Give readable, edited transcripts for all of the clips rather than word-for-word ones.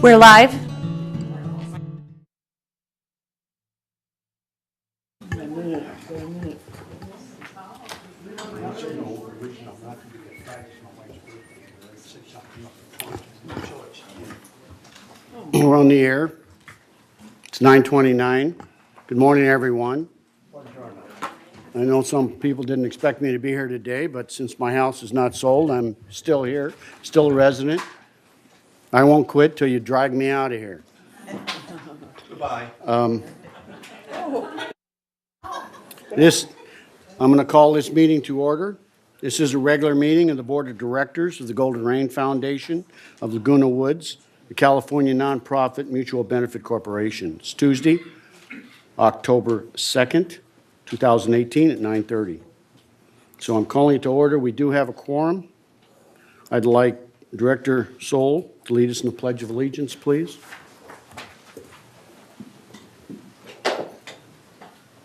We're live. We're on the air. It's 9:29. Good morning, everyone. I know some people didn't expect me to be here today, but since my house is not sold, I'm still here, still a resident. I won't quit till you drag me out of here. Goodbye. I'm going to call this meeting to order. This is a regular meeting of the Board of Directors of the Golden Rain Foundation of Laguna Woods, the California nonprofit mutual benefit corporation. It's Tuesday, October 2nd, 2018 at 9:30. So I'm calling it to order. We do have a quorum. I'd like Director Soul to lead us in the Pledge of Allegiance, please.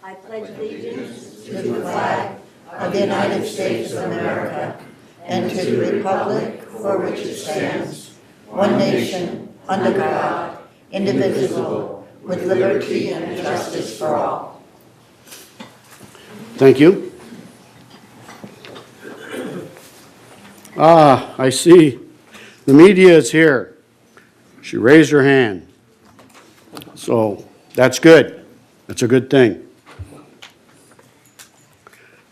I pledge allegiance to the flag of the United States of America and to the republic for which it stands, one nation, under God, indivisible, with liberty and justice for all. Thank you. I see the media is here. She raised her hand. So that's good. That's a good thing.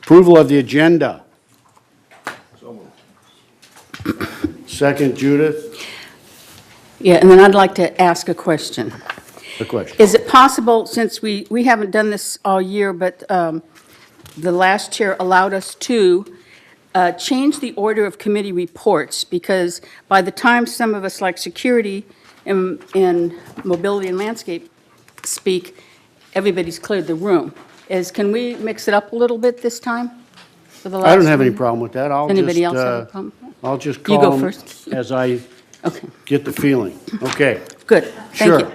Approval of the agenda. So moved. Second, Judith. Yeah, and then I'd like to ask a question. The question. Is it possible, since we haven't done this all year, but the last chair allowed us to change the order of committee reports, because by the time some of us, like security and mobility and landscape, speak, everybody's cleared the room. Can we mix it up a little bit this time? For the last I don't have any meeting? problem with that. Anybody else have a problem? I'll just You call go them first. as I Okay, get the feeling. Okay. good. Thank Sure. you.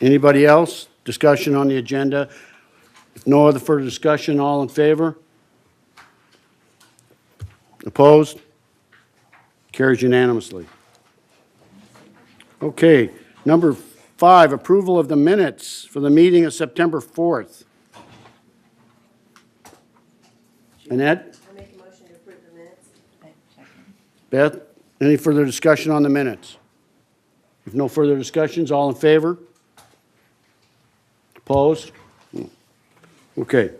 Anybody else? Discussion on the agenda? If no other further discussion, all in favor? Opposed? Carries unanimously. Okay, number 5, approval of the minutes for the meeting of September 4th. Annette? I make a motion to approve the minutes. Beth? Any further discussion on the minutes? If no further discussions, all in favor? Opposed? Okay.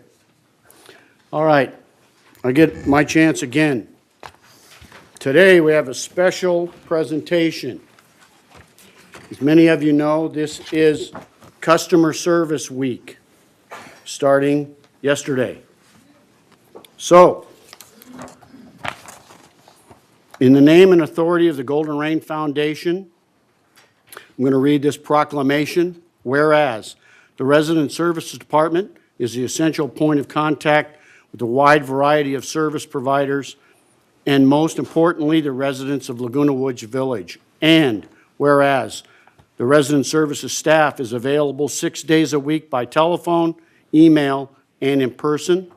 All right. I get my chance again. Today we have a special presentation. As many of you know, this is Customer Service Week, starting yesterday. So, in the name and authority of the Golden Rain Foundation, I'm going to read this proclamation. Whereas, the Resident Services Department is the essential point of contact with a wide variety of service providers, and most importantly, the residents of Laguna Woods Village. And whereas, the Resident Services staff is available 6 days a week by telephone, email, and in person.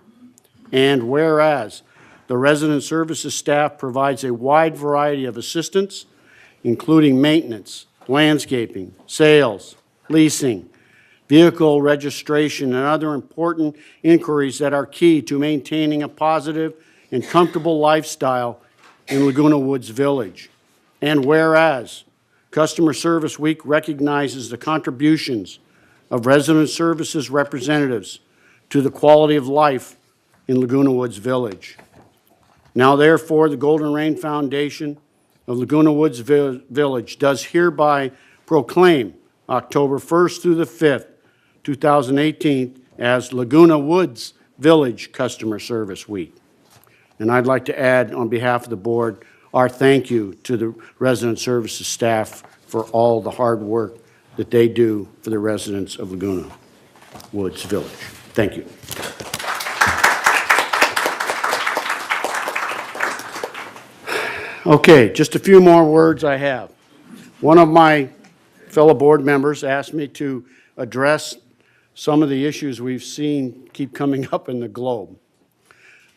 And whereas, the Resident Services staff provides a wide variety of assistance, including maintenance, landscaping, sales, leasing, vehicle registration, and other important inquiries that are key to maintaining a positive and comfortable lifestyle in Laguna Woods Village. And whereas, Customer Service Week recognizes the contributions of Resident Services representatives to the quality of life in Laguna Woods Village. Now therefore, the Golden Rain Foundation of Laguna Woods Village does hereby proclaim October 1st through the 5th, 2018 as Laguna Woods Village Customer Service Week. And I'd like to add, on behalf of the board, our thank you to the Resident Services staff for all the hard work that they do for the residents of Laguna Woods Village. Thank you. Okay, just a few more words I have. One of my fellow board members asked me to address some of the issues we've seen keep coming up in the globe.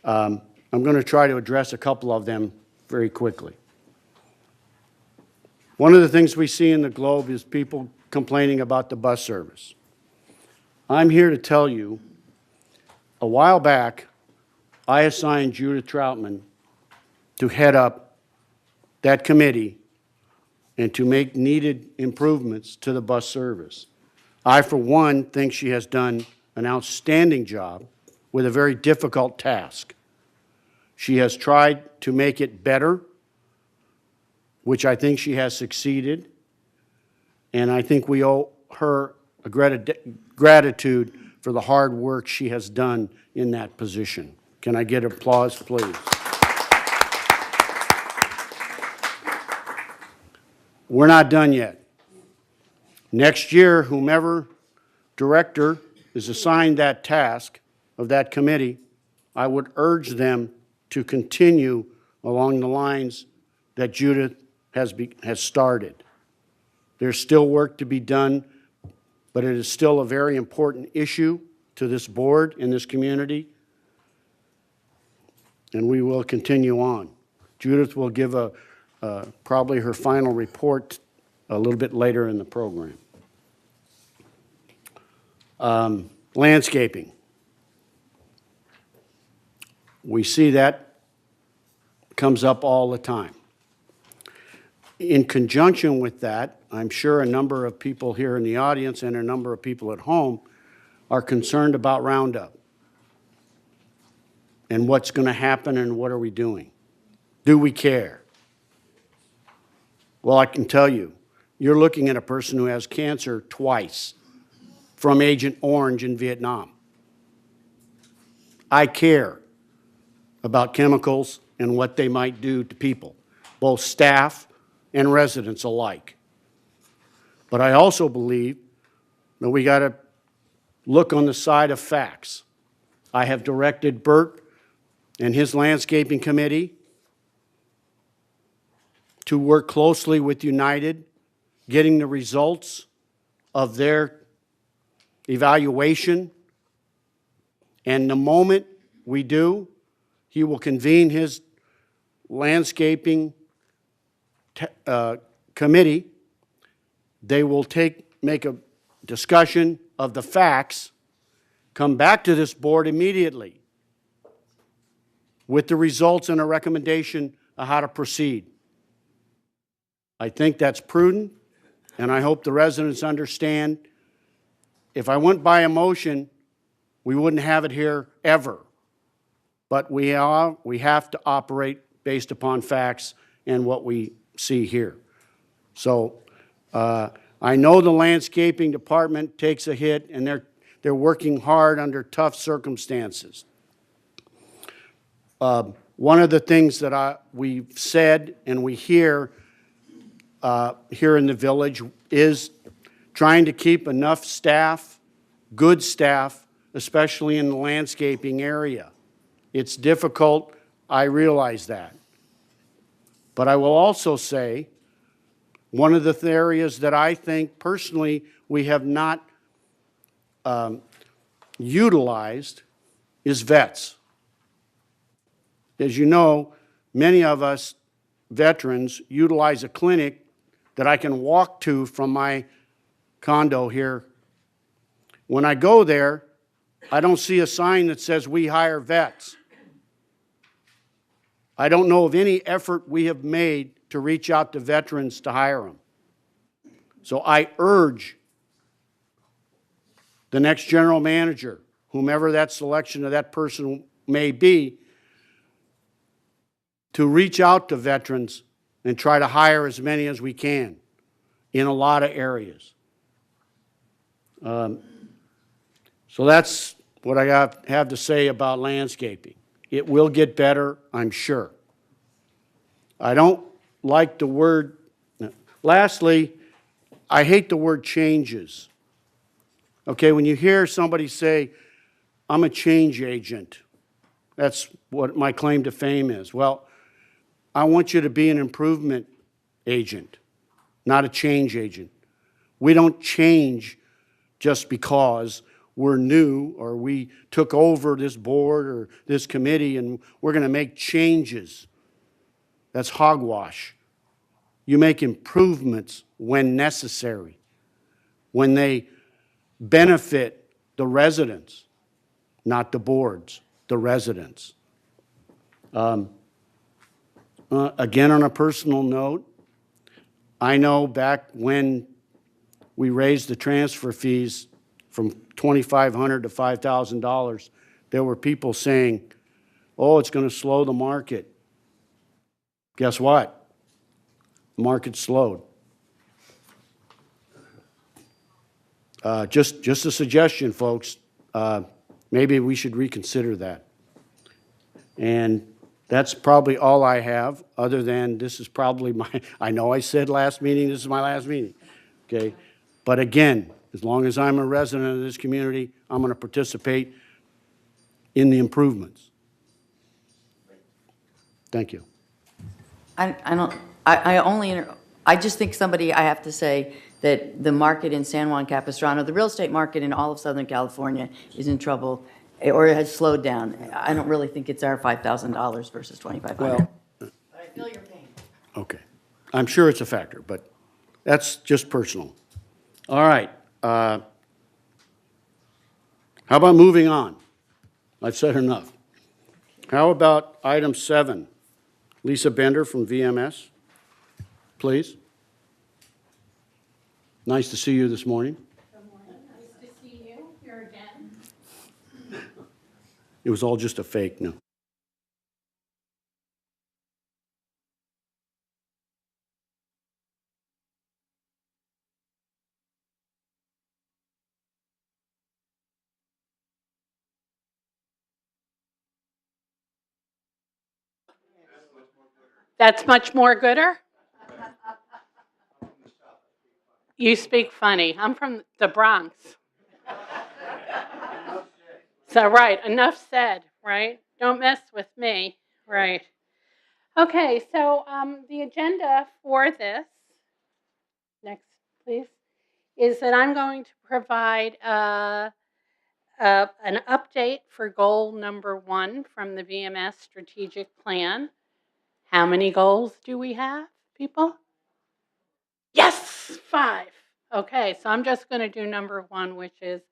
I'm going to try to address a couple of them very quickly. One of the things we see in the Globe is people complaining about the bus service. I'm here to tell you, a while back, I assigned Judith Troutman to head up that committee and to make needed improvements to the bus service. I, for one, think she has done an outstanding job with a very difficult task. She has tried to make it better, which I think she has succeeded, and I think we owe her a gratitude for the hard work she has done in that position. Can I get applause, please? We're not done yet. Next year, whomever director is assigned that task of that committee, I would urge them to continue along the lines that Judith has started. There's still work to be done, but it is still a very important issue to this board and this community, and we will continue on. Judith will give probably her final report a little bit later in the program. Landscaping. We see that comes up all the time. In conjunction with that, I'm sure a number of people here in the audience and a number of people at home are concerned about Roundup and what's going to happen and what are we doing. Do we care? Well, I can tell you, you're looking at a person who has cancer twice from Agent Orange in Vietnam. I care about chemicals and what they might do to people, both staff and residents alike. But I also believe that we got to look on the side of facts. I have directed Bert and his landscaping committee to work closely with United, getting the results of their evaluation. And the moment we do, he will convene his landscaping committee. They will make a discussion of the facts, come back to this board immediately with the results and a recommendation of how to proceed. I think that's prudent, and I hope the residents understand. If I went by emotion, we wouldn't have it here ever. But we have to operate based upon facts and what we see here. So I know the landscaping department takes a hit, and they're working hard under tough circumstances. One of the things that we've said and we hear here in the village is trying to keep enough staff, good staff, especially in the landscaping area. It's difficult, I realize that. But I will also say, one of the areas that I think personally we have not utilized is vets. As you know, many of us veterans utilize a clinic that I can walk to from my condo here. When I go there, I don't see a sign that says we hire vets. I don't know of any effort we have made to reach out to veterans to hire them. So I urge the next general manager, whomever that selection of that person may be, to reach out to veterans and try to hire as many as we can in a lot of areas. So that's what I have to say about landscaping. It will get better, I'm sure. I don't like the word. Lastly, I hate the word changes. Okay, when you hear somebody say, I'm a change agent, that's what my claim to fame is. Well, I want you to be an improvement agent, not a change agent. We don't change just because we're new or we took over this board or this committee and we're going to make changes. That's hogwash. You make improvements when necessary, when they benefit the residents, not the boards, the residents. Again, on a personal note, I know back when we raised the transfer fees from $2,500 to $5,000, there were people saying, oh, it's going to slow the market. Guess what? The market slowed. Just a suggestion, folks. Maybe we should reconsider that. And that's probably all I have, other than this is probably my, I know I said last meeting, this is my last meeting, okay? But again, as long as I'm a resident of this community, I'm going to participate in the improvements. Thank you. I just think I have to say that the market in San Juan Capistrano, the real estate market in all of Southern California is in trouble, or it has slowed down. I don't really think it's our $5,000 versus $2,500. Well, But I feel your pain. okay. I'm sure it's a factor, but that's just personal. All right. How about moving on? I've said enough. How about item 7? Lisa Bender from VMS, please. Nice to see you this morning. Good morning. Nice to see you here again. It was all just a fake, no. That's much more gooder? You speak funny. I'm from the Bronx. So, right, enough said, right? Don't mess with me, right? Okay, so the agenda for this, next please, is that I'm going to provide an update for goal number 1 from the VMS strategic plan. How many goals do we have, people? Yes, 5. Okay, so I'm just going to do number 1, which is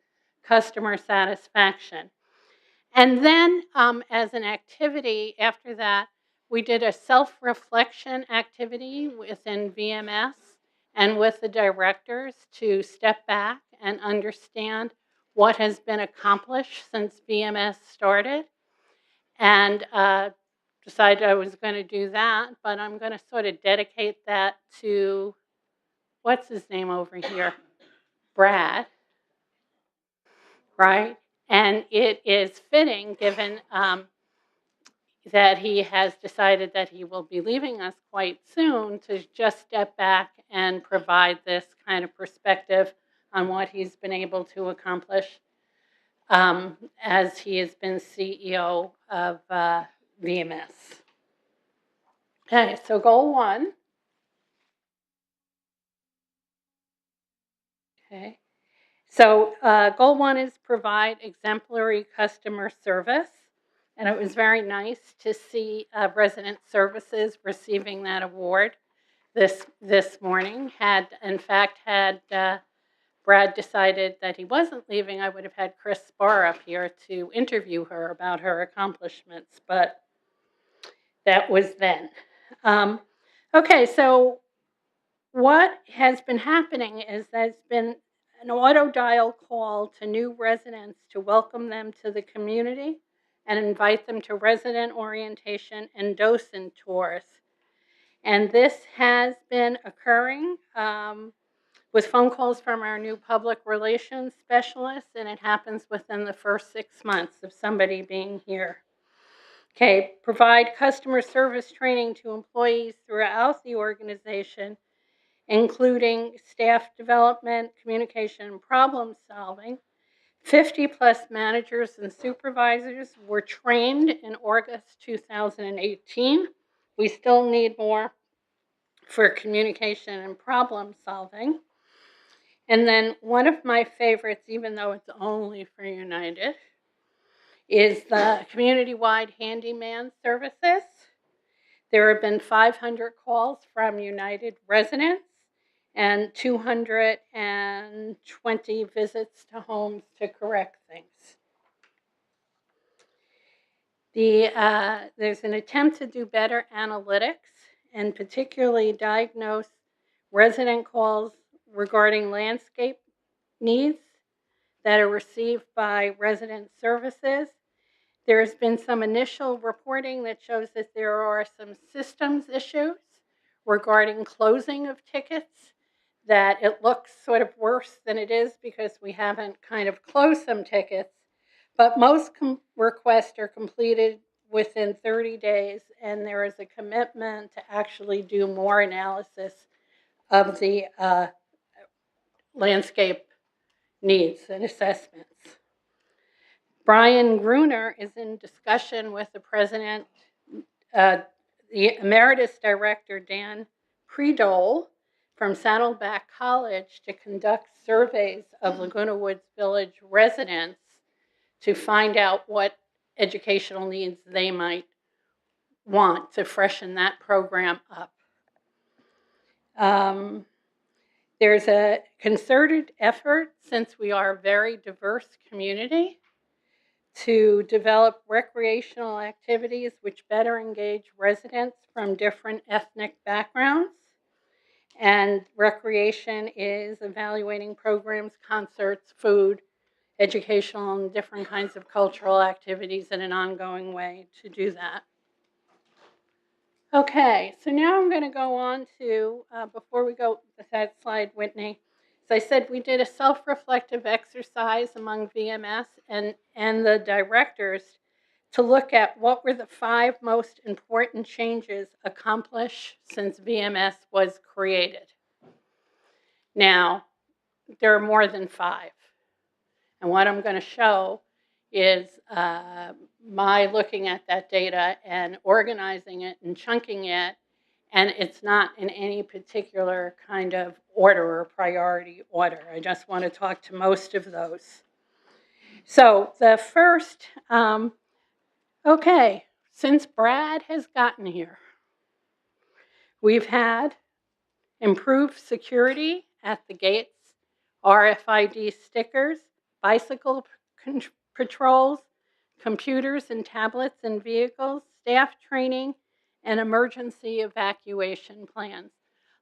customer satisfaction. And then as an activity after that, we did a self-reflection activity within VMS and with the directors to step back and understand what has been accomplished since VMS started. And decided I was going to do that, but I'm going to sort of dedicate that to, what's his name over here? Brad, right? And it is fitting, given that he has decided that he will be leaving us quite soon, to just step back and provide this kind of perspective on what he's been able to accomplish as he has been CEO of VMS. Okay, so goal 1. Okay, so goal 1 is provide exemplary customer service. And it was very nice to see Resident Services receiving that award this morning. Had Brad decided that he wasn't leaving, I would have had Chris Spar up here to interview her about her accomplishments, but that was then. Okay, so what has been happening is there's been an auto dial call to new residents to welcome them to the community and invite them to resident orientation and docent tours. And this has been occurring with phone calls from our new public relations specialist, and it happens within the first 6 months of somebody being here. Okay, provide customer service training to employees throughout the organization, including staff development, communication, and problem solving. 50-plus managers and supervisors were trained in August 2018. We still need more for communication and problem solving. And then one of my favorites, even though it's only for United, is the community-wide handyman services. There have been 500 calls from United residents and 220 visits to homes to correct things. There's an attempt to do better analytics and particularly diagnose resident calls regarding landscape needs that are received by resident services. There has been some initial reporting that shows that there are some systems issues regarding closing of tickets, that it looks sort of worse than it is because we haven't kind of closed some tickets. But most requests are completed within 30 days, and there is a commitment to actually do more analysis of the landscape needs and assessments. Brian Gruner is in discussion with the president, the emeritus director, Dan Predole, from Saddleback College to conduct surveys of Laguna Woods Village residents to find out what educational needs they might want to freshen that program up. There's a concerted effort, since we are a very diverse community, to develop recreational activities which better engage residents from different ethnic backgrounds. And recreation is evaluating programs, concerts, food, educational, and different kinds of cultural activities in an ongoing way to do that. Okay, so now I'm going to go on to, before we go to that slide, Whitney, as I said, we did a self-reflective exercise among VMS and the directors to look at what were the 5 most important changes accomplished since VMS was created. Now, there are more than 5. And what I'm going to show is my looking at that data and organizing it and chunking it, and it's not in any particular kind of order or priority order. I just want to talk to most of those. So the first, okay, since Brad has gotten here, we've had improved security at the gates, RFID stickers, bicycle patrols, computers and tablets in vehicles, staff training, and emergency evacuation plans.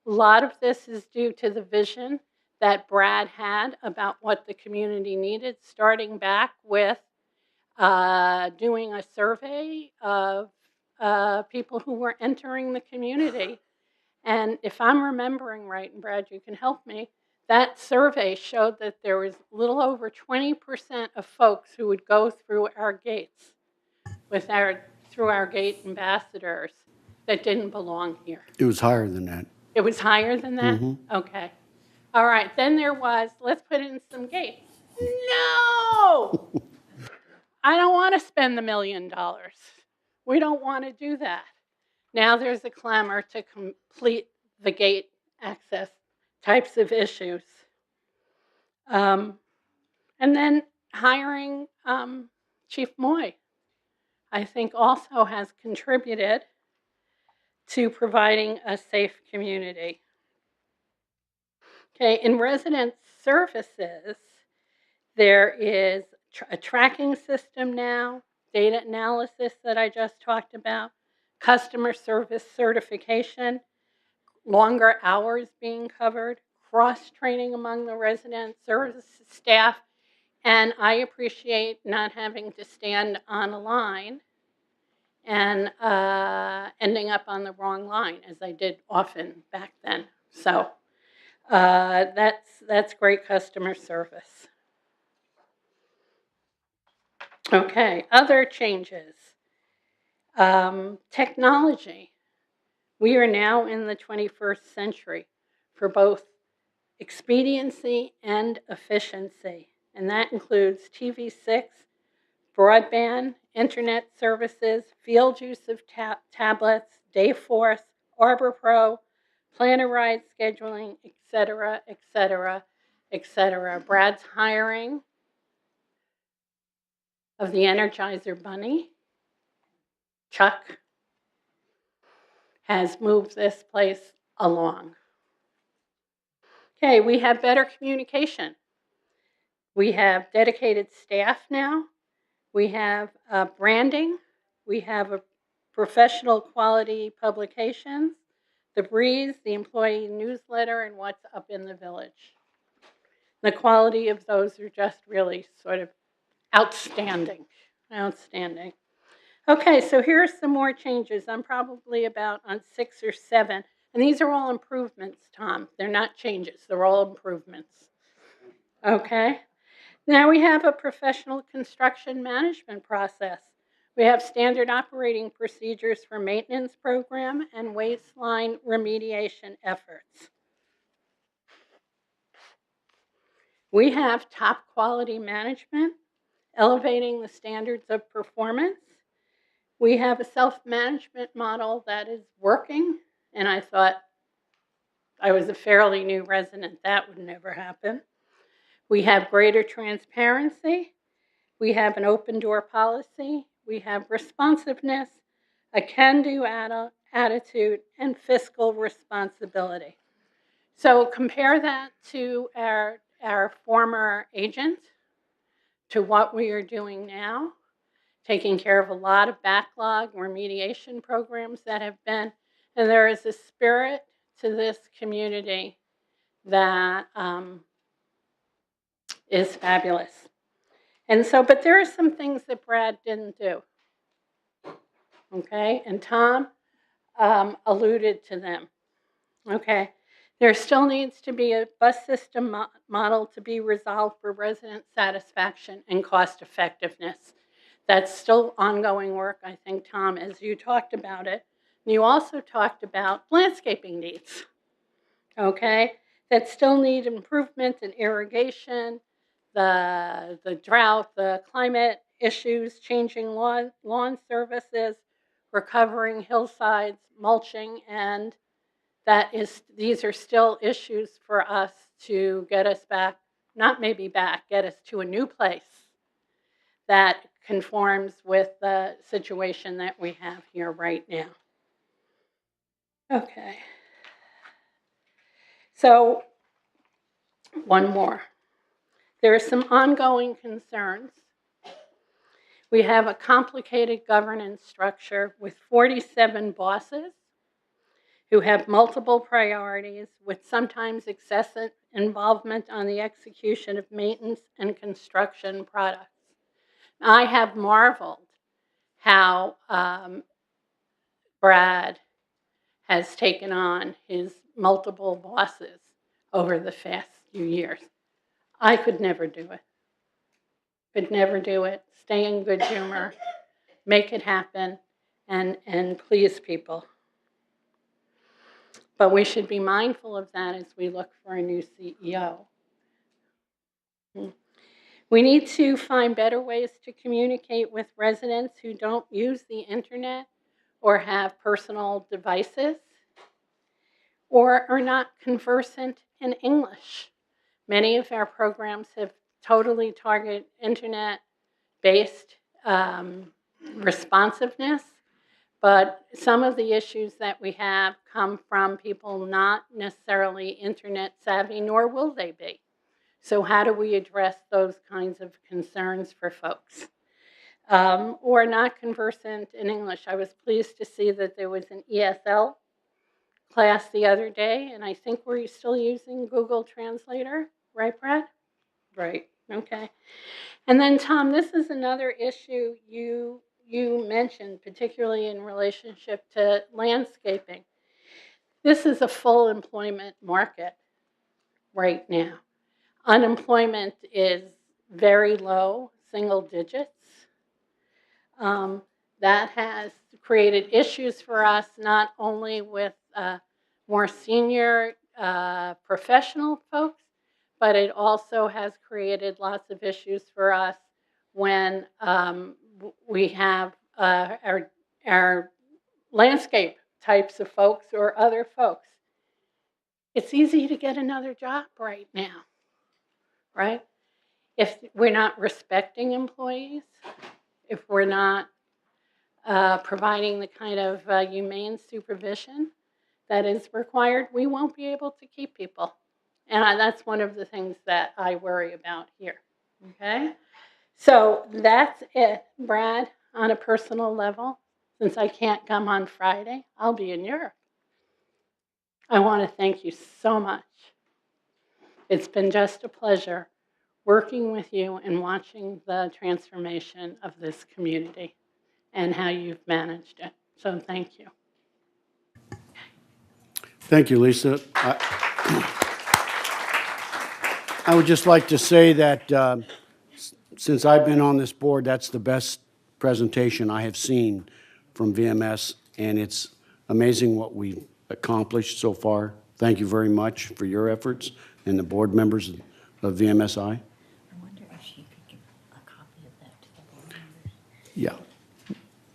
A lot of this is due to the vision that Brad had about what the community needed, starting back with doing a survey of people who were entering the community. And if I'm remembering right, and Brad, you can help me, that survey showed that there was a little over 20% of folks who would go through our gates through our gate ambassadors that didn't belong here. It was higher than that. It was higher than that? Okay. All right, then there was, let's put in some gates. No! I don't want to spend the $1 million. We don't want to do that. Now there's a clamor to complete the gate access types of issues. And then hiring Chief Moy, I think, also has contributed to providing a safe community. Okay, in resident services, there is a tracking system now, data analysis that I just talked about, customer service certification, longer hours being covered, cross-training among the resident service staff, and I appreciate not having to stand on a line and ending up on the wrong line, as I did often back then. So that's great customer service. Okay, other changes. Technology. We are now in the 21st century for both expediency and efficiency, and that includes TV6, broadband, internet services, field use of tablets, Dayforce, Arbor Pro, planner ride scheduling, et cetera, et cetera, et cetera. Brad's hiring of the Energizer Bunny, Chuck. has moved this place along. Okay, we have better communication. We have dedicated staff now. We have branding. We have a professional quality publications, the Breeze, the employee newsletter, and What's Up in the Village. The quality of those are just really sort of outstanding, outstanding. Okay, so here are some more changes. I'm probably about on 6 or 7, and these are all improvements, Tom. They're not changes, they're all improvements. Okay, now we have a professional construction management process. We have standard operating procedures for maintenance program and waistline remediation efforts. We have top quality management, elevating the standards of performance. We have a self-management model that is working, and I thought I was a fairly new resident, that would never happen. We have greater transparency. We have an open door policy. We have responsiveness, a can-do attitude, and fiscal responsibility. So compare that to our former agent, to what we are doing now, taking care of a lot of backlog remediation programs that have been, and there is a spirit to this community that is fabulous. And so, but there are some things that Brad didn't do, okay? And Tom alluded to them, okay? There still needs to be a bus system model to be resolved for resident satisfaction and cost effectiveness. That's still ongoing work, I think, Tom, as you talked about it. And you also talked about landscaping needs, okay? That still need improvement in irrigation, the drought, the climate issues, changing lawn services, recovering hillsides, mulching, and these are still issues for us to get us back, not maybe back, get us to a new place that conforms with the situation that we have here right now. Okay. So, one more. There are some ongoing concerns. We have a complicated governance structure with 47 bosses who have multiple priorities with sometimes excessive involvement on the execution of maintenance and construction products. I have marveled how Brad has taken on his multiple bosses over the past few years. I could never do it. Could never do it. Stay in good humor, make it happen, and please people. But we should be mindful of that as we look for a new CEO. We need to find better ways to communicate with residents who don't use the internet or have personal devices or are not conversant in English. Many of our programs have totally targeted internet-based responsiveness, but some of the issues that we have come from people not necessarily internet savvy, nor will they be. So how do we address those kinds of concerns for folks? Or not conversant in English. I was pleased to see that there was an ESL class the other day, and I think we're still using Google Translator, right, Brad? Right, okay. And then, Tom, this is another issue you mentioned, particularly in relationship to landscaping. This is a full employment market right now. Unemployment is very low, single digits. That has created issues for us, not only with more senior professional folks, but it also has created lots of issues for us when we have our landscape types of folks or other folks. It's easy to get another job right now, right? If we're not respecting employees, if we're not providing the kind of humane supervision that is required, we won't be able to keep people. And that's one of the things that I worry about here. Okay? So that's it. Brad, on a personal level, since I can't come on Friday, I'll be in Europe. I want to thank you so much. It's been just a pleasure working with you and watching the transformation of this community and how you've managed it. So thank you. Thank you, Lisa. I would just like to say that since I've been on this board, that's the best presentation I have seen from VMS, and it's amazing what we've accomplished so far. Thank you very much for your efforts and the board members of VMSI. I wonder if she could give a copy of that to the board members. Yeah.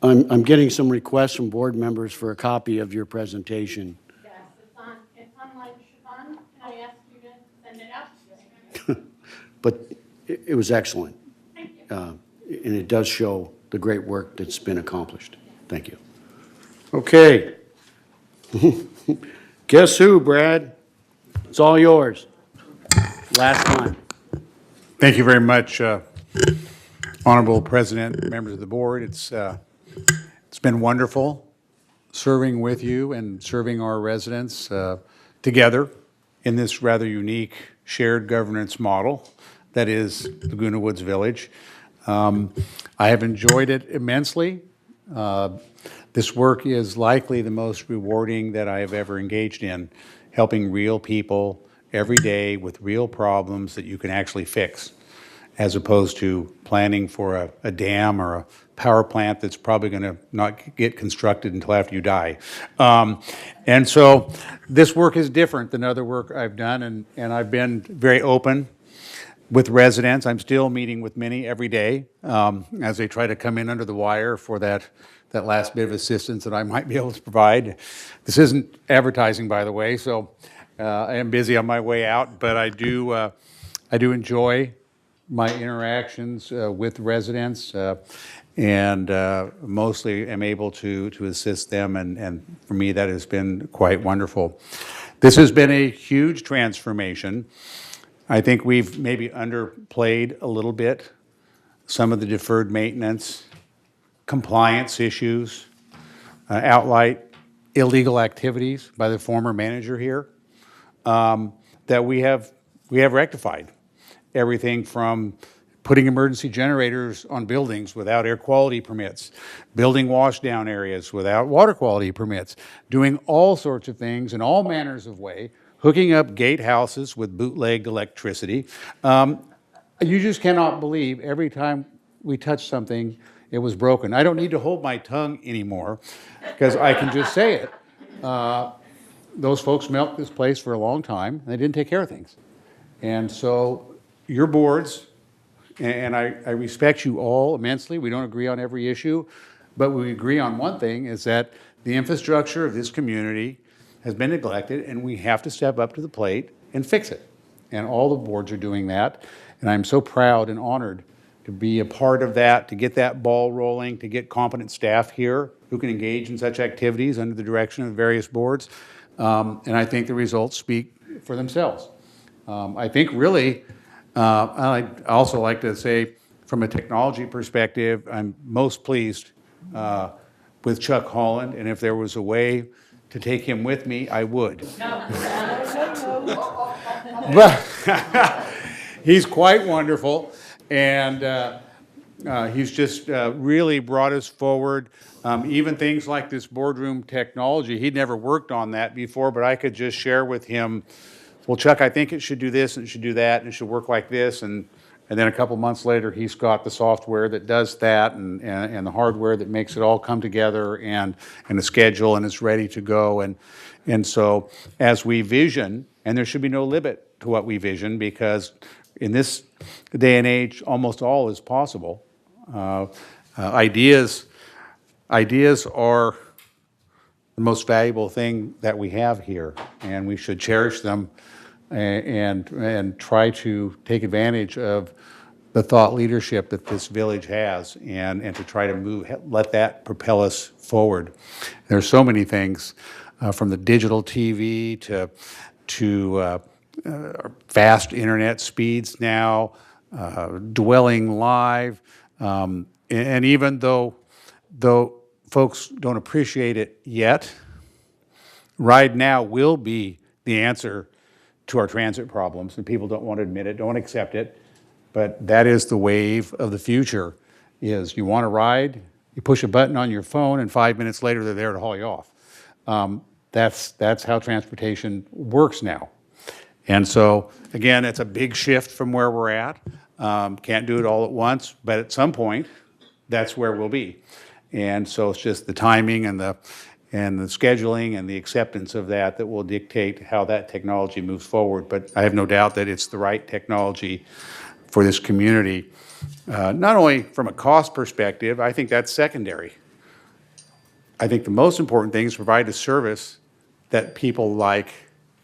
I'm getting some requests from board members for a copy of your presentation. Yes, it's online, Siobhan. Can I ask you to send it out? But it was excellent. Thank you. And it does show the great work that's been accomplished. Thank you. Okay. Guess who, Brad? It's all yours. Last time. Thank you very much, Honorable President, members of the board. It's been wonderful serving with you and serving our residents together in this rather unique shared governance model that is Laguna Woods Village. I have enjoyed it immensely. This work is likely the most rewarding that I have ever engaged in, helping real people every day with real problems that you can actually fix, as opposed to planning for a dam or a power plant that's probably going to not get constructed until after you die. And so this work is different than other work I've done, and I've been very open with residents. I'm still meeting with many every day as they try to come in under the wire for that last bit of assistance that I might be able to provide. This isn't advertising, by the way, so I am busy on my way out, but I do enjoy my interactions with residents and mostly am able to assist them, and for me that has been quite wonderful. This has been a huge transformation. I think we've maybe underplayed a little bit some of the deferred maintenance, compliance issues, outright illegal activities by the former manager here that we have rectified. Everything from putting emergency generators on buildings without air quality permits, building washdown areas without water quality permits, doing all sorts of things in all manners of way, hooking up gatehouses with bootlegged electricity. You just cannot believe every time we touch something, it was broken. I don't need to hold my tongue anymore because I can just say it. Those folks milked this place for a long time, and they didn't take care of things. And so your boards, and I respect you all immensely. We don't agree on every issue, but we agree on one thing, is that the infrastructure of this community has been neglected, and we have to step up to the plate and fix it. And all the boards are doing that, and I'm so proud and honored to be a part of that, to get that ball rolling, to get competent staff here who can engage in such activities under the direction of various boards. And I think the results speak for themselves. I think really, I'd also like to say, from a technology perspective, I'm most pleased with Chuck Holland, and if there was a way to take him with me, I would. But he's quite wonderful, and he's just really brought us forward. Even things like this boardroom technology, he'd never worked on that before, but I could just share with him, well, Chuck, I think it should do this, and it should do that, and it should work like this, and then a couple months later, he's got the software that does that, and the hardware that makes it all come together, and a schedule, and it's ready to go. And so as we vision, and there should be no limit to what we vision, because in this day and age, almost all is possible. Ideas are the most valuable thing that we have here, and we should cherish them and try to take advantage of the thought leadership that this village has and to try to let that propel us forward. There's so many things from the digital TV to fast internet speeds now, dwelling live, and even though folks don't appreciate it yet, Ride Now will be the answer to our transit problems, and people don't want to admit it, don't accept it, but that is the wave of the future, is you want to ride, you push a button on your phone, and 5 minutes later, they're there to haul you off. That's how transportation works now. And so, again, it's a big shift from where we're at. Can't do it all at once, but at some point, that's where we'll be. And so it's just the timing and the scheduling and the acceptance of that will dictate how that technology moves forward. But I have no doubt that it's the right technology for this community. Not only from a cost perspective, I think that's secondary. I think the most important thing is provide a service that people like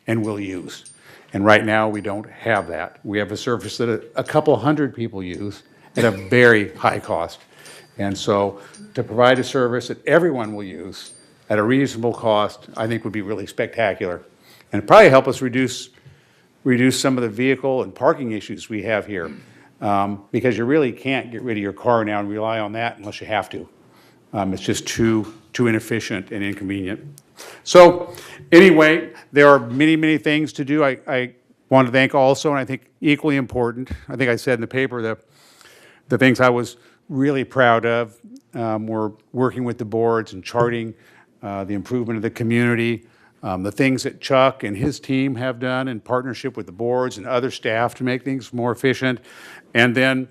and will use. And right now, we don't have that. We have a service that a couple hundred people use at a very high cost. And so to provide a service that everyone will use at a reasonable cost, I think would be really spectacular. And it'd probably help us reduce some of the vehicle and parking issues we have here. Because you really can't get rid of your car now and rely on that unless you have to. It's just too inefficient and inconvenient. So anyway, there are many, many things to do. I want to thank also, and I think equally important, I think I said in the paper, the things I was really proud of were working with the boards and charting the improvement of the community, the things that Chuck and his team have done in partnership with the boards and other staff to make things more efficient, and then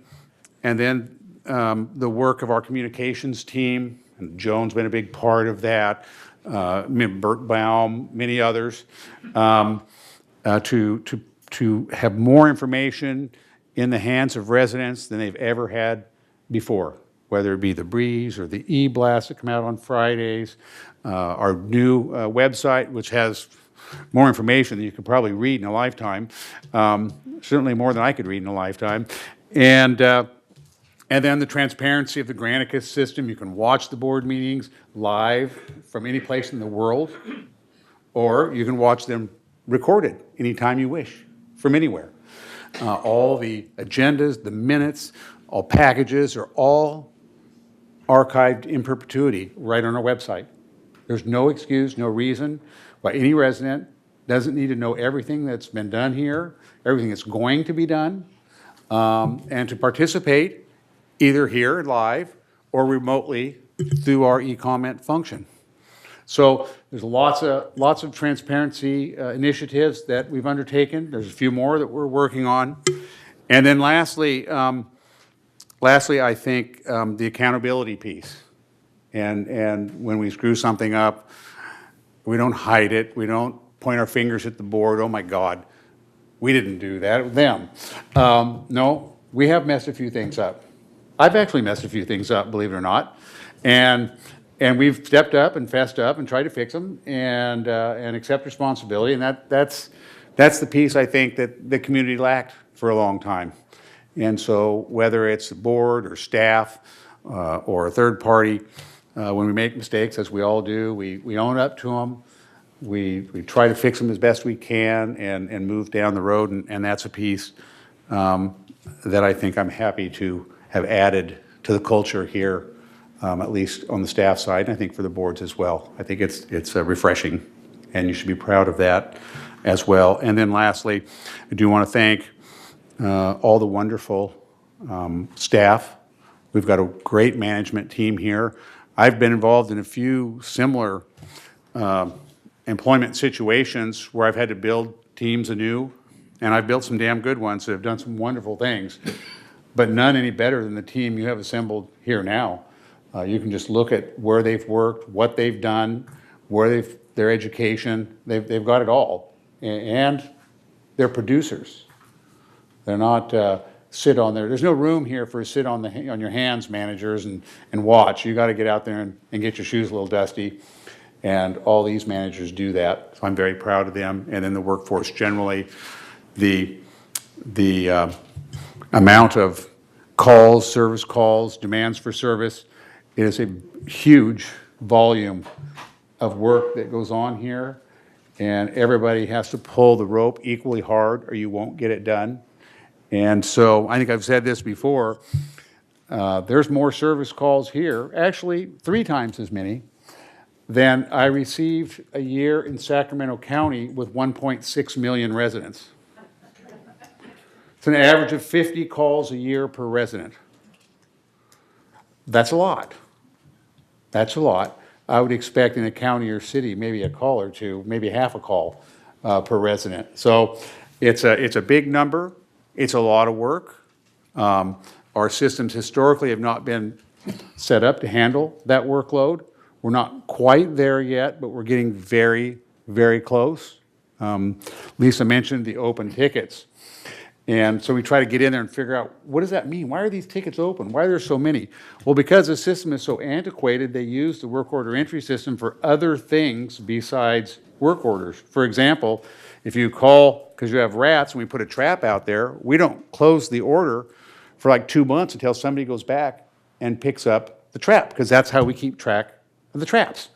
the work of our communications team, and Joan's been a big part of that, Bert Baum, many others, to have more information in the hands of residents than they've ever had before, whether it be the Breeze or the e-blasts that come out on Fridays, our new website, which has more information than you could probably read in a lifetime, certainly more than I could read in a lifetime, and then the transparency of the Granicus system. You can watch the board meetings live from any place in the world, or you can watch them recorded anytime you wish, from anywhere. All the agendas, the minutes, all packages are all archived in perpetuity right on our website. There's no excuse, no reason why any resident doesn't need to know everything that's been done here, everything that's going to be done, and to participate either here live or remotely through our e-comment function. So there's lots of transparency initiatives that we've undertaken. There's a few more that we're working on. And then lastly, I think the accountability piece. And when we screw something up, we don't hide it. We don't point our fingers at the board. Oh my God, we didn't do that. It was them. No, we have messed a few things up. I've actually messed a few things up, believe it or not. And we've stepped up and fessed up and tried to fix them and accept responsibility. And that's the piece I think that the community lacked for a long time. And so whether it's the board or staff or a third party, when we make mistakes, as we all do, we own up to them. We try to fix them as best we can and move down the road. And that's a piece that I think I'm happy to have added to the culture here, at least on the staff side, and I think for the boards as well. I think it's refreshing, and you should be proud of that as well. And then lastly, I do want to thank all the wonderful staff. We've got a great management team here. I've been involved in a few similar employment situations where I've had to build teams anew, and I've built some damn good ones that have done some wonderful things, but none any better than the team you have assembled here now. You can just look at where they've worked, what they've done, their education. They've got it all, and they're producers. They're not sit on there. There's no room here for sit on your hands managers and watch. You got to get out there and get your shoes a little dusty, and all these managers do that. So I'm very proud of them, and then the workforce generally, the amount of calls, service calls, demands for service. It is a huge volume of work that goes on here, and everybody has to pull the rope equally hard or you won't get it done. And so I think I've said this before, there's more service calls here, actually 3 times as many, than I received a year in Sacramento County with 1.6 million residents. It's an average of 50 calls a year per resident. That's a lot. That's a lot. I would expect in a county or city, maybe a call or two, maybe half a call per resident. So it's a big number. It's a lot of work. Our systems historically have not been set up to handle that workload. We're not quite there yet, but we're getting very, very close. Lisa mentioned the open tickets. And so we try to get in there and figure out, what does that mean? Why are these tickets open? Why are there so many? Well, because the system is so antiquated, they use the work order entry system for other things besides work orders. For example, if you call because you have rats and we put a trap out there, we don't close the order for like 2 months until somebody goes back and picks up the trap, because that's how we keep track of the traps.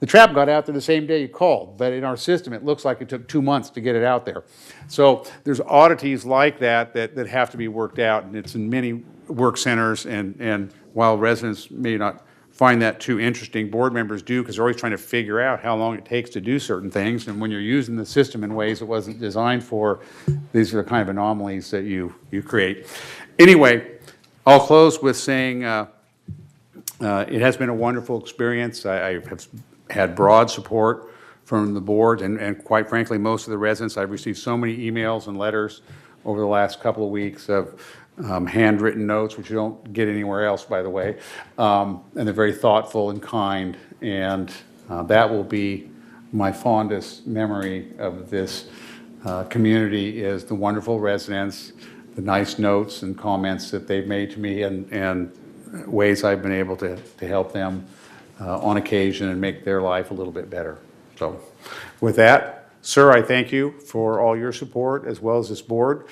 The trap got out there the same day you called, but in our system, it looks like it took 2 months to get it out there. So there's oddities like that have to be worked out, and it's in many work centers, and while residents may not find that too interesting, board members do, because they're always trying to figure out how long it takes to do certain things, and when you're using the system in ways it wasn't designed for, these are the kind of anomalies that you create. Anyway, I'll close with saying it has been a wonderful experience. I have had broad support from the board, and quite frankly, most of the residents. I've received so many emails and letters over the last couple of weeks of handwritten notes, which you don't get anywhere else, by the way, and they're very thoughtful and kind, and that will be my fondest memory of this community, is the wonderful residents, the nice notes and comments that they've made to me, and ways I've been able to help them on occasion and make their life a little bit better. So with that, sir, I thank you for all your support as well as this board.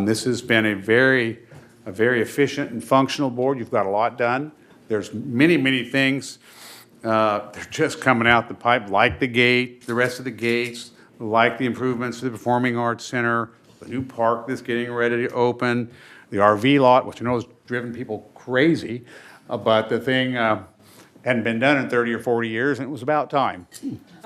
This has been a very efficient and functional board. You've got a lot done. There's many, many things. They're just coming out the pipe, like the gate, the rest of the gates, like the improvements to the Performing Arts Center, the new park that's getting ready to open, the RV lot, which I know has driven people crazy, but the thing hadn't been done in 30 or 40 years, and it was about time.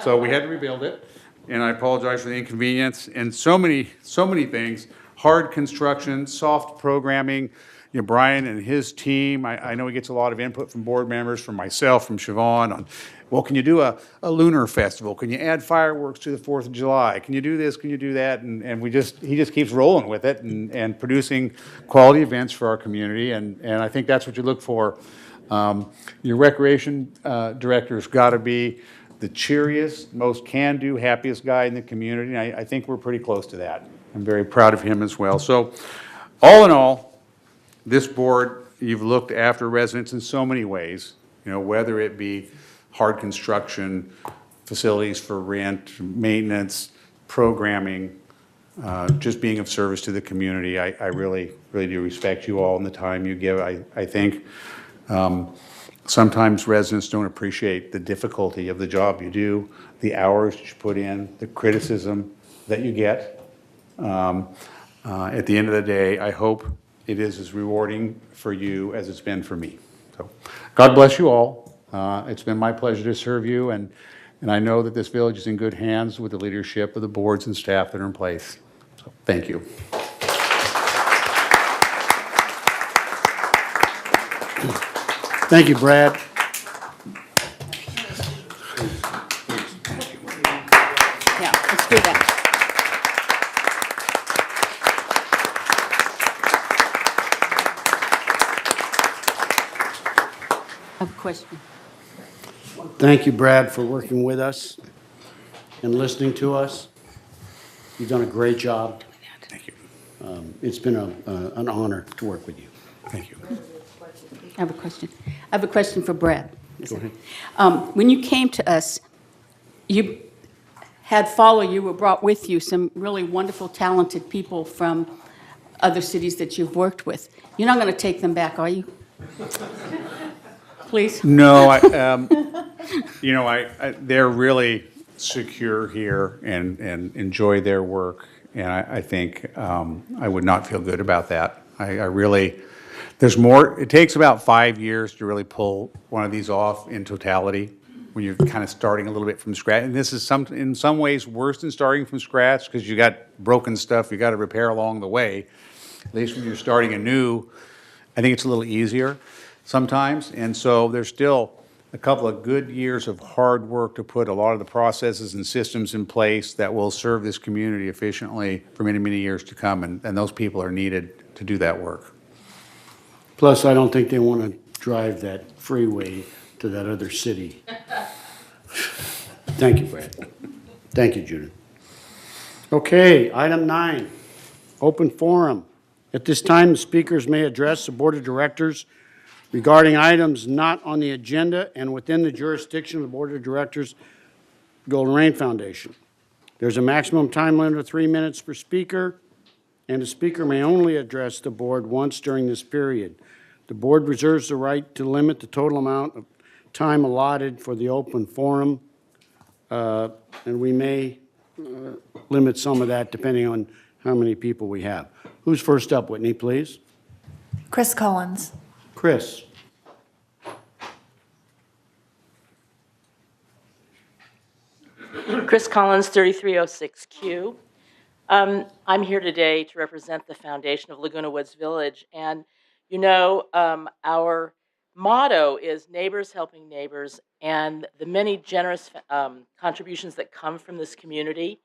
So we had to rebuild it, and I apologize for the inconvenience, and so many things. Hard construction, soft programming. You know, Brian and his team, I know he gets a lot of input from board members, from myself, from Siobhan, on, well, can you do a lunar festival? Can you add fireworks to the 4th of July? Can you do this? Can you do that? And he just keeps rolling with it and producing quality events for our community, and I think that's what you look for. Your recreation director's got to be the cheeriest, most can-do, happiest guy in the community, and I think we're pretty close to that. I'm very proud of him as well. So all in all, this board, you've looked after residents in so many ways, you know, whether it be hard construction, facilities for rent, maintenance, programming, just being of service to the community. I really do respect you all and the time you give. I think sometimes residents don't appreciate the difficulty of the job you do, the hours you put in, the criticism that you get. At the end of the day, I hope it is as rewarding for you as it's been for me. So God bless you all. It's been my pleasure to serve you, and I know that this village is in good hands with the leadership of the boards and staff that are in place. So thank you. Thank you, Brad. Yeah, let's do that. I have a question. Thank you, Brad, for working with us and listening to us. You've done a great job. Thank you. It's been an honor to work with you. Thank you. I have a question. I have a question for Brad. Go ahead. When you came to us, you had you were brought with you some really wonderful, talented people from other cities that you've worked with. You're not going to take them back, are you? Please? No, they're really secure here and enjoy their work, and I think I would not feel good about that. I really, there's more, it takes about 5 years to really pull one of these off in totality, when you're kind of starting a little bit from scratch. And this is in some ways worse than starting from scratch, because you got broken stuff you got to repair along the way. At least when you're starting anew, I think it's a little easier sometimes. And so there's still a couple of good years of hard work to put a lot of the processes and systems in place that will serve this community efficiently for many, many years to come. And those people are needed to do that work. Plus, I don't think they want to drive that freeway to that other city. Thank you, Brad. Thank you, Judith. Okay, item 9, open forum. At this time, the speakers may address the Board of Directors regarding items not on the agenda and within the jurisdiction of the Board of Directors, Golden Rain Foundation. There's a maximum time limit of 3 minutes per speaker, and the speaker may only address the board once during this period. The board reserves the right to limit the total amount of time allotted for the open forum, and we may limit some of that depending on how many people we have. Who's first up, Whitney, please? Chris Collins. Chris. Chris Collins, 3306Q. I'm here today to represent the foundation of Laguna Woods Village. And, our motto is neighbors helping neighbors, and the many generous contributions that come from this community,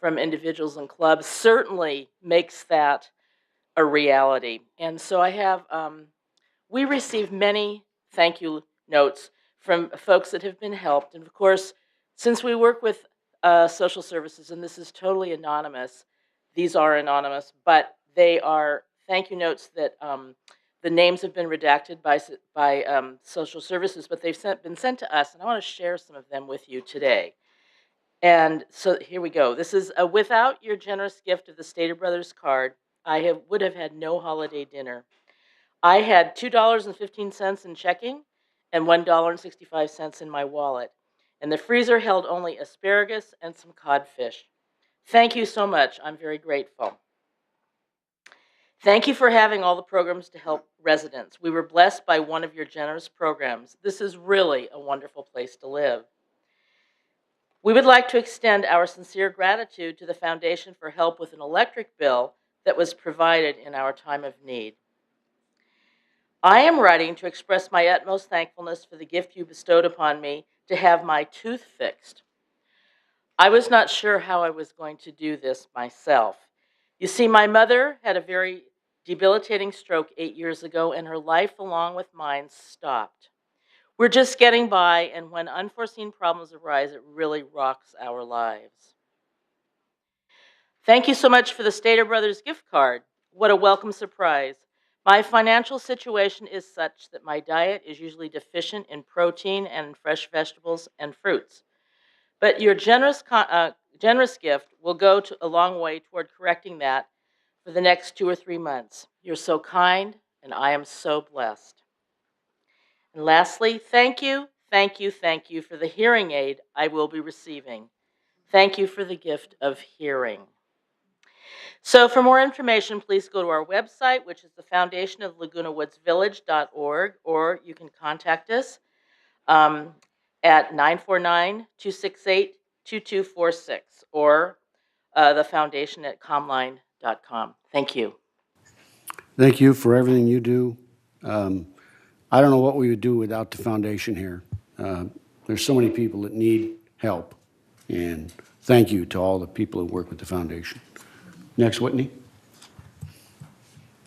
from individuals and clubs, certainly makes that a reality. And so we receive many thank you notes from folks that have been helped. And of course, since we work with social services, and this is totally anonymous, these are anonymous, but they are thank you notes that the names have been redacted by social services, but they've been sent to us, and I want to share some of them with you today. And so here we go. This is without your generous gift of the Stater Brothers card, I would have had no holiday dinner. I had $2.15 in checking and $1.65 in my wallet, and the freezer held only asparagus and some codfish. Thank you so much. I'm very grateful. Thank you for having all the programs to help residents. We were blessed by one of your generous programs. This is really a wonderful place to live. We would like to extend our sincere gratitude to the Foundation for help with an electric bill that was provided in our time of need. I am writing to express my utmost thankfulness for the gift you bestowed upon me to have my tooth fixed. I was not sure how I was going to do this myself. You see, my mother had a very debilitating stroke 8 years ago, and her life, along with mine, stopped. We're just getting by, and when unforeseen problems arise, it really rocks our lives. Thank you so much for the Stater Brothers gift card. What a welcome surprise. My financial situation is such that my diet is usually deficient in protein and fresh vegetables and fruits. But your generous gift will go a long way toward correcting that for the next 2 or 3 months. You're so kind, and I am so blessed. And lastly, thank you for the hearing aid I will be receiving. Thank you for the gift of hearing. So for more information, please go to our website, which is the Foundation of LagunaWoodsVillage.org, or you can contact us at 949-268-2246, or the foundation at comline.com. Thank you. Thank you for everything you do. I don't know what we would do without the foundation here. There's so many people that need help, and thank you to all the people who work with the foundation. Next, Whitney.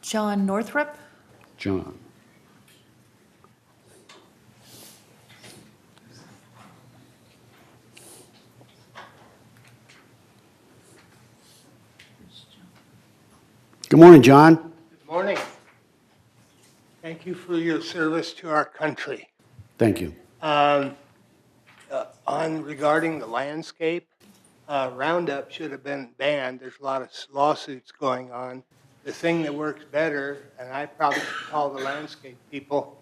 John Northrup. John. Good morning, John. Good morning. Thank you for your service to our country. Thank you. Regarding the landscape, Roundup should have been banned. There's a lot of lawsuits going on. the thing that works better, and I probably should call the landscape people,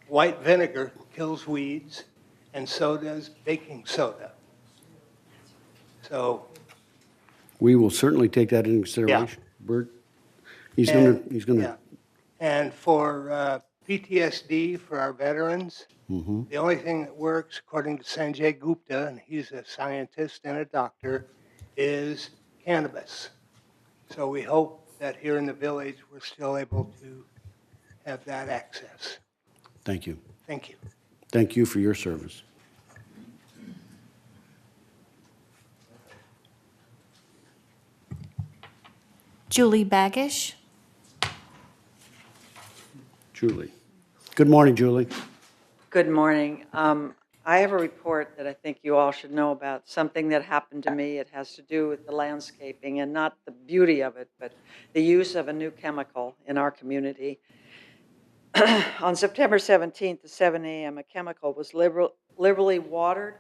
white vinegar kills weeds, and so does baking soda. So, We will certainly take that into consideration. Bert, he's and, gonna, yeah. And for PTSD for our veterans, the only thing that works, according to Sanjay Gupta, and he's a scientist and a doctor, is cannabis. So we hope that here in the village, we're still able to have that access. thank you. Thank you. Thank you for your service. Julie Baggish. Julie. Good morning, Julie. Good morning. I have a report that I think you all should know about, something that happened to me. It has to do with the landscaping and not the beauty of it, but the use of a new chemical in our community. On September 17th at 7 a.m., a chemical was liberally watered,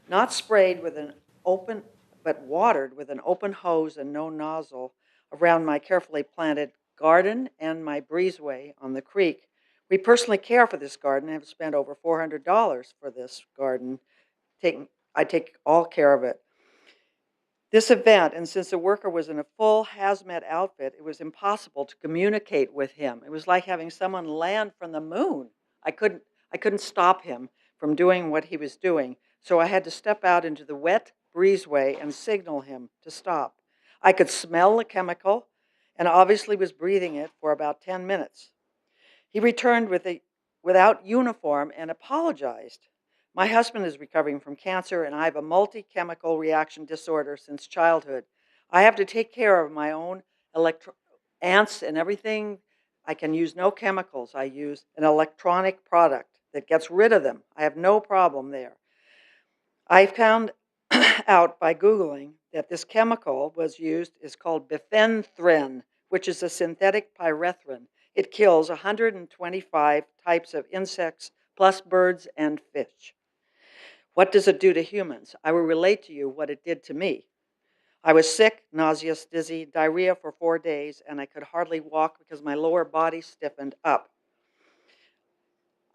not sprayed with an open, but watered with an open hose and no nozzle around my carefully planted garden and my breezeway on the creek. We personally care for this garden and have spent over $400 for this garden. I take all care of it. This event, and since the worker was in a full hazmat outfit, it was impossible to communicate with him. It was like having someone land from the moon. I couldn't stop him from doing what he was doing, so I had to step out into the wet breezeway and signal him to stop. I could smell the chemical and obviously was breathing it for about 10 minutes. He returned without uniform and apologized. My husband is recovering from cancer, and I have a multi-chemical reaction disorder since childhood. I have to take care of my own ants and everything. I can use no chemicals. I use an electronic product that gets rid of them. I have no problem there. I found out by Googling that this chemical is called bifenthrin, which is a synthetic pyrethrin. It kills 125 types of insects, plus birds and fish. What does it do to humans? I will relate to you what it did to me. I was sick, nauseous, dizzy, diarrhea for 4 days, and I could hardly walk because my lower body stiffened up.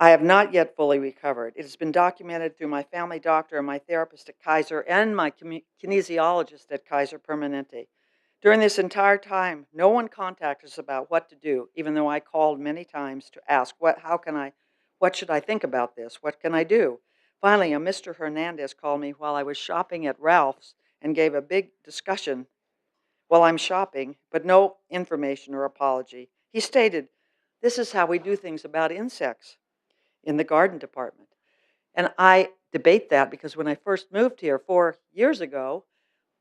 I have not yet fully recovered. It has been documented through my family doctor and my therapist at Kaiser and my kinesiologist at Kaiser Permanente. During this entire time, no one contacted us about what to do, even though I called many times to ask, what should I think about this? What can I do? Finally, a Mr. Hernandez called me while I was shopping at Ralph's and gave a big discussion while I'm shopping, but no information or apology. He stated, this is how we do things about insects in the garden department. And I debate that because when I first moved here 4 years ago,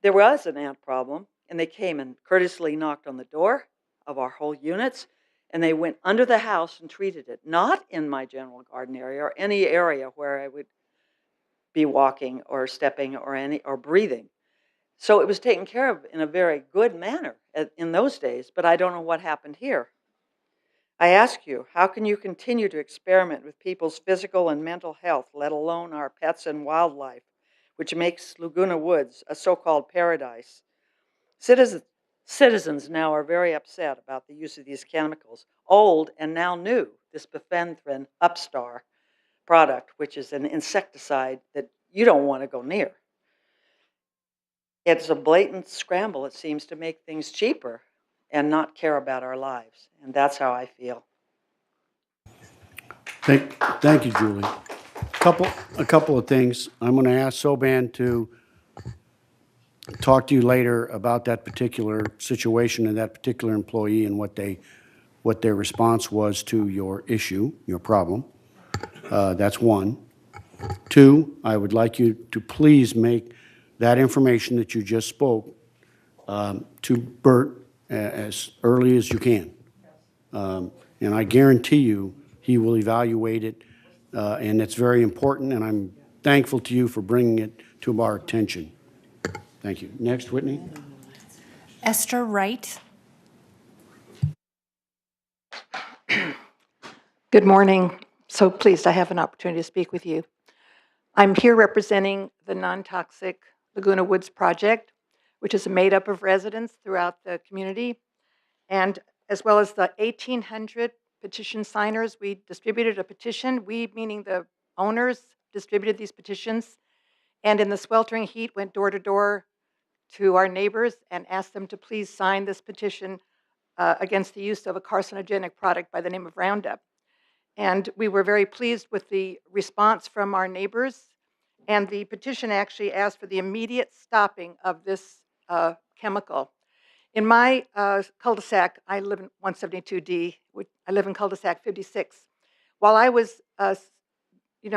there was an ant problem, and they came and courteously knocked on the door of our whole units, and they went under the house and treated it, not in my general garden area or any area where I would be walking or stepping or breathing. So it was taken care of in a very good manner in those days, but I don't know what happened here. I ask you, how can you continue to experiment with people's physical and mental health, let alone our pets and wildlife, which makes Laguna Woods a so-called paradise? Citizens now are very upset about the use of these chemicals, old and now new, this bifenthrin Upstar product, which is an insecticide that you don't want to go near. It's a blatant scramble, it seems, to make things cheaper and not care about our lives. And that's how I feel. Thank you, Julie. A couple of things. I'm going to ask Soban to talk to you later about that particular situation and that particular employee and what their response was to your issue, your problem. That's one. Two, I would like you to please make that information that you just spoke to Bert as early as you can. And I guarantee you he will evaluate it, and it's very important, and I'm thankful to you for bringing it to our attention. Thank you. Next, Whitney. Esther Wright. Good morning. So pleased I have an opportunity to speak with you. I'm here representing the non-toxic Laguna Woods project, which is made up of residents throughout the community. And as well as the 1,800 petition signers, we distributed a petition. We, meaning the owners, distributed these petitions. And in the sweltering heat, went door to door to our neighbors and asked them to please sign this petition against the use of a carcinogenic product by the name of Roundup. And we were very pleased with the response from our neighbors. And the petition actually asked for the immediate stopping of this chemical. In my cul-de-sac, I live in 172D. I live in cul-de-sac 56. While I was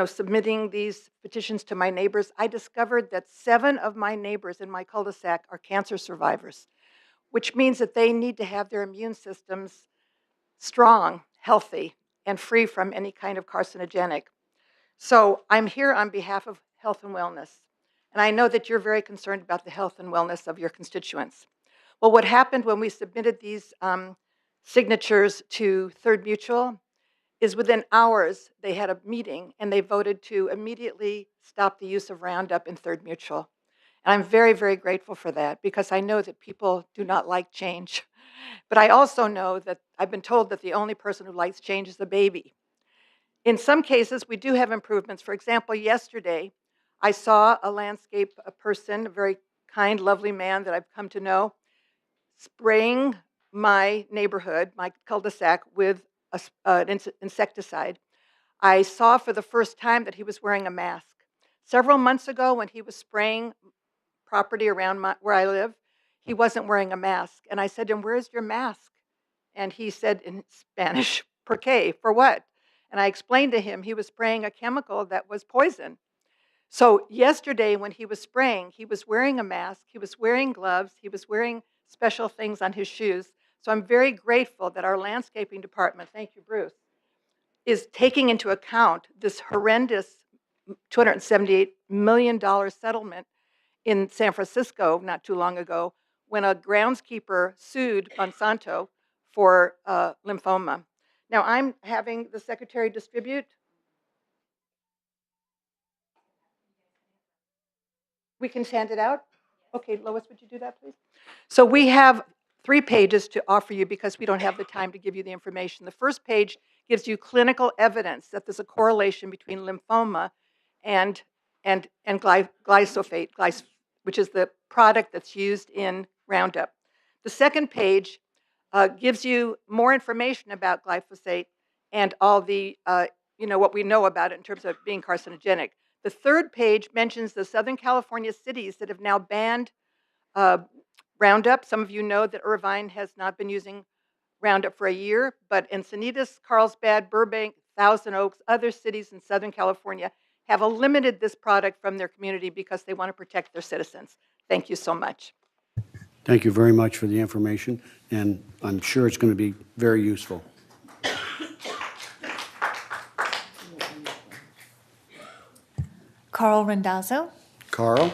submitting these petitions to my neighbors, I discovered that 7 of my neighbors in my cul-de-sac are cancer survivors, which means that they need to have their immune systems strong, healthy, and free from any kind of carcinogenic. So I'm here on behalf of health and wellness. And I know that you're very concerned about the health and wellness of your constituents. Well, what happened when we submitted these signatures to Third Mutual is within hours, they had a meeting and they voted to immediately stop the use of Roundup in Third Mutual. And I'm very, very grateful for that because I know that people do not like change. But I also know that I've been told that the only person who likes change is the baby. In some cases, we do have improvements. For example, yesterday, I saw a landscape person, a very kind, lovely man that I've come to know, spraying my neighborhood, my cul-de-sac, with an insecticide. I saw for the first time that he was wearing a mask. Several months ago, when he was spraying property around where I live, he wasn't wearing a mask. And I said to him, "Where's your mask?" And he said in Spanish, "¿Por qué? For what?" And I explained to him he was spraying a chemical that was poison. So yesterday when he was spraying, he was wearing a mask, he was wearing gloves, he was wearing special things on his shoes. So I'm very grateful that our landscaping department, thank you, Bruce, is taking into account this horrendous $278 million settlement in San Francisco not too long ago when a groundskeeper sued Monsanto for lymphoma. Now I'm having the secretary distribute. We can hand it out? Okay, Lois, would you do that, please? So we have 3 pages to offer you because we don't have the time to give you the information. The first page gives you clinical evidence that there's a correlation between lymphoma and glyphosate, which is the product that's used in Roundup. The second page gives you more information about glyphosate and all the, what we know about it in terms of being carcinogenic. The third page mentions the Southern California cities that have now banned Roundup. Some of you know that Irvine has not been using Roundup for a year, but Encinitas, Carlsbad, Burbank, Thousand Oaks, other cities in Southern California have eliminated this product from their community because they want to protect their citizens. Thank you so much. Thank you very much for the information, and I'm sure it's going to be very useful. Carl Randazzo. Carl?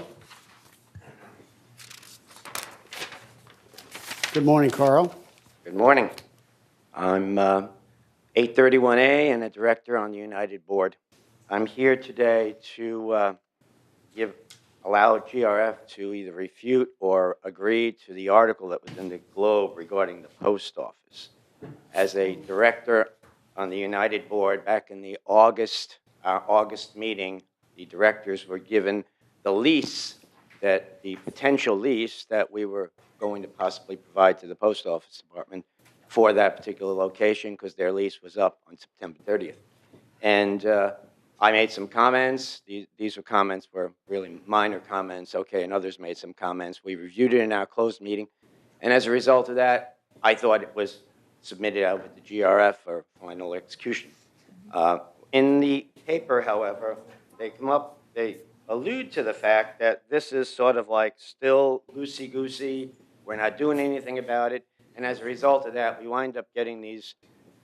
Good morning, Carl. Good morning. I'm 831A and a director on the United Board. I'm here today to allow GRF to either refute or agree to the article that was in the Globe regarding the post office. As a director on the United Board, back in the August meeting, the directors were given the potential lease that we were going to possibly provide to the post office department for that particular location because their lease was up on September 30th. And I made some comments. These comments were really minor comments, okay, and others made some comments. We reviewed it in our closed meeting, and as a result of that, I thought it was submitted out with the GRF for final execution. In the paper, however, they allude to the fact that this is sort of like still loosey-goosey, we're not doing anything about it, and as a result of that, we wind up getting these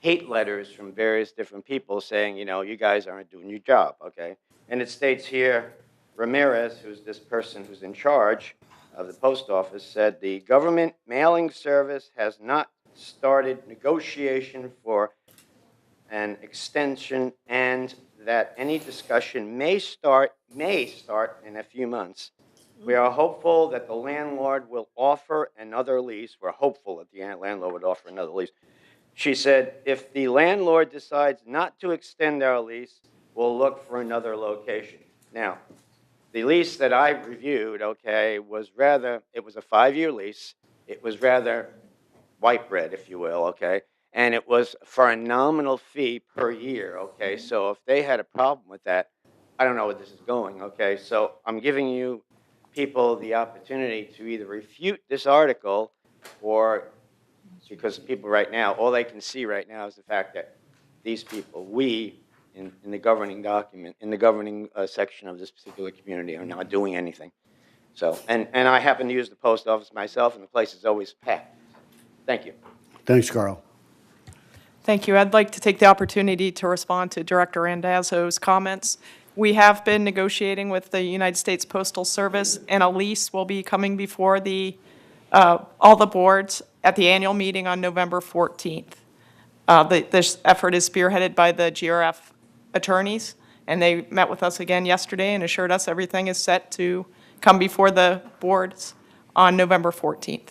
hate letters from various different people saying, you guys aren't doing your job, okay? And it states here, Ramirez, who's this person who's in charge of the post office, said the government mailing service has not started negotiation for an extension and that any discussion may start in a few months We are hopeful that the landlord will offer another lease. We're hopeful that the landlord would offer another lease. She said, if the landlord decides not to extend our lease, we'll look for another location. Now, the lease that I reviewed, okay, it was a 5-year lease. It was rather white bread, if you will, okay? And it was for a nominal fee per year, okay? So if they had a problem with that, I don't know where this is going, okay? So I'm giving you people the opportunity to either refute this article or, because people right now, all they can see right now is the fact that these people, we, in the governing document, in the governing section of this particular community are not doing anything. So, and I happen to use the post office myself, and the place is always packed. Thank you. Thanks, Carl. Thank you. I'd like to take the opportunity to respond to Director Randazzo's comments. We have been negotiating with the United States Postal Service, and a lease will be coming before all the boards at the annual meeting on November 14th. This effort is spearheaded by the GRF attorneys, and they met with us again yesterday and assured us everything is set to come before the boards on November 14th.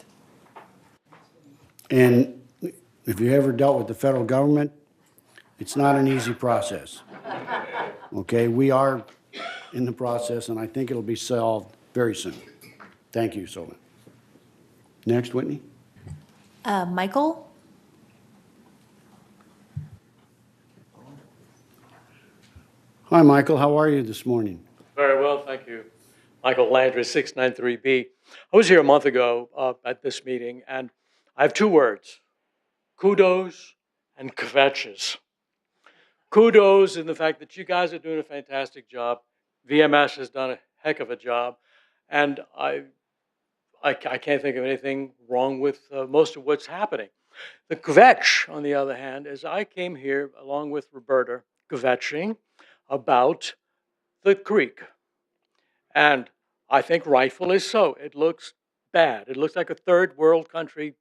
And if you ever dealt with the federal government, it's not an easy process. Okay, we are in the process, and I think it'll be solved very soon. Thank you so much. Next, Whitney. Michael? Hi, Michael. How are you this morning? Very well, thank you. Michael Landry, 693B. I was here a month ago at this meeting, and I have 2 words: kudos and kvetches. Kudos in the fact that you guys are doing a fantastic job. VMS has done a heck of a job, and I can't think of anything wrong with most of what's happening. The kvetch, on the other hand, is I came here along with Roberta kvetching about the creek. And I think rightfully so. It looks bad. It looks like a third world country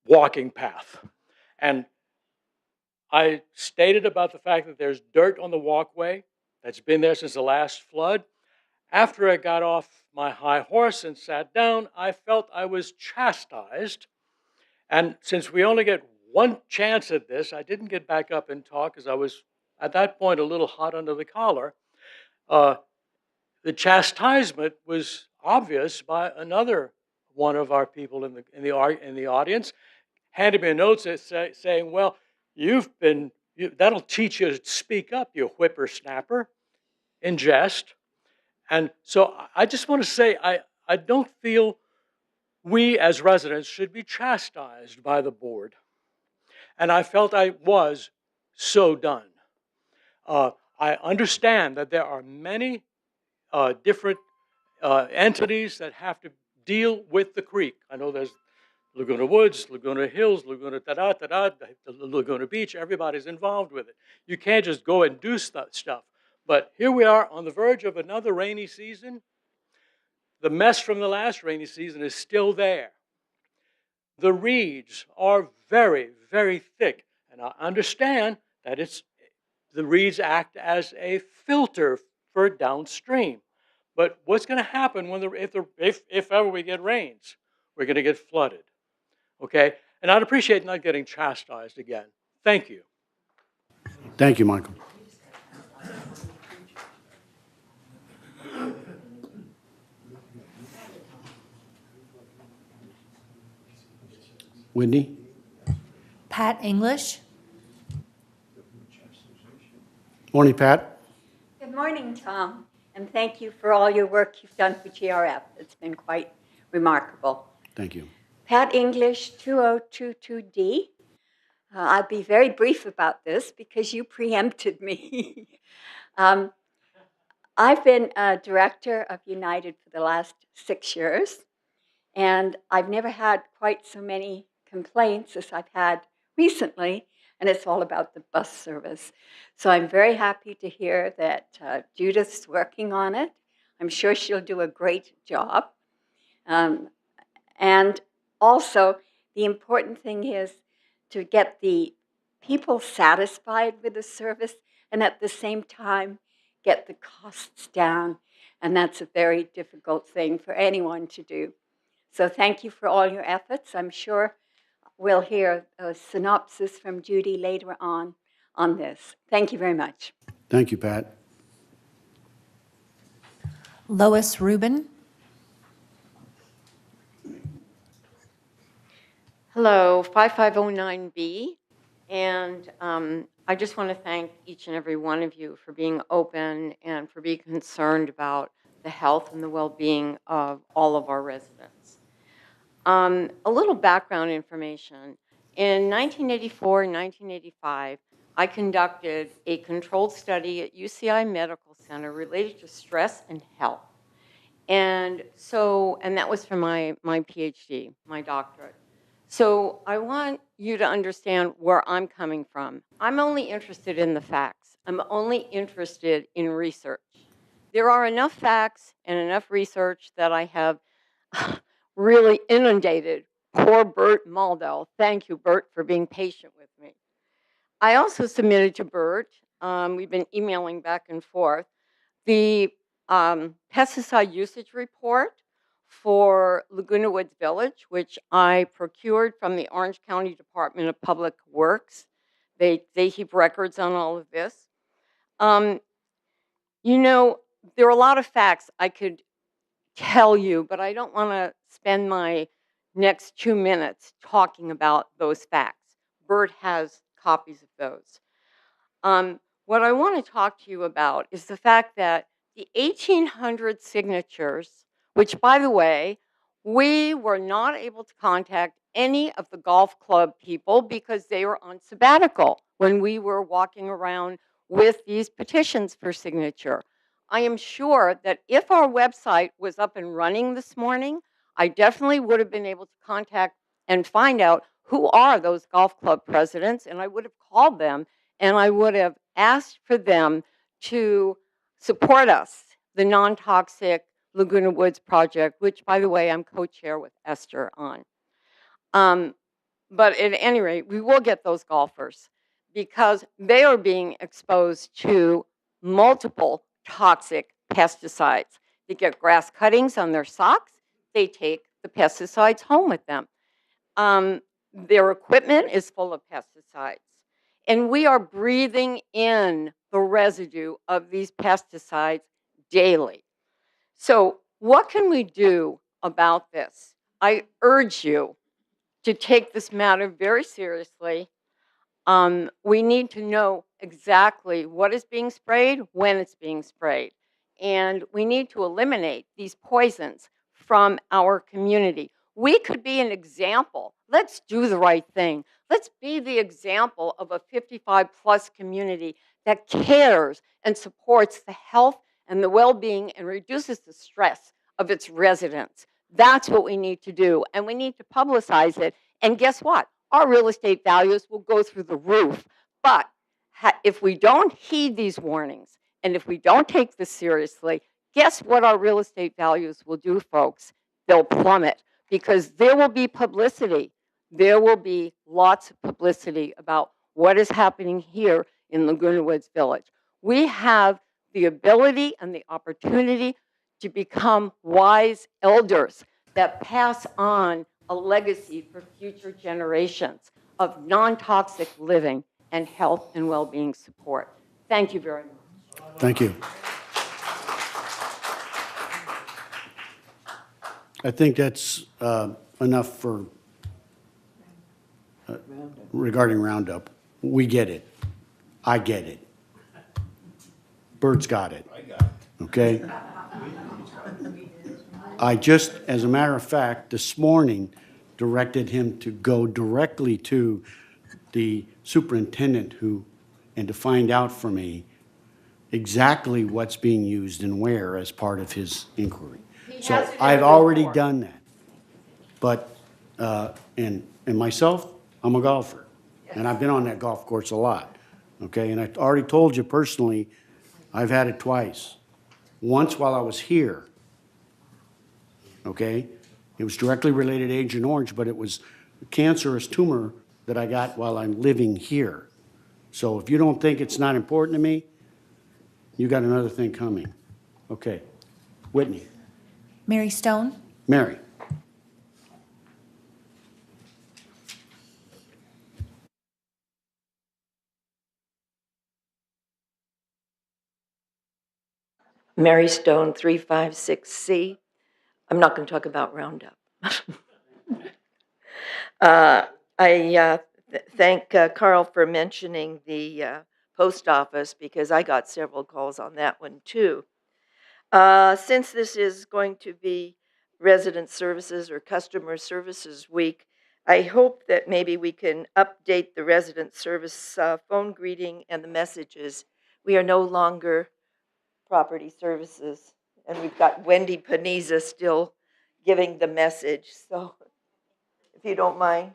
walking path. And I stated about the fact that there's dirt on the walkway that's been there since the last flood. After I got off my high horse and sat down, I felt I was chastised. And since we only get one chance at this, I didn't get back up and talk because I was, at that point, a little hot under the collar. The chastisement was obvious by another one of our people in the audience, handed me a note saying, "Well, that'll teach you to speak up, you whippersnapper," in jest. And so I just want to say I don't feel we as residents should be chastised by the board. And I felt I was so done. I understand that there are many different entities that have to deal with the creek. I know there's Laguna Woods, Laguna Hills, Laguna Laguna Beach. Everybody's involved with it. You can't just go and do stuff. But here we are on the verge of another rainy season. The mess from the last rainy season is still there. The reeds are very, very thick. And I understand that the reeds act as a filter for downstream. But what's going to happen if ever we get rains? We're going to get flooded. Okay? And I'd appreciate not getting chastised again. Thank you. Thank you, Michael. Whitney? Pat English? Morning, Pat. Good morning, Tom, and thank you for all your work you've done for GRF. It's been quite remarkable. Thank you. Pat English, 2022D. I'll be very brief about this because you preempted me. I've been a director of United for the last 6 years, and I've never had quite so many complaints as I've had recently, and it's all about the bus service. So I'm very happy to hear that Judith's working on it. I'm sure she'll do a great job. And also, the important thing is to get the people satisfied with the service and at the same time get the costs down. And that's a very difficult thing for anyone to do. So thank you for all your efforts. I'm sure we'll hear a synopsis from Judy later on this. Thank you very much. Thank you, Pat. Lois Rubin. Hello, 5509B. And I just want to thank each and every one of you for being open and for being concerned about the health and the well-being of all of our residents. A little background information. In 1984 and 1985, I conducted a controlled study at UCI Medical Center related to stress and health. And that was for my PhD, my doctorate. So I want you to understand where I'm coming from. I'm only interested in the facts. I'm only interested in research. There are enough facts and enough research that I have really inundated poor Bert Maldo. Thank you, Bert, for being patient with me. I also submitted to Bert, we've been emailing back and forth, the pesticide usage report for Laguna Woods Village, which I procured from the Orange County Department of Public Works. They keep records on all of this. You know, there are a lot of facts I could tell you, but I don't want to spend my next 2 minutes talking about those facts. Bert has copies of those. What I want to talk to you about is the fact that the 1,800 signatures, which, by the way, we were not able to contact any of the golf club people because they were on sabbatical when we were walking around with these petitions for signature. I am sure that if our website was up and running this morning, I definitely would have been able to contact and find out who are those golf club presidents, and I would have called them and I would have asked for them to support us, the non-toxic Laguna Woods project, which, by the way, I'm co-chair with Esther on. But at any rate, we will get those golfers because they are being exposed to multiple toxic pesticides. They get grass cuttings on their socks. They take the pesticides home with them. Their equipment is full of pesticides. And we are breathing in the residue of these pesticides daily. So what can we do about this? I urge you to take this matter very seriously. We need to know exactly what is being sprayed, when it's being sprayed. And we need to eliminate these poisons from our community. We could be an example. Let's do the right thing. Let's be the example of a 55+ community that cares and supports the health and the well-being and reduces the stress of its residents. That's what we need to do, and we need to publicize it. And guess what? Our real estate values will go through the roof. But if we don't heed these warnings, and if we don't take this seriously, guess what our real estate values will do, folks? They'll plummet, because there will be publicity. There will be lots of publicity about what is happening here in Laguna Woods Village. We have the ability and the opportunity to become wise elders that pass on a legacy for future generations of non-toxic living and health and well-being support. Thank you very much. Thank you. I think that's enough for regarding Roundup. We get it. I get it. Bert's got it. I got it. Okay? I just, as a matter of fact, this morning directed him to go directly to the superintendent and to find out for me exactly what's being used and where as part of his inquiry. So I've already done that. But, and myself, I'm a golfer. And I've been on that golf course a lot. Okay? And I already told you personally, I've had it twice. Once while I was here. Okay? It was directly related to Agent Orange, but it was a cancerous tumor that I got while I'm living here. So if you don't think it's not important to me, you got another thing coming. Okay. Whitney. Mary Stone, Mary. Mary Stone, 356C. I'm not going to talk about Roundup. I thank Carl for mentioning the post office because I got several calls on that one too. Since this is going to be Resident Services or Customer Services Week, I hope that maybe we can update the resident service phone greeting and the messages. We are no longer property services, and we've got Wendy Paniza still giving the message. So if you don't mind,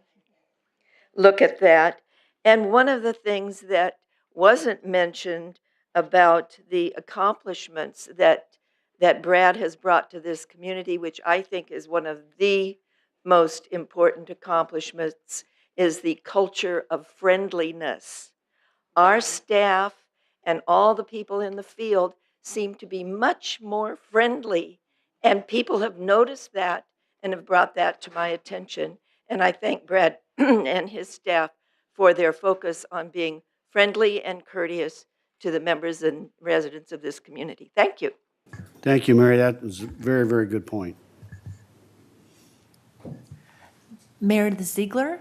look at that. And one of the things that wasn't mentioned about the accomplishments that Brad has brought to this community, which I think is one of the most important accomplishments, is the culture of friendliness. Our staff and all the people in the field seem to be much more friendly, and people have noticed that and have brought that to my attention. And I thank Brad and his staff for their focus on being friendly and courteous to the members and residents of this community. Thank you. Thank you, Mary. That was a very, very good point. Meredith Ziegler,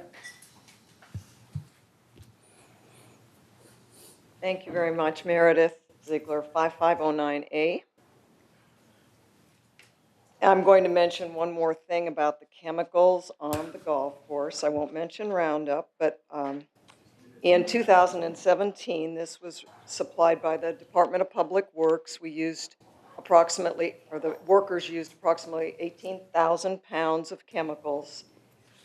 Thank you very much, Meredith Ziegler, 5509A. I'm going to mention one more thing about the chemicals on the golf course. I won't mention Roundup, but in 2017, this was supplied by the Department of Public Works. We used approximately, or the workers used approximately 18,000 pounds of chemicals.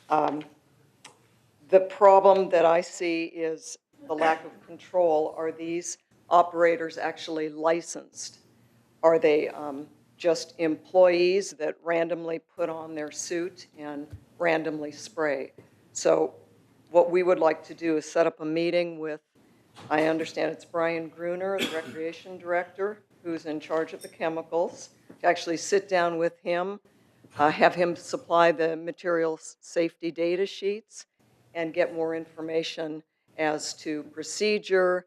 The problem that I see is the lack of control. Are these operators actually licensed? Are they just employees that randomly put on their suit and randomly spray? So what we would like to do is set up a meeting with, I understand it's Brian Gruner, the recreation director, who's in charge of the chemicals, to actually sit down with him, have him supply the material safety data sheets, and get more information as to procedure.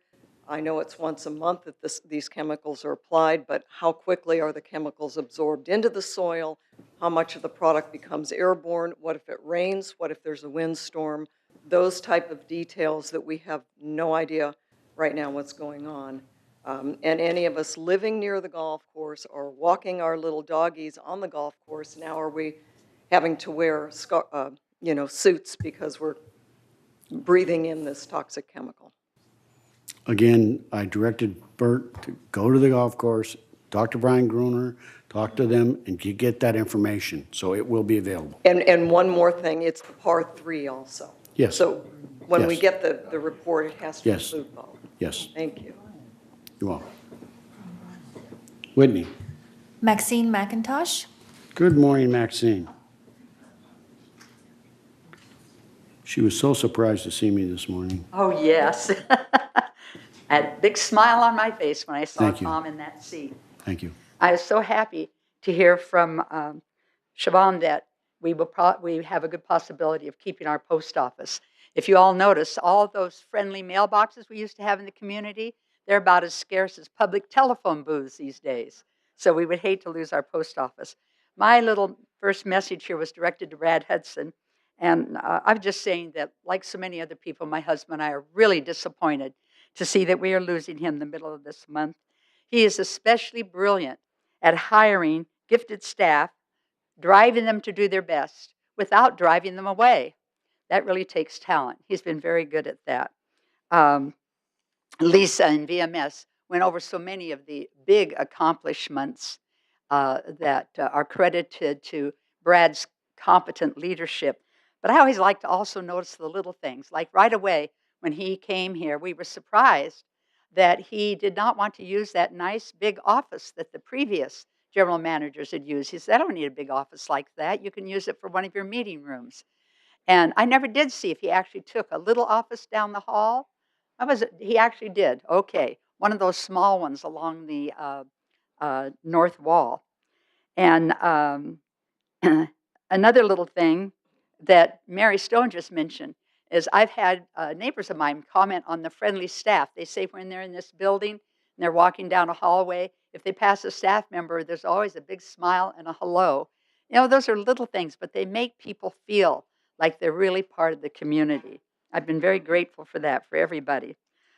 I know it's once a month that these chemicals are applied, but how quickly are the chemicals absorbed into the soil? How much of the product becomes airborne? What if it rains? What if there's a windstorm? Those type of details that we have no idea right now what's going on. And any of us living near the golf course or walking our little doggies on the golf course, now are we having to wear suits because we're breathing in this toxic chemical? Again, I directed Bert to go to the golf course, talk to Brian Gruner, talk to them, and get that information, so it will be available. And one more thing, it's the par 3 also. Yes. So when we Yes. get the report, it has to Yes. include both. Yes, Thank you. you're welcome. Whitney. Maxine McIntosh, Good morning, Maxine. She was so surprised to see me this morning. Oh, yes. I had a big smile on my face when I saw Thank you. Tom in that seat. Thank you. I was so happy to hear from Siobhan that we have a good possibility of keeping our post office. If you all notice, all those friendly mailboxes we used to have in the community, they're about as scarce as public telephone booths these days. So we would hate to lose our post office. My little first message here was directed to Brad Hudson. And I'm just saying that, like so many other people, my husband and I are really disappointed to see that we are losing him in the middle of this month. He is especially brilliant at hiring gifted staff, driving them to do their best without driving them away. That really takes talent. He's been very good at that. Lisa and VMS went over so many of the big accomplishments that are credited to Brad's competent leadership. But I always like to also notice the little things. Like right away, when he came here, we were surprised that he did not want to use that nice big office that the previous general managers had used. He said, I don't need a big office like that. You can use it for one of your meeting rooms. And I never did see if he actually took a little office down the hall. He actually did. Okay. One of those small ones along the north wall. And another little thing that Mary Stone just mentioned is I've had neighbors of mine comment on the friendly staff. They say when they're in this building and they're walking down a hallway, if they pass a staff member, there's always a big smile and a hello. You know, those are little things, but they make people feel like they're really part of the community. I've been very grateful for that, for everybody.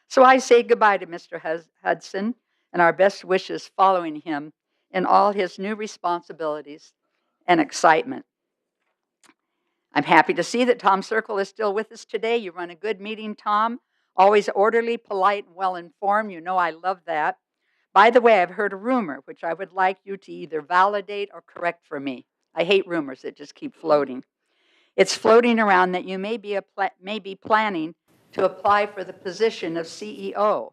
So I say goodbye to Mr. Hudson and our best wishes following him in all his new responsibilities and excitement. I'm happy to see that Tom Circle is still with us today. You run a good meeting, Tom. Always orderly, polite, and well informed. You know I love that. By the way, I've heard a rumor, which I would like you to either validate or correct for me. I hate rumors that just keep floating. It's floating around that you may be planning to apply for the position of CEO.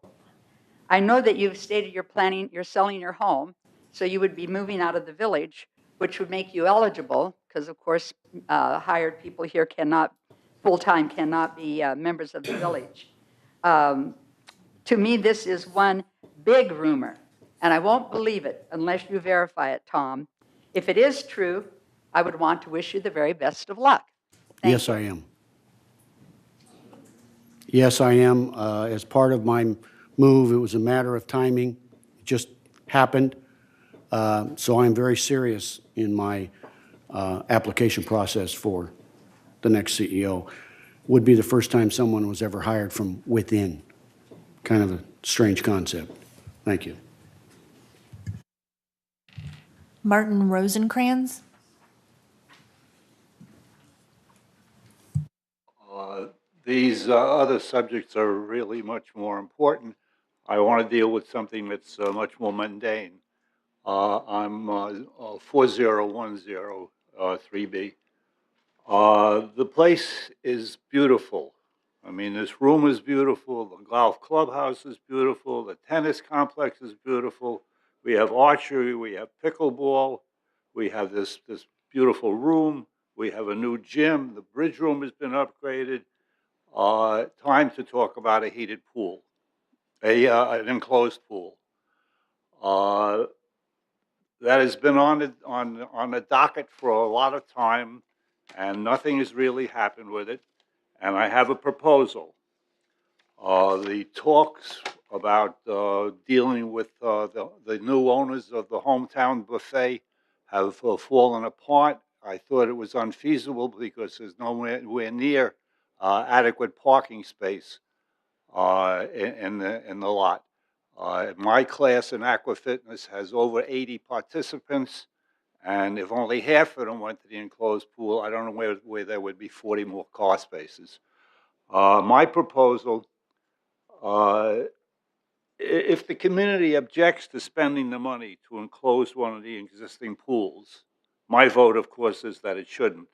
I know that you've stated you're selling your home, so you would be moving out of the village, which would make you eligible, because of course, hired people here full-time cannot be members of the village. To me, this is one big rumor, and I won't believe it unless you verify it, Tom. If it is true, I would want to wish you the very best of luck. Yes, I am. Yes, I am. As part of my move, it was a matter of timing. It just happened. So I'm very serious in my application process for the next CEO. Would be the first time someone was ever hired from within. Kind of a strange concept. Thank you. Martin Rosencrans. These other subjects are really much more important. I want to deal with something that's much more mundane. I'm 4010 3B. The place is beautiful. I mean, this room is beautiful. The golf clubhouse is beautiful. The tennis complex is beautiful. We have archery. We have pickleball. We have this beautiful room. We have a new gym. The bridge room has been upgraded. Time to talk about a heated pool, an enclosed pool. That has been on the docket for a lot of time, and nothing has really happened with it. And I have a proposal. The talks about dealing with the new owners of the Hometown Buffet have fallen apart. I thought it was unfeasible because there's nowhere near adequate parking space in the lot. My class in Aqua Fitness has over 80 participants, and if only half of them went to the enclosed pool, I don't know where there would be 40 more car spaces. My proposal, if the community objects to spending the money to enclose one of the existing pools, my vote, of course, is that it shouldn't.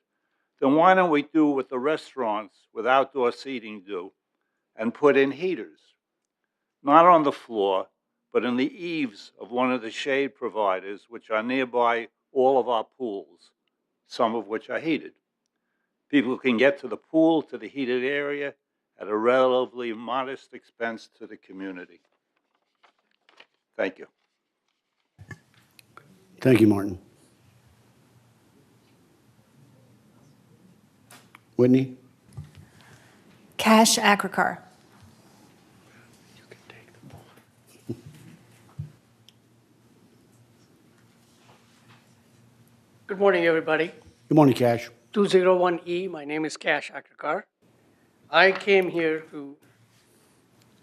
Then why don't we do what the restaurants with outdoor seating do and put in heaters? Not on the floor, but in the eaves of one of the shade providers, which are nearby all of our pools, some of which are heated. People can get to the pool, to the heated area, at a relatively modest expense to the community. Thank you. Thank you, Martin. Whitney? Cash Akrakar. Good morning, everybody. Good morning, Cash. 201E, my name is Cash Akrakar. I came here to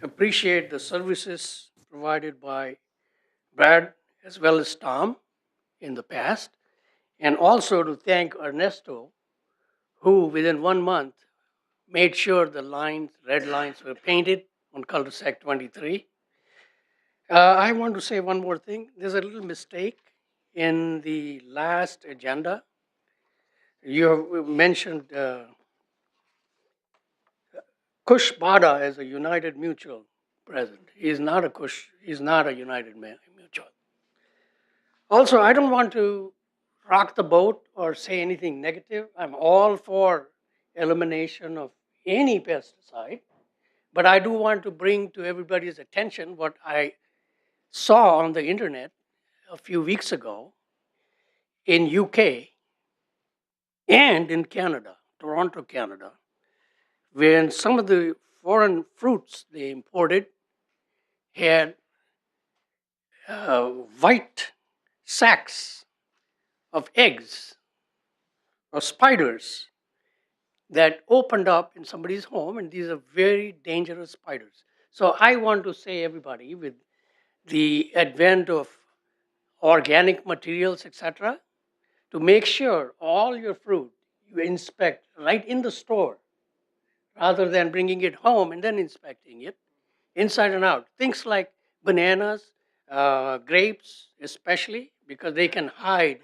appreciate the services provided by Brad as well as Tom in the past, and also to thank Ernesto, who within 1 month made sure the red lines were painted on cul-de-sac 23. I want to say one more thing. There's a little mistake in the last agenda. You have mentioned Kush Bada as a United Mutual president. He's not a Kush, he's not a United Mutual. Also, I don't want to rock the boat or say anything negative. I'm all for elimination of any pesticide, but I do want to bring to everybody's attention what I saw on the internet a few weeks ago. in UK and in Canada, Toronto, Canada, when some of the foreign fruits they imported had white sacks of eggs or spiders that opened up in somebody's home, and these are very dangerous spiders. So I want to say, everybody, with the advent of organic materials, etc., to make sure all your fruit you inspect right in the store rather than bringing it home and then inspecting it inside and out. Things like bananas, grapes, especially because they can hide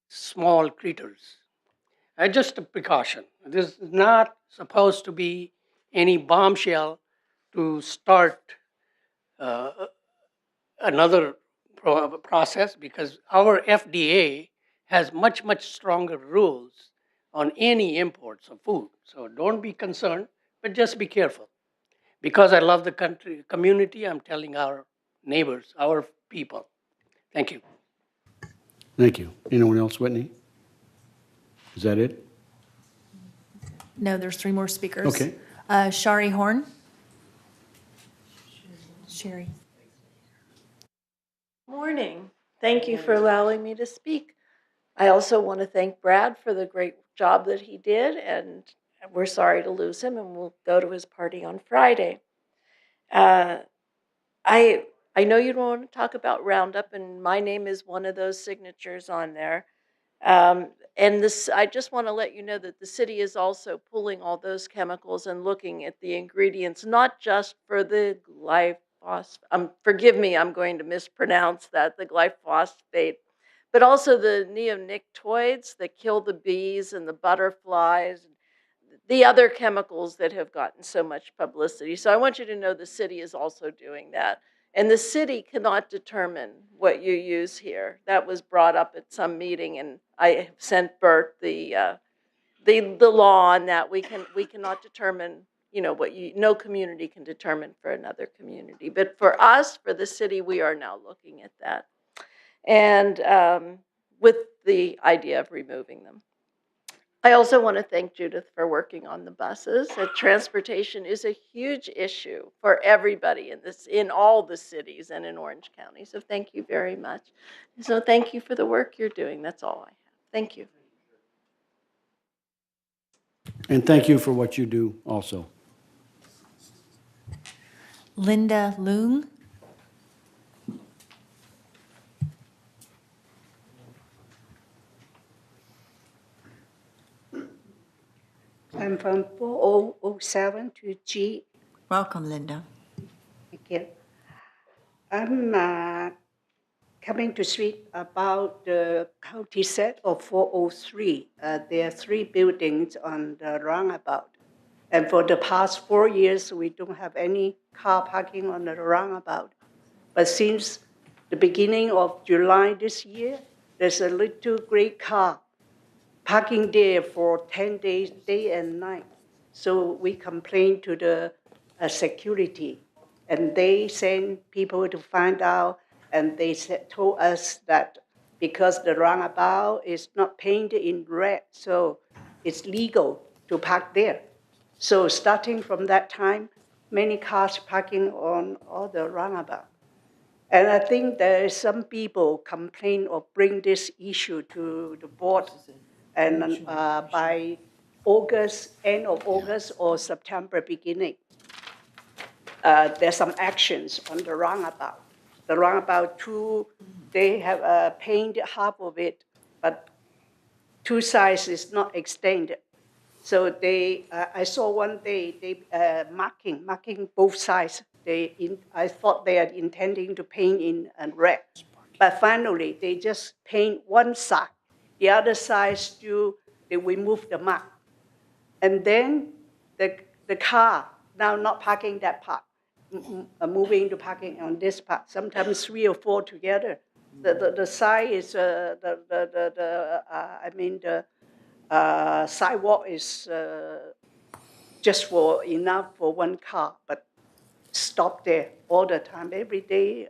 small critters. Just a precaution. This is not supposed to be any bombshell to start uh, another process, because our FDA has much, much stronger rules on any imports of food. So don't be concerned, but just be careful. Because I love the country, community, I'm telling our neighbors, our people. Thank you. Thank you. Anyone else, Whitney? Is that it? No, there's 3 more speakers. Okay. Shari Horn. Sherry. Morning. Thank you for allowing me to speak. I also want to thank Brad for the great job that he did, and we're sorry to lose him, and we'll go to his party on Friday. I know you don't want to talk about Roundup, and my name is one of those signatures on there. And this, I just want to let you know that the city is also pulling all those chemicals and looking at the ingredients, not just for the glyphosate. Forgive me, I'm going to mispronounce that, the glyphosate, but also the neonicotinoids that kill the bees and the butterflies, the other chemicals that have gotten so much publicity. So I want you to know the city is also doing that. And the city cannot determine what you use here. That was brought up at some meeting, and I sent Bert the law on that. We cannot determine, what no community can determine for another community. But for us, for the city, we are now looking at that, and with the idea of removing them. I also want to thank Judith for working on the buses. Transportation is a huge issue for everybody in all the cities and in Orange County. So thank you very much. So thank you for the work you're doing. That's all I have. Thank you. And thank you for what you do also. Linda Loong. I'm from 4007 to G. Welcome, Linda. Thank you. I'm coming to speak about the county set of 403. There are 3 buildings on the roundabout. And for the past 4 years, we don't have any car parking on the roundabout. But since the beginning of July this year, there's a little gray car parking there for 10 days, day and night. So we complained to the security, and they sent people to find out, and they told us that because the roundabout is not painted in red, so it's legal to park there. So starting from that time, many cars parking on all the roundabout. And I think there is some people complain or bring this issue to the board, and by August, end of August or September beginning, there's some actions on the roundabout. The roundabout 2, they have painted half of it, but 2 sides is not extended. So they, I saw one day they marking both sides. I thought they are intending to paint in red, but finally they just paint one side. The other side still, they remove the mark. And then the car now not parking that part, moving to parking on this part. Sometimes 3 or 4 together. The side is sidewalk is just for enough for one car, but stop there all the time, every day.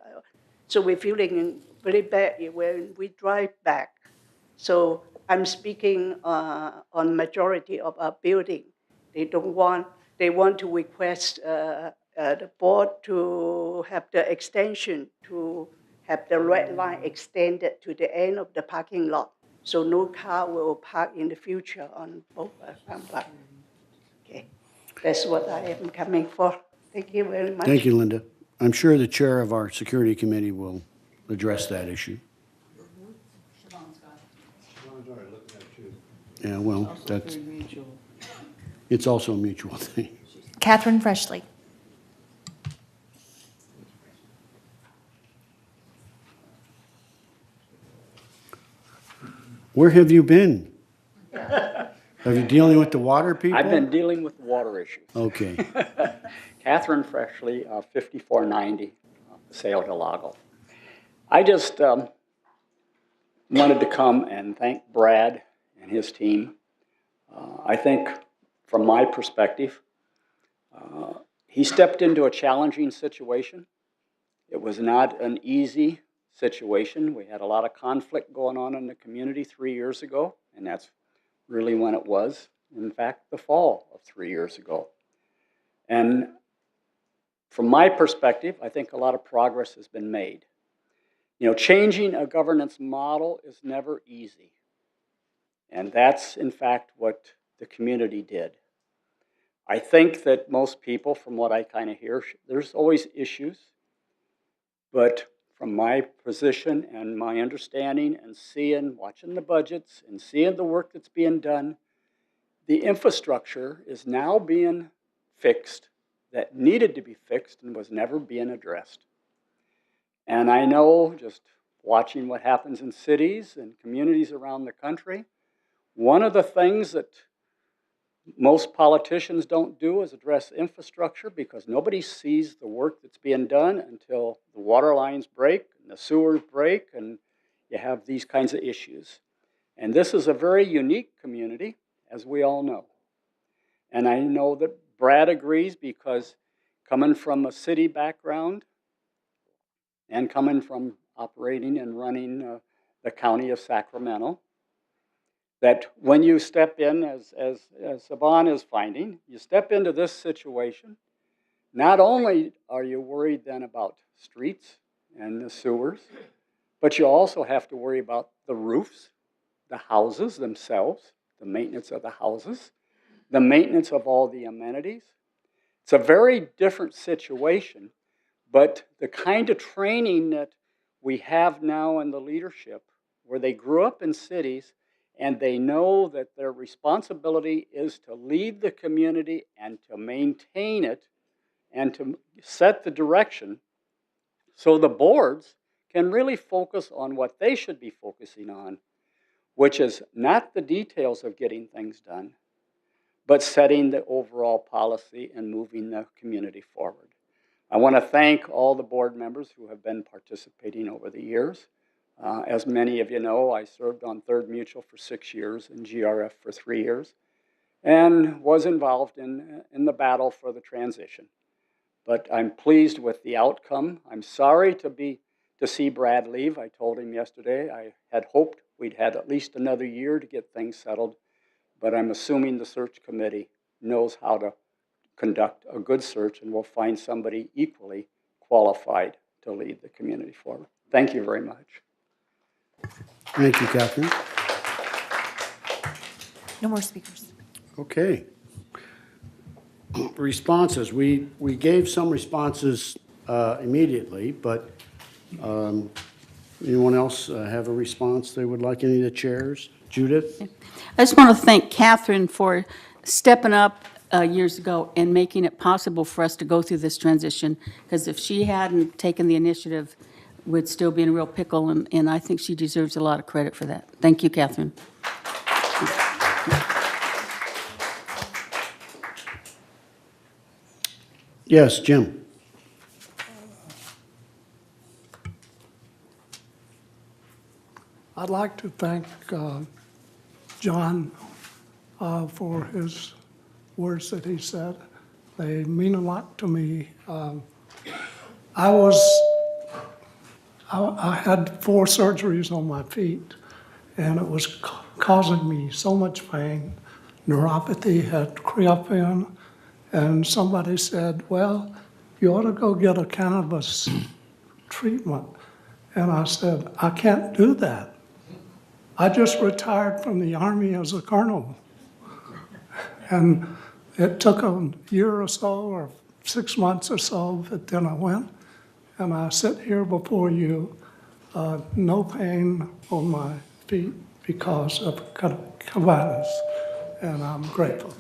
So we're feeling very bad when we drive back So I'm speaking on majority of our building. They want to request the board to have the extension, to have the red line extended to the end of the parking lot. So no car will park in the future on both park. Okay, that's what I am coming for. Thank you very much. Thank you, Linda. I'm sure the chair of our security committee will address that issue. Yeah, well, it's also a mutual thing. Catherine Freshley. Where have you been? Are you dealing with the water people? I've been dealing with water issues. Okay. Catherine Freshley, 5490, Paseo del Lago. I just wanted to come and thank Brad and his team. I think, from my perspective, he stepped into a challenging situation. It was not an easy situation. We had a lot of conflict going on in the community 3 years ago, and that's really when it was, in fact, the fall of 3 years ago. And from my perspective, I think a lot of progress has been made. You know, changing a governance model is never easy. And that's, in fact, what the community did. I think that most people, from what I kind of hear, there's always issues. But from my position and my understanding and watching the budgets and seeing the work that's being done, the infrastructure is now being fixed that needed to be fixed and was never being addressed. And I know, just watching what happens in cities and communities around the country, one of the things that most politicians don't do is address infrastructure because nobody sees the work that's being done until the water lines break and the sewers break and you have these kinds of issues. And this is a very unique community, as we all know. And I know that Brad agrees because coming from a city background and coming from operating and running the county of Sacramento, that when you step in, as Saban is finding, you step into this situation, not only are you worried then about streets and the sewers, but you also have to worry about the roofs, the houses themselves, the maintenance of the houses, the maintenance of all the amenities. It's a very different situation, but the kind of training that we have now in the leadership, where they grew up in cities, and they know that their responsibility is to lead the community and to maintain it and to set the direction so the boards can really focus on what they should be focusing on, which is not the details of getting things done, but setting the overall policy and moving the community forward. I want to thank all the board members who have been participating over the years. As many of you know, I served on Third Mutual for 6 years and GRF for 3 years and was involved in the battle for the transition. But I'm pleased with the outcome. I'm sorry to see Brad leave. I told him yesterday I had hoped we'd had at least another year to get things settled, but I'm assuming the search committee knows how to conduct a good search and will find somebody equally qualified to lead the community forward. Thank you very much. Thank you, Catherine. No more speakers. Okay. Responses. We gave some responses immediately, but anyone else have a response they would like? Any of the chairs? Judith? I just want to thank Catherine for stepping up years ago and making it possible for us to go through this transition, because if she hadn't taken the initiative, we'd still be in a real pickle, and I think she deserves a lot of credit for that. Thank you, Catherine. Yes, Jim. I'd like to thank John for his words that he said. They mean a lot to me. I had 4 surgeries on my feet, and it was causing me so much pain. Neuropathy had crept in, and somebody said, well, you ought to go get a cannabis treatment. And I said, I can't do that. I just retired from the Army as a colonel. And it took a year or so, or 6 months or so, but then I went, and I sit here before you, no pain on my feet because of cannabis, and I'm grateful.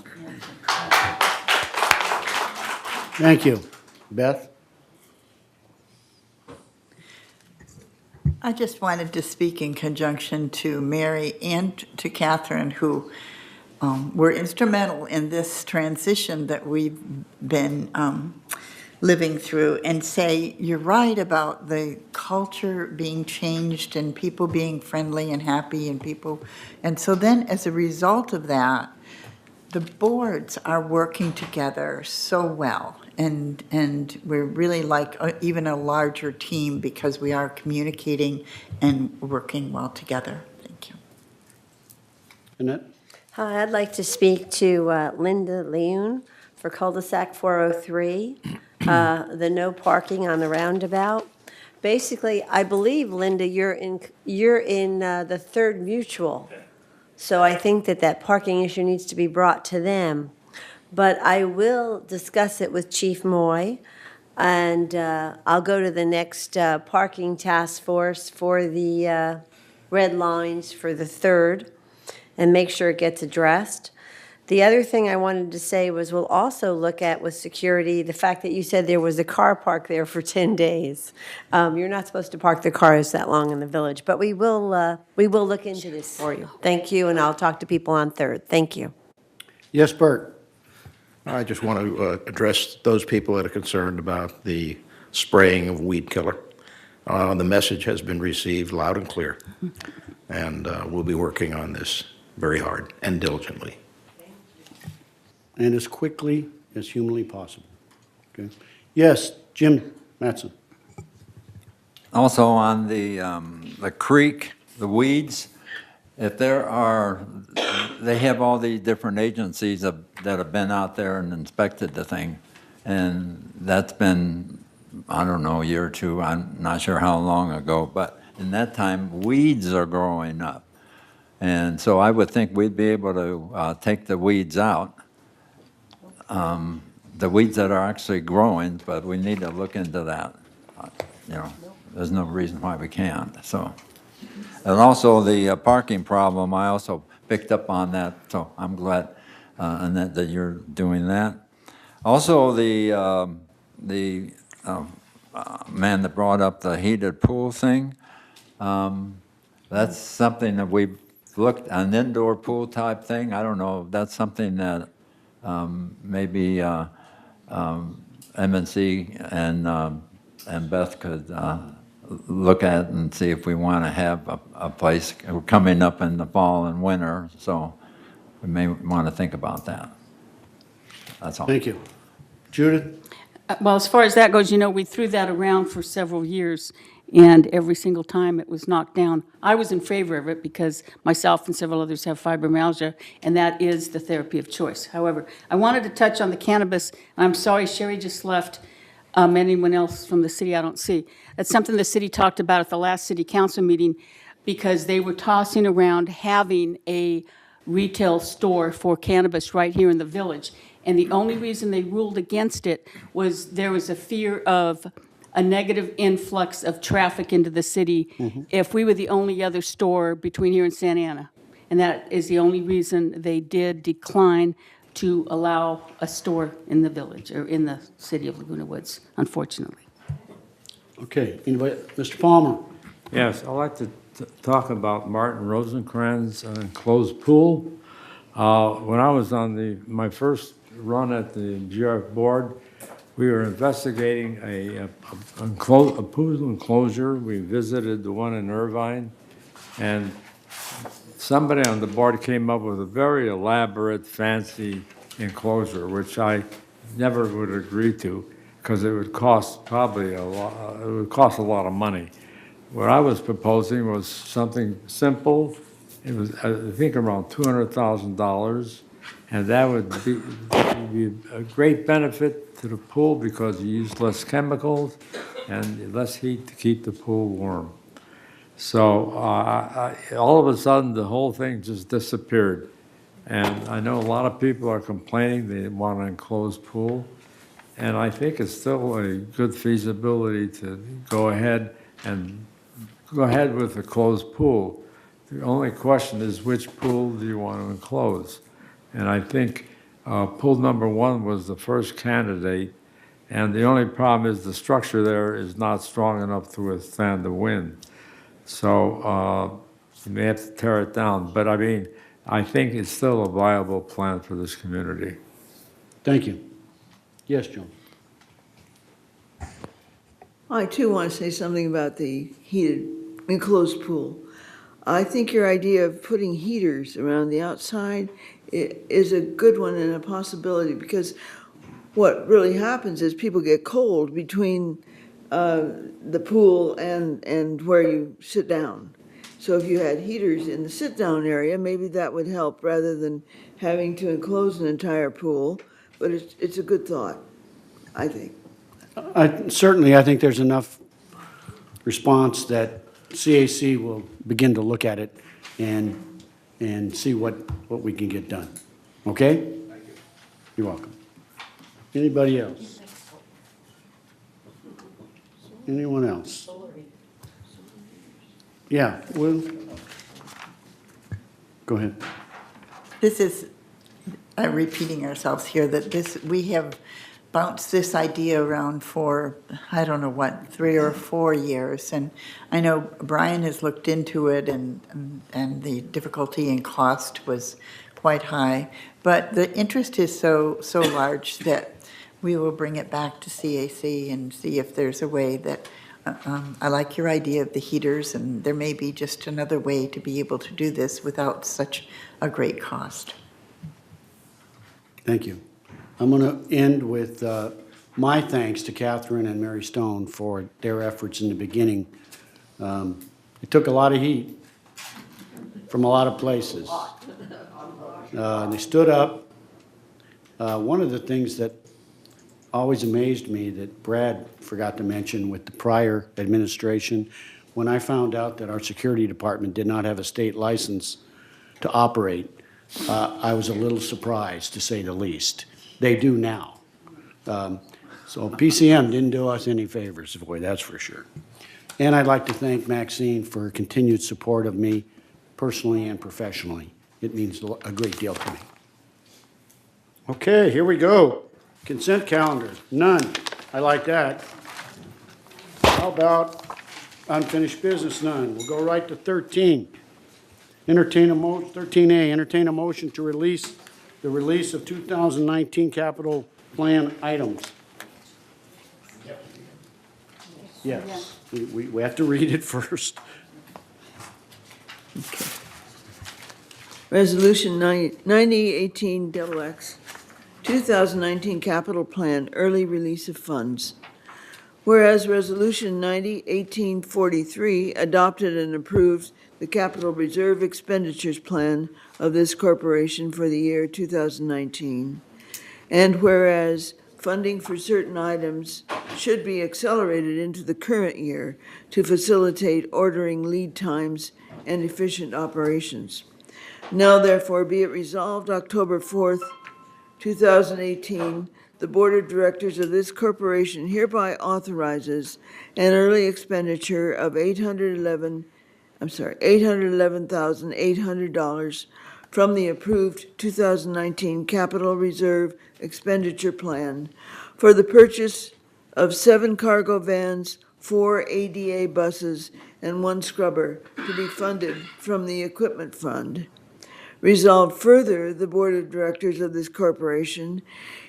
Thank you. Beth? I just wanted to speak in conjunction to Mary and to Catherine, who were instrumental in this transition that we've been living through, and say you're right about the culture being changed and people being friendly and happy and people. And so then as a result of that, the boards are working together so well. And we're really like even a larger team because we are communicating and working well together. Thank you. Annette? Hi, I'd like to speak to Linda Leune for cul-de-sac 403, the no parking on the roundabout. Basically, I believe, Linda, you're in the Third Mutual. So I think that parking issue needs to be brought to them. But I will discuss it with Chief Moy, and I'll go to the next parking task force for the red lines for the Third and make sure it gets addressed. The other thing I wanted to say was we'll also look at with security, the fact that you said there was a car parked there for 10 days. You're not supposed to park the cars that long in the village, but we will look into this for you. Thank you, and I'll talk to people on Third. Thank you. Yes, Bert? I just want to address those people that are concerned about the spraying of weed killer. The message has been received loud and clear, and we'll be working on this very hard and diligently. And as quickly as humanly possible. Okay. Yes, Jim Mattson. Also on the creek, the weeds, if there are, they have all these different agencies that have been out there and inspected the thing. And that's been, I don't know, a year or two, I'm not sure how long ago, but in that time, weeds are growing up. And so I would think we'd be able to take the weeds out, the weeds that are actually growing, but we need to look into that. There's no reason why we can't, so. And also the parking problem, I also picked up on that, so I'm glad, Annette, that you're doing that. Also, the man that brought up the heated pool thing, that's something that we've looked, an indoor pool type thing. I don't know, that's something that maybe MNC and Beth could look at and see if we want to have a place. We're coming up in the fall and winter, so we may want to think about that. That's all. Thank you. Judith? Well, as far as that goes, we threw that around for several years, and every single time it was knocked down. I was in favor of it because myself and several others have fibromyalgia, and that is the therapy of choice. However, I wanted to touch on the cannabis, and I'm sorry, Sherry just left. Anyone else from the city I don't see. That's something the city talked about at the last city council meeting because they were tossing around having a retail store for cannabis right here in the village. And the only reason they ruled against it was there was a fear of a negative influx of traffic into the city if we were the only other store between here and Santa Ana. And that is the only reason they did decline to allow a store in the village or in the city of Laguna Woods, unfortunately. Okay, anybody? Mr. Palmer? Yes, I'd like to talk about Martin Rosencrantz enclosed pool. When I was on my first run at the GRF board, we were investigating a pool enclosure. We visited the one in Irvine, and somebody on the board came up with a very elaborate, fancy enclosure, which I never would agree to because it would cost probably a lot of money. What I was proposing was something simple, it was, I think, around $200,000. And that would be a great benefit to the pool because you use less chemicals and less heat to keep the pool warm. So all of a sudden, the whole thing just disappeared. And I know a lot of people are complaining they want an enclosed pool. And I think it's still a good feasibility to go ahead with a closed pool. The only question is which pool do you want to enclose? And I think pool number 1 was the first candidate. And the only problem is the structure there is not strong enough to withstand the wind. So you may have to tear it down. But I mean, I think it's still a viable plan for this community. Thank you. Yes, Joan. I too want to say something about the heated enclosed pool. I think your idea of putting heaters around the outside is a good one and a possibility, because what really happens is people get cold between the pool and where you sit down. So if you had heaters in the sit-down area, maybe that would help rather than having to enclose an entire pool. But it's a good thought, I think. Certainly, I think there's enough response that CAC will begin to look at it and see what we can get done. Okay? Thank you. You're welcome. Anybody else? Anyone else? Yeah, Will? Go ahead. This is repeating ourselves here, that we have bounced this idea around for, I don't know what, 3 or 4 years. And I know Brian has looked into it, and the difficulty and cost was quite high. But the interest is so large that we will bring it back to CAC and see if there's a way that, I like your idea of the heaters, and there may be just another way to be able to do this without such a great cost. Thank you. I'm going to end with my thanks to Catherine and Mary Stone for their efforts in the beginning. It took a lot of heat from a lot of places. They stood up. One of the things that always amazed me that Brad forgot to mention with the prior administration, when I found out that our security department did not have a state license to operate, I was a little surprised, to say the least. They do now. So PCM didn't do us any favors, boy, that's for sure. And I'd like to thank Maxine for her continued support of me personally and professionally. It means a great deal to me. Okay, here we go. Consent calendar, none. I like that. How about unfinished business? None. We'll go right to 13. 13A, entertain a motion to release the release of 2019 capital plan items. Yes, we have to read it first. Okay. Resolution 9018XX, 2019 capital plan, early release of funds. Whereas Resolution 901843 adopted and approved the capital reserve expenditures plan of this corporation for the year 2019. And whereas funding for certain items should be accelerated into the current year to facilitate ordering lead times and efficient operations. Now therefore be it resolved, October 4th, 2018, the Board of Directors of this corporation hereby authorizes an early expenditure of $811,800 from the approved 2019 Capital Reserve Expenditure Plan for the purchase of 7 cargo vans, 4 ADA buses, and 1 scrubber to be funded from the Equipment Fund. Resolved further, the Board of Directors of this corporation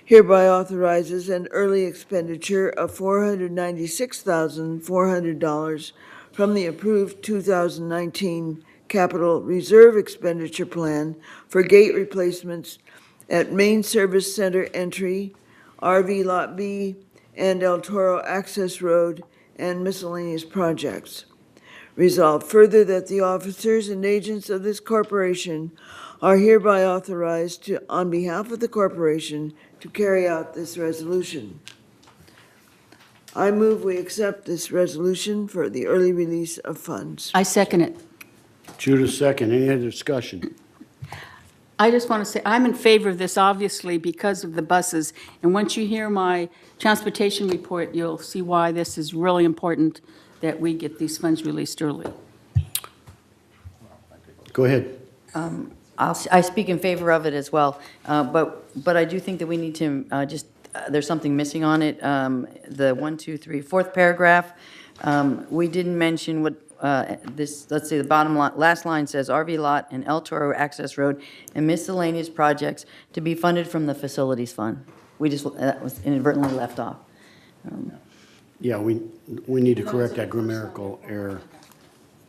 hereby authorizes an early expenditure of $496,400 from the approved 2019 Capital Reserve Expenditure Plan for gate replacements at Main Service Center Entry, RV Lot B, and El Toro Access Road, and miscellaneous projects. Resolved further that the officers and agents of this corporation are hereby authorized to, on behalf of the corporation, to carry out this resolution. I move we accept this resolution for the early release of funds. I second it. Judith, second. Any other discussion? I just want to say, I'm in favor of this, obviously, because of the buses. And once you hear my transportation report, you'll see why this is really important that we get these funds released early. Go ahead. I speak in favor of it as well, but I do think that we need to there's something missing on it. The 1, 2, 3, fourth paragraph. We didn't mention what this. Let's see, the bottom line, last line says RV lot and El Toro access road and miscellaneous projects to be funded from the facilities fund. That was inadvertently left off. Yeah, we need to correct that grammatical error.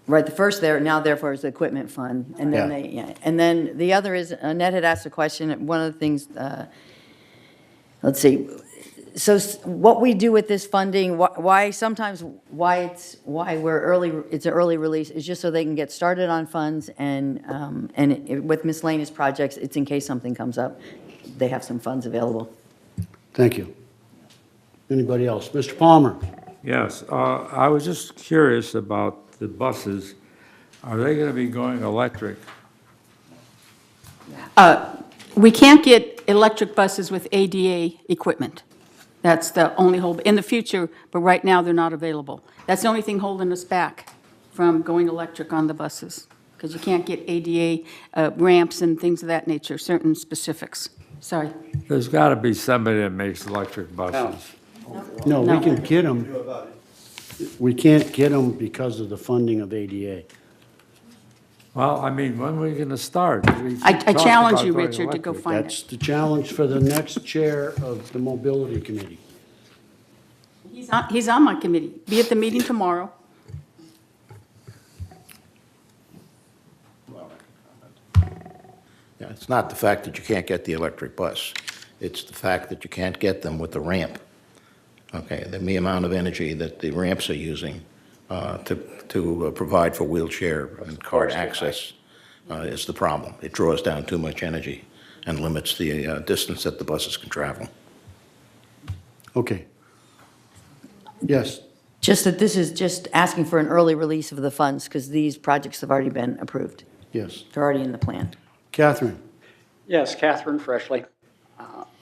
Right, the first there, now therefore is the equipment fund, and then and then the other is, Annette had asked a question, one of the things, let's see, so what we do with this funding, why it's an early release, is just so they can get started on funds, and with miscellaneous projects, it's in case something comes up, they have some funds available. Thank you. Anybody else? Mr. Palmer? Yes, I was just curious about the buses. Are they going to be going electric? We can't get electric buses with ADA equipment. That's the only hold, in the future, but right now they're not available. That's the only thing holding us back from going electric on the buses, because you can't get ADA ramps and things of that nature, certain specifics. Sorry. There's got to be somebody that makes electric buses. No, we can get them. We can't get them because of the funding of ADA. Well, I mean, when are we going to start? I challenge you, Richard, to go find it. That's the challenge for the next chair of the Mobility Committee. He's on my committee. Be at the meeting tomorrow. Yeah, it's not the fact that you can't get the electric bus. It's the fact that you can't get them with the ramp. Okay, the amount of energy that the ramps are using to provide for wheelchair and car access is the problem. It draws down too much energy and limits the distance that the buses can travel. Okay. Yes. Just that this is just asking for an early release of the funds, because these projects have already been approved. Yes. They're already in the plan. Catherine? Yes, Catherine Freshley.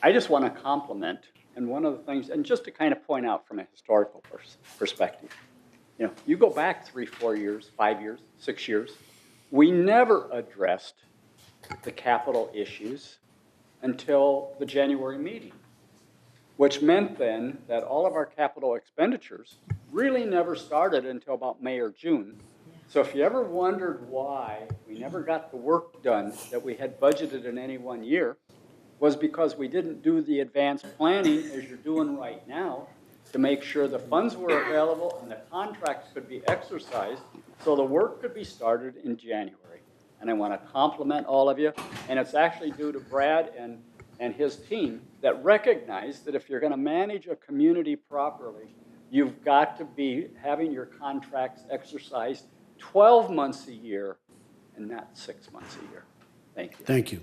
I just want to compliment, and one of the things, and just to kind of point out from a historical perspective, you know, you go back 3, 4 years, 5 years, 6 years, we never addressed the capital issues until the January meeting, which meant then that all of our capital expenditures really never started until about May or June. So if you ever wondered why we never got the work done that we had budgeted in any one year, was because we didn't do the advanced planning as you're doing right now to make sure the funds were available and the contracts could be exercised so the work could be started in January. And I want to compliment all of you. And it's actually due to Brad and his team that recognize that if you're going to manage a community properly, you've got to be having your contracts exercised 12 months a year and not 6 months a year. Thank you. Thank you.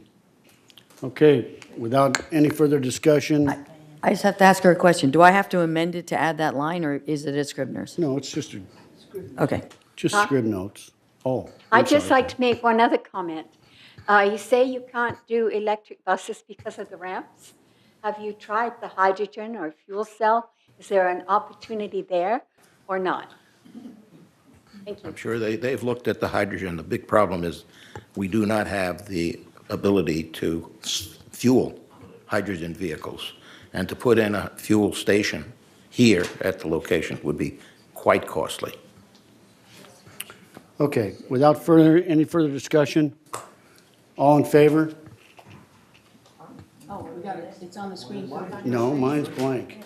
Okay, without any further discussion. I just have to ask her a question. Do I have to amend it to add that line, or is it a Scribner's? No, it's just Okay. just scrib notes. Oh. I'd just like to make one other comment. You say you can't do electric buses because of the ramps. Have you tried the hydrogen or fuel cell? Is there an opportunity there or not? Thank you. I'm sure they've looked at the hydrogen. The big problem is we do not have the ability to fuel hydrogen vehicles. And to put in a fuel station here at the location would be quite costly. Okay, without any further discussion, all in favor? Oh, we got it. It's on the screen. No, mine's blank.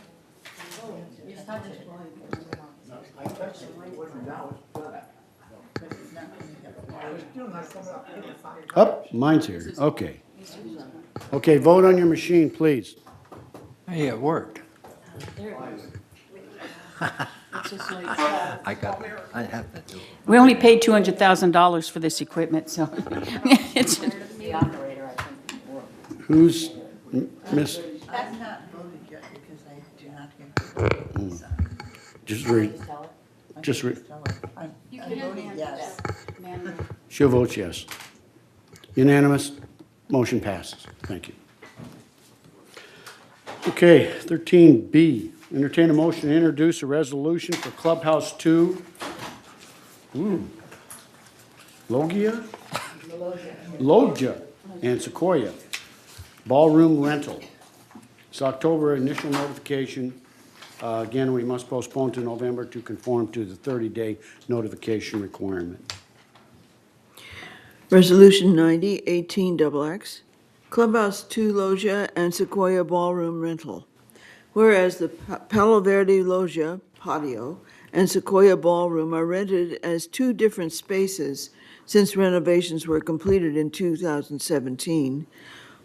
Oh, mine's here. Okay. Okay, vote on your machine, please. Hey, it worked. I have to do it. We only paid $200,000 for this equipment, so it's, The operator, I think. Who's, Miss, I've not voted yet because I do not have. just read, just read. I'm voting yes. She'll vote yes. Unanimous, motion passes. Thank you. Okay, 13B, entertain a motion to introduce a resolution for Clubhouse 2. Logia? Logia and Sequoia. Ballroom rental. It's October initial notification. Again, we must postpone to November to conform to the 30-day notification requirement. Resolution 90-18XX, Clubhouse 2 Loggia and Sequoia Ballroom Rental. Whereas the Palo Verde Loggia, patio, and Sequoia Ballroom are rented as two different spaces since renovations were completed in 2017.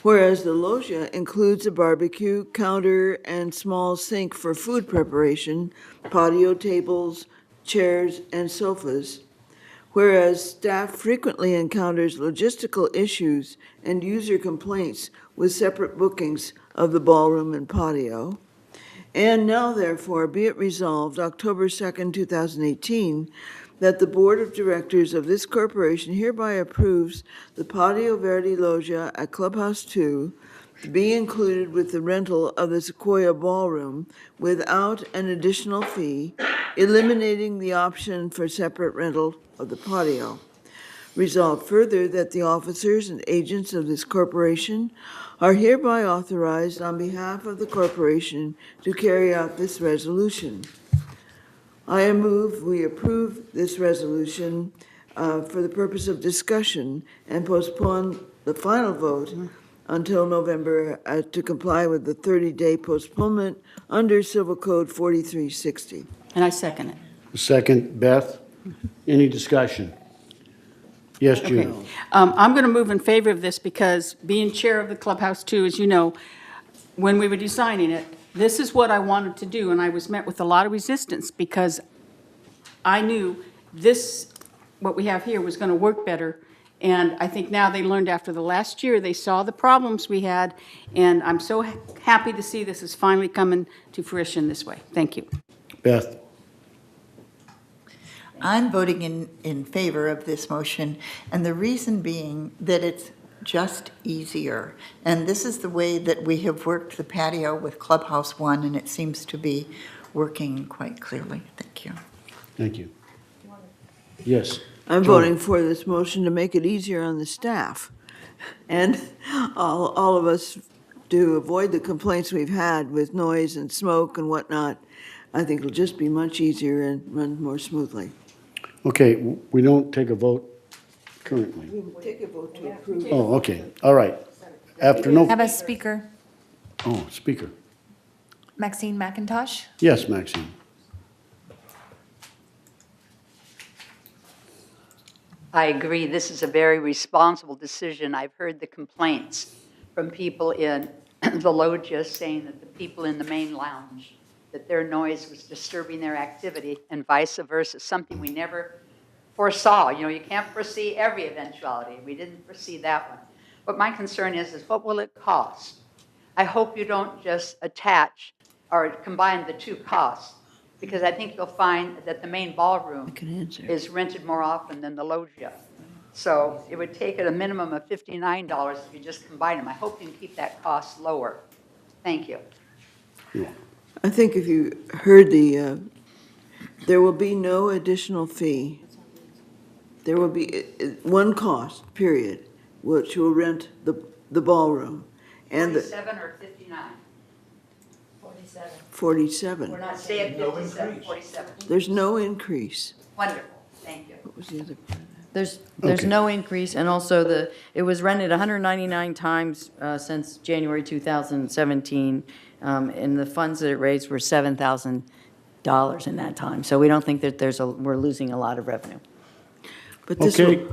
Whereas the loggia includes a barbecue, counter, and small sink for food preparation, patio tables, chairs, and sofas. Whereas staff frequently encounters logistical issues and user complaints with separate bookings of the ballroom and patio. And now therefore be it resolved October 2nd, 2018, that the Board of Directors of this corporation hereby approves the Patio Verde Loggia at Clubhouse 2 to be included with the rental of the Sequoia Ballroom without an additional fee, eliminating the option for separate rental of the patio. Resolved further that the officers and agents of this corporation are hereby authorized on behalf of the corporation to carry out this resolution. I move we approve this resolution for the purpose of discussion and postpone the final vote until November to comply with the 30-day postponement under Civil Code 4360. and I second it. Second, Beth. Any discussion? Yes, Judy. Okay. I'm going to move in favor of this because being chair of the Clubhouse 2, as you know, when we were designing it, this is what I wanted to do, and I was met with a lot of resistance because I knew this, what we have here, was going to work better. And I think now they learned after the last year, they saw the problems we had, and I'm so happy to see this is finally coming to fruition this way. Thank you. Beth. I'm voting in favor of this motion, and the reason being that it's just easier. And this is the way that we have worked the patio with Clubhouse 1, and it seems to be working quite clearly. Thank you. Thank you. Yes. I'm Joel. voting for this motion to make it easier on the staff. And all of us, to avoid the complaints we've had with noise and smoke and whatnot, I think it'll just be much easier and run more smoothly. Okay, we don't take a vote currently. We will take a vote to approve. Oh, okay, all right. After no, Have a speaker, oh, speaker. Maxine McIntosh. Yes, Maxine. I agree. This is a very responsible decision. I've heard the complaints from people in the loggia saying that the people in the main lounge, that their noise was disturbing their activity and vice versa, something we never foresaw. You know, you can't foresee every eventuality. We didn't foresee that one. But my concern is what will it cost? I hope you don't just attach or combine the two costs, because I think you'll find that the main ballroom is rented more often than the loggia. So it would take it a minimum of $59 if you just combine them. I hope you can keep that cost lower. Thank you. I think if you heard there will be no additional fee. There will be one cost, period, which will rent the ballroom. And 47 or 59? 47. We're not staying at 57, 47. There's no increase. Wonderful, thank you. What was the other part of that? There's no increase, and also it was rented 199 times since January 2017, and the funds that it raised were $7,000 in that time. So we don't think that we're losing a lot of revenue. But this Okay.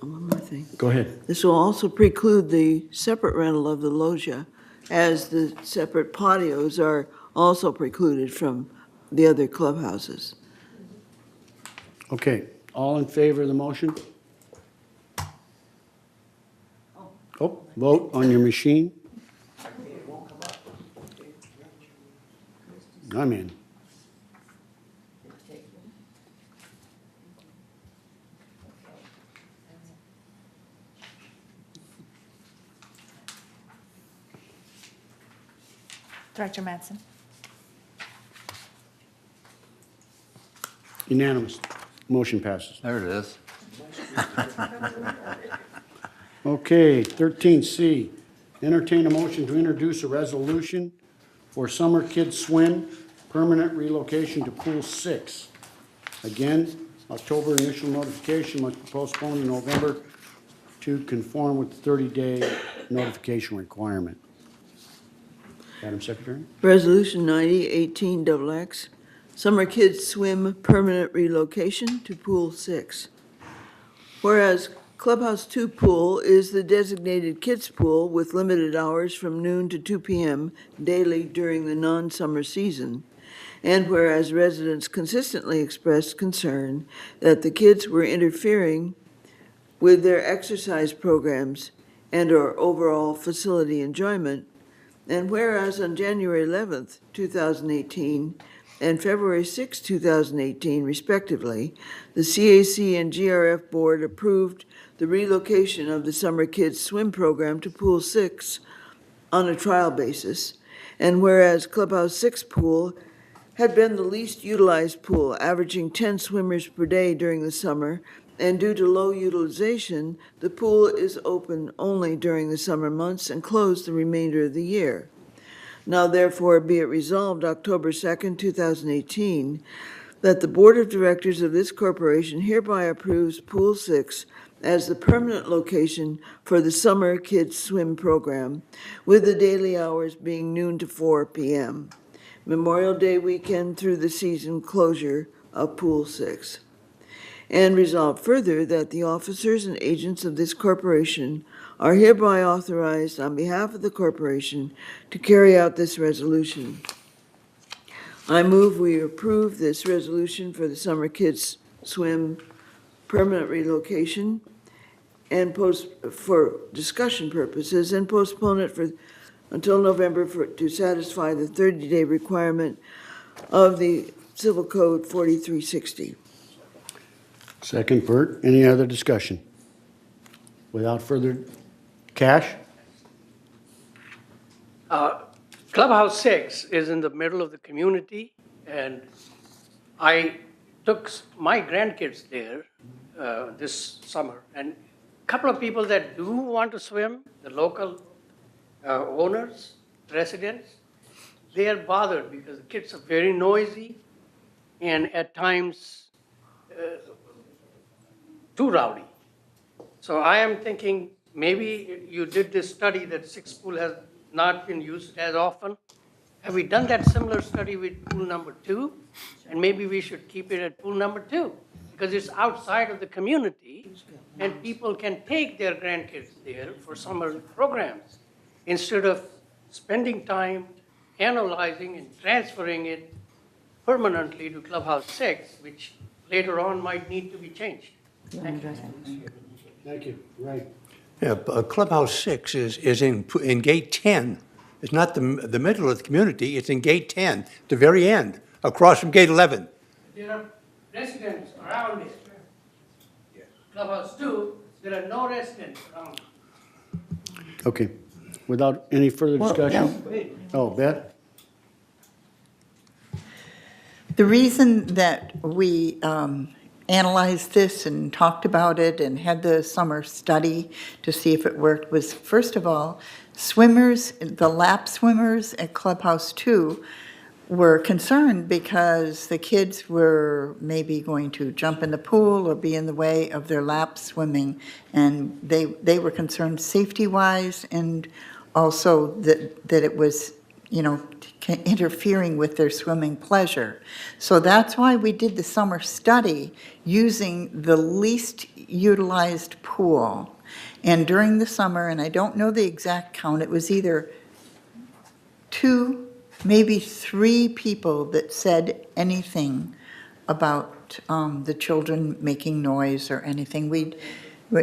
one more thing. Go ahead. This will also preclude the separate rental of the loggia, as the separate patios are also precluded from the other clubhouses. Okay, all in favor of the motion? Oh, vote on your machine. I'm in. Director Mattson. Unanimous. Motion passes. There it is. Okay, 13C, entertain a motion to introduce a resolution for summer kids swim, permanent relocation to Pool 6. Again, October initial notification must be postponed to November to conform with the 30-day notification requirement. Madam Secretary? Resolution 9018XX, Summer Kids Swim Permanent Relocation to Pool 6. Whereas Clubhouse 2 Pool is the designated kids pool with limited hours from noon to 2 p.m. daily during the non-summer season, and whereas residents consistently expressed concern that the kids were interfering with their exercise programs and/or overall facility enjoyment, and whereas on January 11th, 2018, and February 6, 2018, respectively, the CAC and GRF Board approved the relocation of the Summer Kids Swim Program to Pool 6 on a trial basis, and whereas Clubhouse 6 Pool had been the least utilized pool, averaging 10 swimmers per day during the summer, and due to low utilization, the pool is open only during the summer months and closed the remainder of the year. Now therefore be it resolved October 2nd, 2018, that the Board of Directors of this corporation hereby approves Pool 6 as the permanent location for the Summer Kids Swim Program, with the daily hours being noon to 4 p.m. Memorial Day weekend through the season closure of Pool 6. And resolved further that the officers and agents of this corporation are hereby authorized on behalf of the corporation to carry out this resolution. I move we approve this resolution for the Summer Kids Swim permanent relocation and for discussion purposes, and postpone it until November to satisfy the 30-day requirement of the Civil Code 4360. Second, Bert. Any other discussion? Without further, Cash? Clubhouse 6 is in the middle of the community, and I took my grandkids there this summer, and a couple of people that do want to swim, the local owners, residents, they are bothered because the kids are very noisy and at times too rowdy. So I am thinking maybe you did this study that 6 pool has not been used as often. Have we done that similar study with pool number 2? And maybe we should keep it at pool number 2 because it's outside of the community and people can take their grandkids there for summer programs instead of spending time analyzing and transferring it permanently to Clubhouse 6, which later on might need to be changed. Thank you. Thank you. Right. Yeah, Clubhouse 6 is in gate 10. It's not the middle of the community, it's in gate 10, the very end, across from gate 11. There are residents around it. Clubhouse 2, there are no residents around it. Okay. Without any further discussion? Oh, Beth? The reason that we analyzed this and talked about it and had the summer study to see if it worked was, first of all, swimmers, the lap swimmers at Clubhouse 2 were concerned because the kids were maybe going to jump in the pool or be in the way of their lap swimming, and they were concerned safety-wise and also that it was, interfering with their swimming pleasure. So that's why we did the summer study using the least utilized pool. And during the summer, and I don't know the exact count, it was either 2 maybe 3 people that said anything about the children making noise or anything.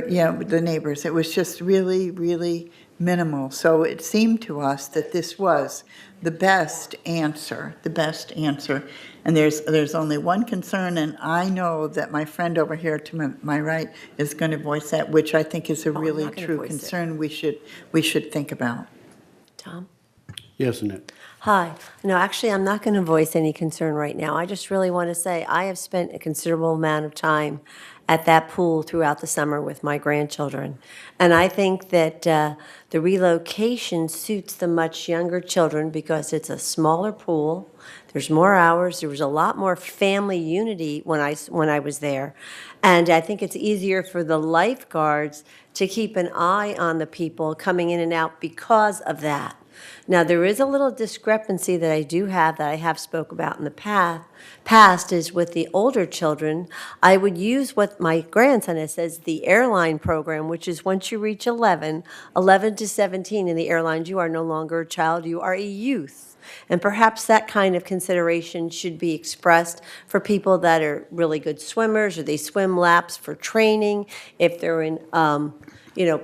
Yeah, the neighbors. It was just really, really minimal. So it seemed to us that this was the best answer, And there's only one concern, and I know that my friend over here to my right is going to voice that, which I think is a really not gonna true voice it. concern we should think about. Tom? Yes, Annette. Hi. No, actually, I'm not going to voice any concern right now. I just really want to say I have spent a considerable amount of time at that pool throughout the summer with my grandchildren. And I think that the relocation suits the much younger children because it's a smaller pool. There's more hours. There was a lot more family unity when I was there. And I think it's easier for the lifeguards to keep an eye on the people coming in and out because of that. Now, there is a little discrepancy that I do have that I have spoke about in the past is with the older children, I would use what my grandson has says, the airline program, which is once you reach 11 to 17 in the airlines, you are no longer a child, you are a youth. And perhaps that kind of consideration should be expressed for people that are really good swimmers or they swim laps for training, if they're in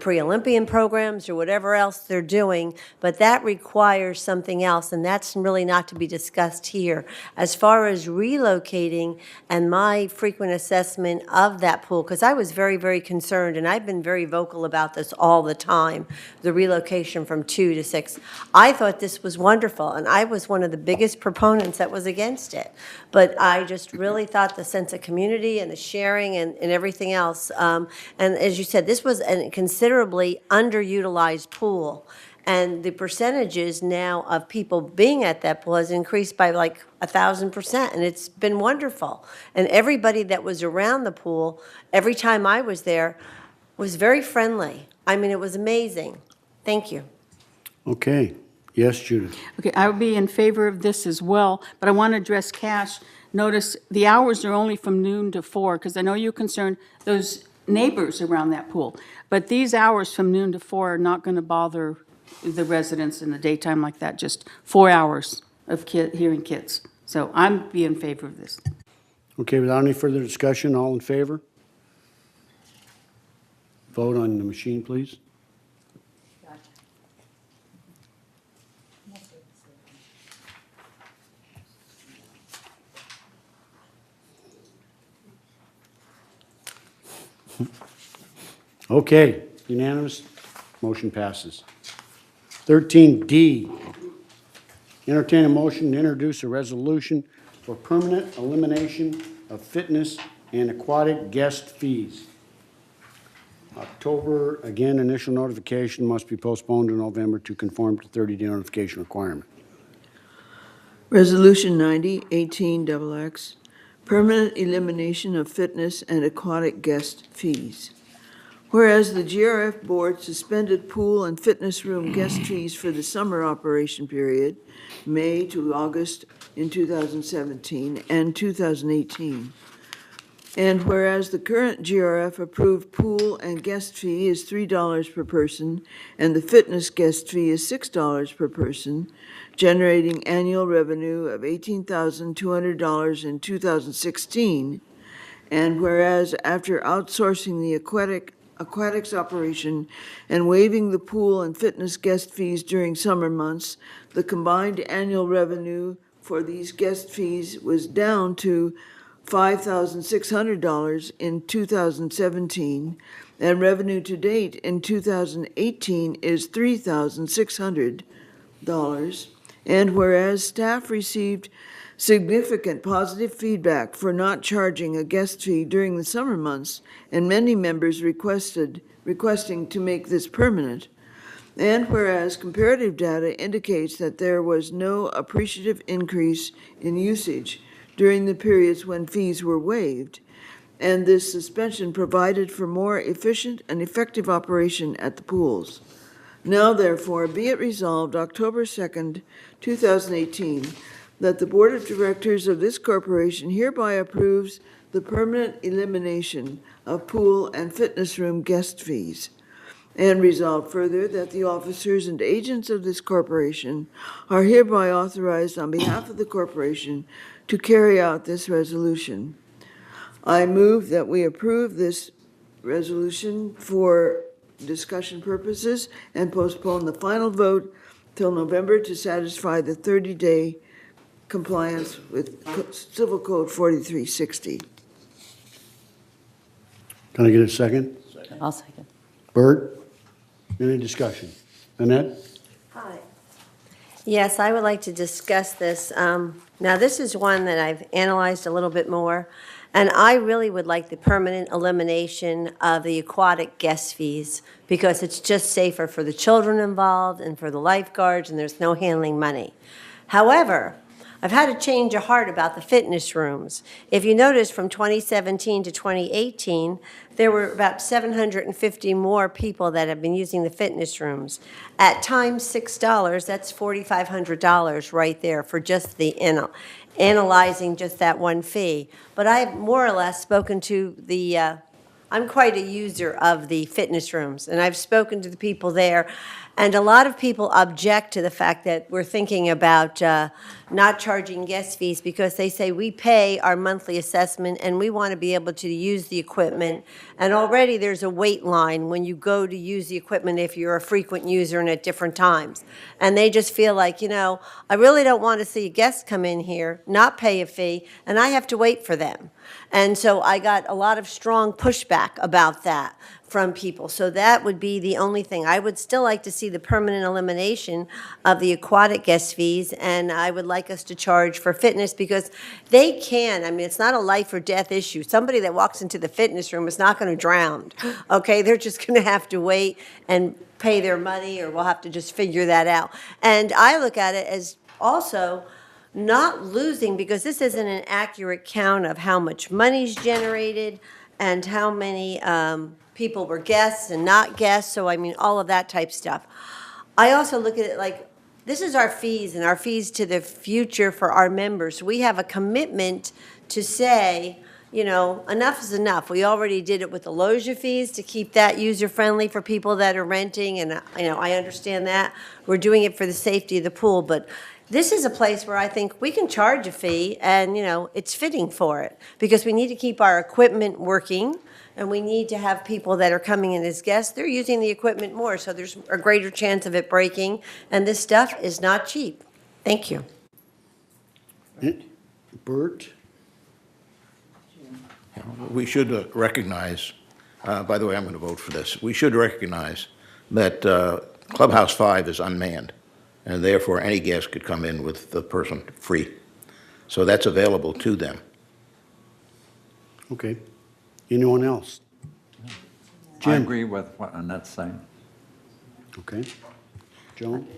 pre-Olympian programs or whatever else they're doing, but that requires something else, and that's really not to be discussed here. As far as relocating and my frequent assessment of that pool, because I was very, very concerned, and I've been very vocal about this all the time, the relocation from 2 to 6. I thought this was wonderful, and I was one of the biggest proponents that was against it. But I just really thought the sense of community and the sharing and everything else, and as you said, this was a considerably underutilized pool. And the percentages now of people being at that pool has increased by like 1,000%, and it's been wonderful. And everybody that was around the pool, every time I was there, was very friendly. I mean, it was amazing. Thank you. Okay. Yes, Judith. Okay, I would be in favor of this as well, but I want to address Cash. Notice the hours are only from noon to 4, because I know you're concerned those neighbors around that pool. But these hours from noon to 4 are not going to bother the residents in the daytime like that, just 4 hours of hearing kids. So I'm be in favor of this. Okay, without any further discussion, all in favor? Vote on the machine, please. Okay, unanimous, motion passes. 13D, entertain a motion to introduce a resolution for permanent elimination of fitness and aquatic guest fees. October, again, initial notification must be postponed to November to conform to 30-day notification requirement. Resolution 90-18XX, permanent elimination of fitness and aquatic guest fees. Whereas the GRF Board suspended pool and fitness room guest fees for the summer operation period, May to August in 2017 and 2018. And whereas the current GRF approved pool and guest fee is $3 per person and the fitness guest fee is $6 per person, generating annual revenue of $18,200 in 2016. And whereas after outsourcing the aquatics operation and waiving the pool and fitness guest fees during summer months, the combined annual revenue for these guest fees was down to $5,600 in 2017, and revenue to date in 2018 is $3,600. And whereas staff received significant positive feedback for not charging a guest fee during the summer months, and many members requesting to make this permanent. And whereas comparative data indicates that there was no appreciative increase in usage during the periods when fees were waived, and this suspension provided for more efficient and effective operation at the pools. Now, therefore, be it resolved October 2nd, 2018, that the Board of Directors of this corporation hereby approves the permanent elimination of pool and fitness room guest fees. And resolved further that the officers and agents of this corporation are hereby authorized on behalf of the corporation to carry out this resolution. I move that we approve this resolution for discussion purposes and postpone the final vote till November to satisfy the 30-day compliance with Civil Code 4360. Can I get a second? I'll second. Bert? Any discussion? Annette? Hi. Yes, I would like to discuss this. Now, this is one that I've analyzed a little bit more, and I really would like the permanent elimination of the aquatic guest fees because it's just safer for the children involved and for the lifeguards, and there's no handling money. However, I've had a change of heart about the fitness rooms. If you notice, from 2017 to 2018, there were about 750 more people that have been using the fitness rooms. At times $6, that's $4,500 right there for just the analyzing just that one fee. But I've more or less spoken to the, I'm quite a user of the fitness rooms, and I've spoken to the people there. And a lot of people object to the fact that we're thinking about not charging guest fees because they say we pay our monthly assessment and we want to be able to use the equipment. And already there's a wait line when you go to use the equipment if you're a frequent user and at different times. And they just feel like, I really don't want to see a guest come in here, not pay a fee, and I have to wait for them. And so I got a lot of strong pushback about that from people. So that would be the only thing. I would still like to see the permanent elimination of the aquatic guest fees, and I would like us to charge for fitness because they can. I mean, it's not a life or death issue. Somebody that walks into the fitness room is not going to drown, okay? They're just going to have to wait and pay their money, or we'll have to just figure that out. And I look at it as also not losing, because this isn't an accurate count of how much money's generated and how many people were guests and not guests, so I mean, all of that type stuff. I also look at it like, this is our fees and our fees to the future for our members. We have a commitment to say, enough is enough. We already did it with the loggia fees to keep that user-friendly for people that are renting, and, I understand that. We're doing it for the safety of the pool, but this is a place where I think we can charge a fee and, it's fitting for it because we need to keep our equipment working and we need to have people that are coming in as guests. They're using the equipment more, so there's a greater chance of it breaking. And this stuff is not cheap. Thank you. Bert? We should recognize, by the way, I'm going to vote for this. We should recognize that Clubhouse 5 is unmanned, and therefore any guest could come in with the person free. So that's available to them. Okay. Anyone else? I Jim? agree with what Annette's saying. Okay. Joan?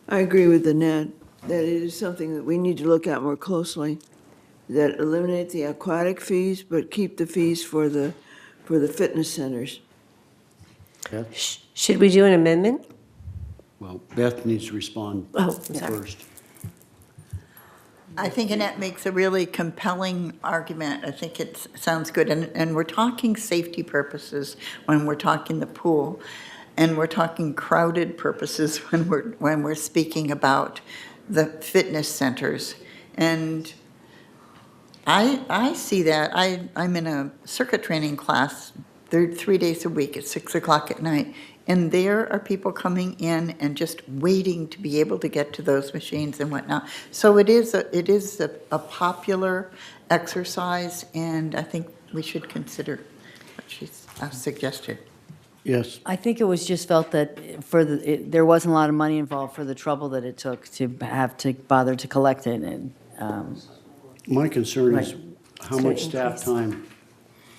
I agree with Annette that it is something that we need to look at more closely, that eliminate the aquatic fees, but keep the fees for the fitness centers. Beth? Should we do an amendment? Well, Beth needs to respond first. I think Annette makes a really compelling argument. I think it sounds good. And we're talking safety purposes when we're talking the pool. And we're talking crowded purposes when we're speaking about the fitness centers. And I see that. I'm in a circuit training class 3 days a week at 6 o'clock at night. And there are people coming in and just waiting to be able to get to those machines and whatnot. So it is a popular exercise, and I think we should consider what she's suggested. Yes. I think it was just felt that there wasn't a lot of money involved for the trouble that it took to have to bother to collect it. And my concern is Right. how much staff time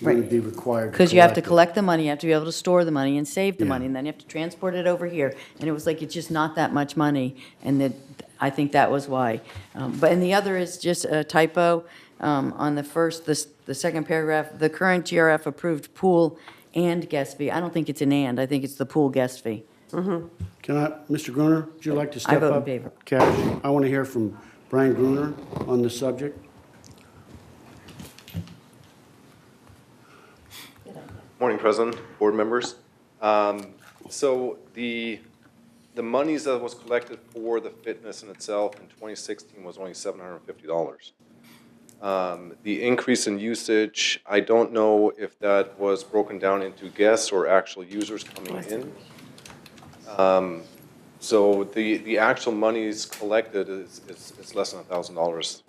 would be required. Because you have to collect collect the money, you have to be able to store the money and save the Yeah. money, and then you have to transport it over here. And it was like, it's just not that much money, and I think that was why. And the other is just a typo on the second paragraph, the current GRF approved pool and guest fee. I don't think it's an and, I think it's the pool guest fee. Can I, Mr. Gruner, would you like to step up? I vote in favor. Cash, I want to hear from Brian Gruner on this subject. Morning, President, board members. So the monies that was collected for the fitness in itself in 2016 was only $750. The increase in usage, I don't know if that was broken down into guests or actual users coming in. So the actual monies collected is less than $1,000.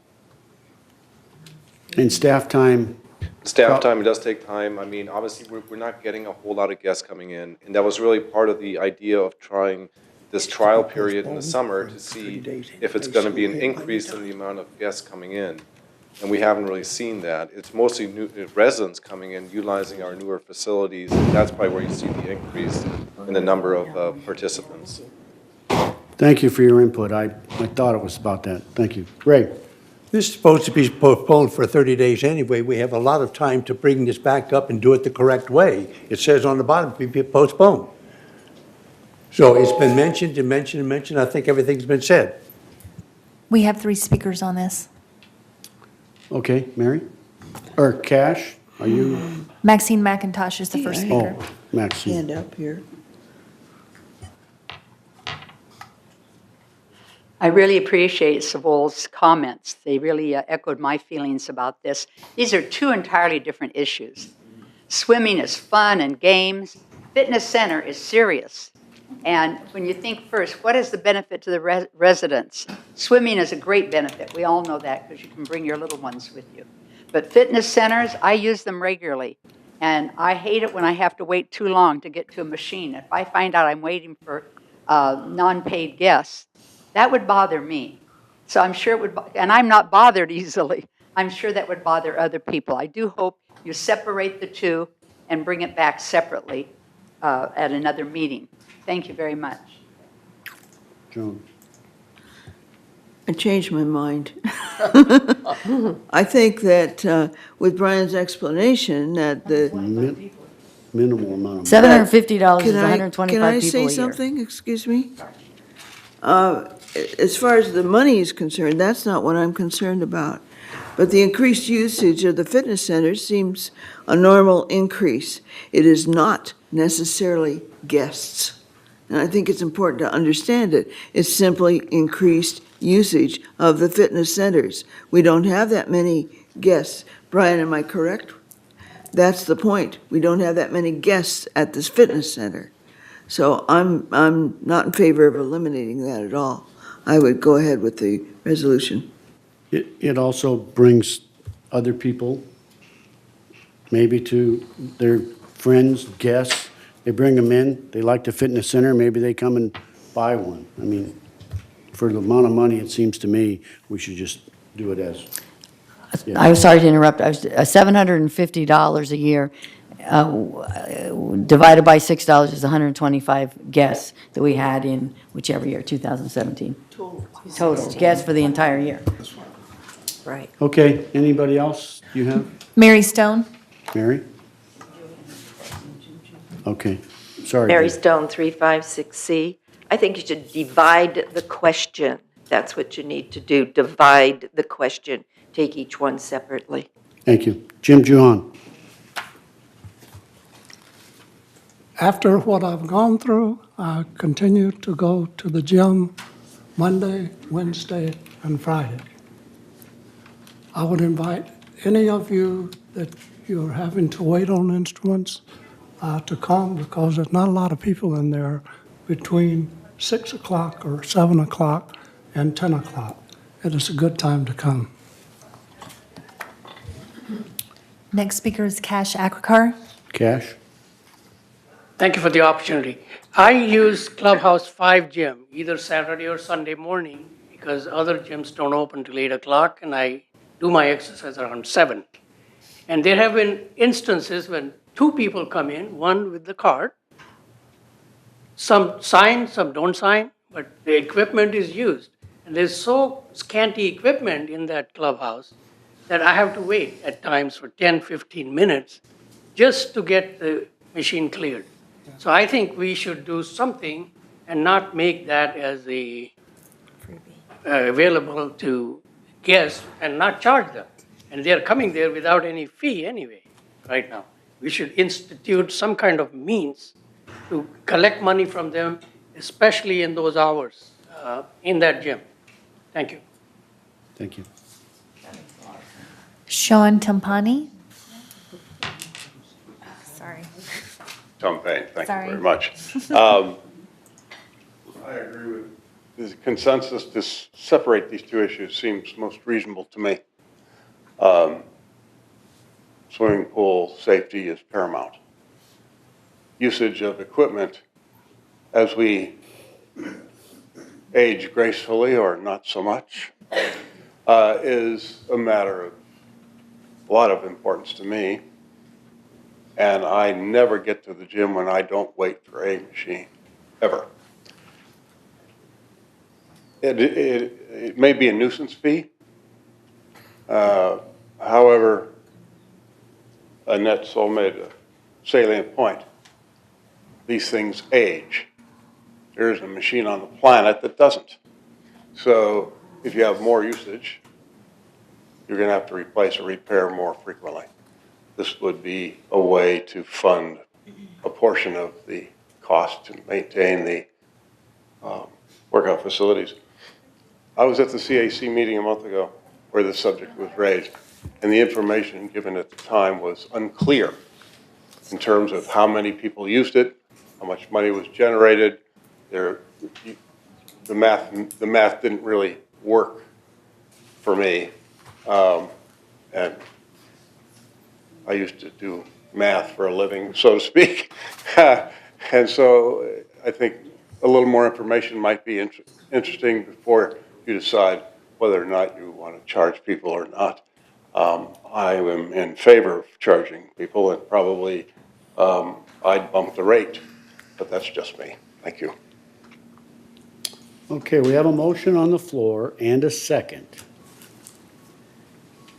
And staff time? Staff time, it does take time. I mean, obviously, we're not getting a whole lot of guests coming in. And that was really part of the idea of trying this trial period in the summer to see if it's going to be an increase in the amount of guests coming in. And we haven't really seen that. It's mostly new residents coming in, utilizing our newer facilities. And that's probably where you see the increase in the number of participants. Thank you for your input. I thought it was about that. Thank you. Ray? This is supposed to be postponed for 30 days anyway. We have a lot of time to bring this back up and do it the correct way. It says on the bottom, be postponed. So it's been mentioned and mentioned and mentioned. I think everything's been said. We have 3 speakers on this. Okay, Mary? Or Cash, are you? Maxine McIntosh is the first speaker. Oh, Maxine. Hand up here. I really appreciate Savol's comments. They really echoed my feelings about this. These are 2 entirely different issues. Swimming is fun and games. Fitness center is serious. And when you think first, what is the benefit to the residents? Swimming is a great benefit. We all know that because you can bring your little ones with you. But fitness centers, I use them regularly. And I hate it when I have to wait too long to get to a machine. If I find out I'm waiting for non-paid guests, that would bother me. So I'm sure it would, and I'm not bothered easily. I'm sure that would bother other people. I do hope you separate the 2 and bring it back separately at another meeting. Thank you very much. Joan? I changed my mind. I think that with Brian's explanation that the Minimal amount of. $750 is 125 Can I people say a year. something? Excuse me? As far as the money is concerned, that's not what I'm concerned about. But the increased usage of the fitness centers seems a normal increase. It is not necessarily guests. And I think it's important to understand it. It's simply increased usage of the fitness centers. We don't have that many guests. Brian, am I correct? That's the point. We don't have that many guests at this fitness center. So I'm not in favor of eliminating that at all. I would go ahead with the resolution. It also brings other people, maybe to their friends, guests. They bring them in, they like the fitness center, maybe they come and buy one. I mean, for the amount of money, it seems to me, we should just do it as. Yeah. I'm sorry to interrupt. $750 a year divided by $6 is 125 guests that we had in whichever year, 2017. Total guests for the entire year. Right. Okay, anybody else you have? Mary Stone. Mary? Okay, sorry. Mary Stone, 356C. I think you should divide the question. That's what you need to do, divide the question. Take each one separately. Thank you. Jim Juhan. After what I've gone through, I continue to go to the gym Monday, Wednesday, and Friday. I would invite any of you that you're having to wait on instruments to come, because there's not a lot of people in there between 6 o'clock or 7 o'clock and 10 o'clock. It is a good time to come. Next speaker is Cash Akrakar. Cash? Thank you for the opportunity. I use Clubhouse 5 gym either Saturday or Sunday morning because other gyms don't open till 8 o'clock, and I do my exercise around 7. And there have been instances when 2 people come in, one with the card. Some sign, some don't sign, but the equipment is used. And there's so scanty equipment in that clubhouse that I have to wait at times for 10, 15 minutes just to get the machine cleared. So I think we should do something and not make that as a available to guests and not charge them. And they're coming there without any fee anyway, right now. We should institute some kind of means to collect money from them, especially in those hours in that gym. Thank you. Thank you. Sean Tampani. Sorry. Tom Payne, thank you Sorry. very much. I agree with the consensus to separate these two issues seems most reasonable to me. Swimming pool safety is paramount. Usage of equipment as we age gracefully or not so much is a matter of a lot of importance to me. And I never get to the gym when I don't wait for a machine, ever. It may be a nuisance fee. However, Annette Sol made a salient point. These things age. There isn't a machine on the planet that doesn't. So if you have more usage, you're going to have to replace or repair more frequently. This would be a way to fund a portion of the cost to maintain the workout facilities. I was at the CAC meeting a month ago where this subject was raised, and the information given at the time was unclear in terms of how many people used it, how much money was generated. The math didn't really work for me, and I used to do math for a living, so to speak. And so I think a little more information might be interesting before you decide whether or not you want to charge people or not. I am in favor of charging people, and probably I'd bump the rate, but that's just me. Thank you. Okay, we have a motion on the floor and a second.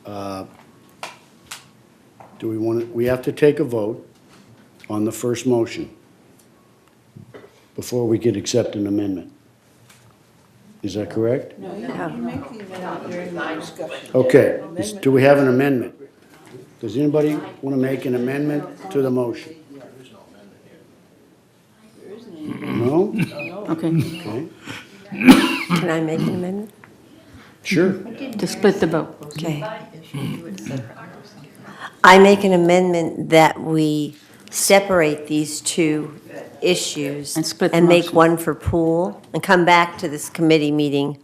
Do we want to, we have to take a vote on the first motion before we could accept an amendment. Is that correct? No, you make the amendment during the discussion. Okay, do we have an amendment? Does anybody want to make an amendment to the motion? No? Okay. Okay, Can I make an amendment? sure. To split the vote. Okay. I make an amendment that we separate these two issues And split the and make motion. one for pool and come back to this committee meeting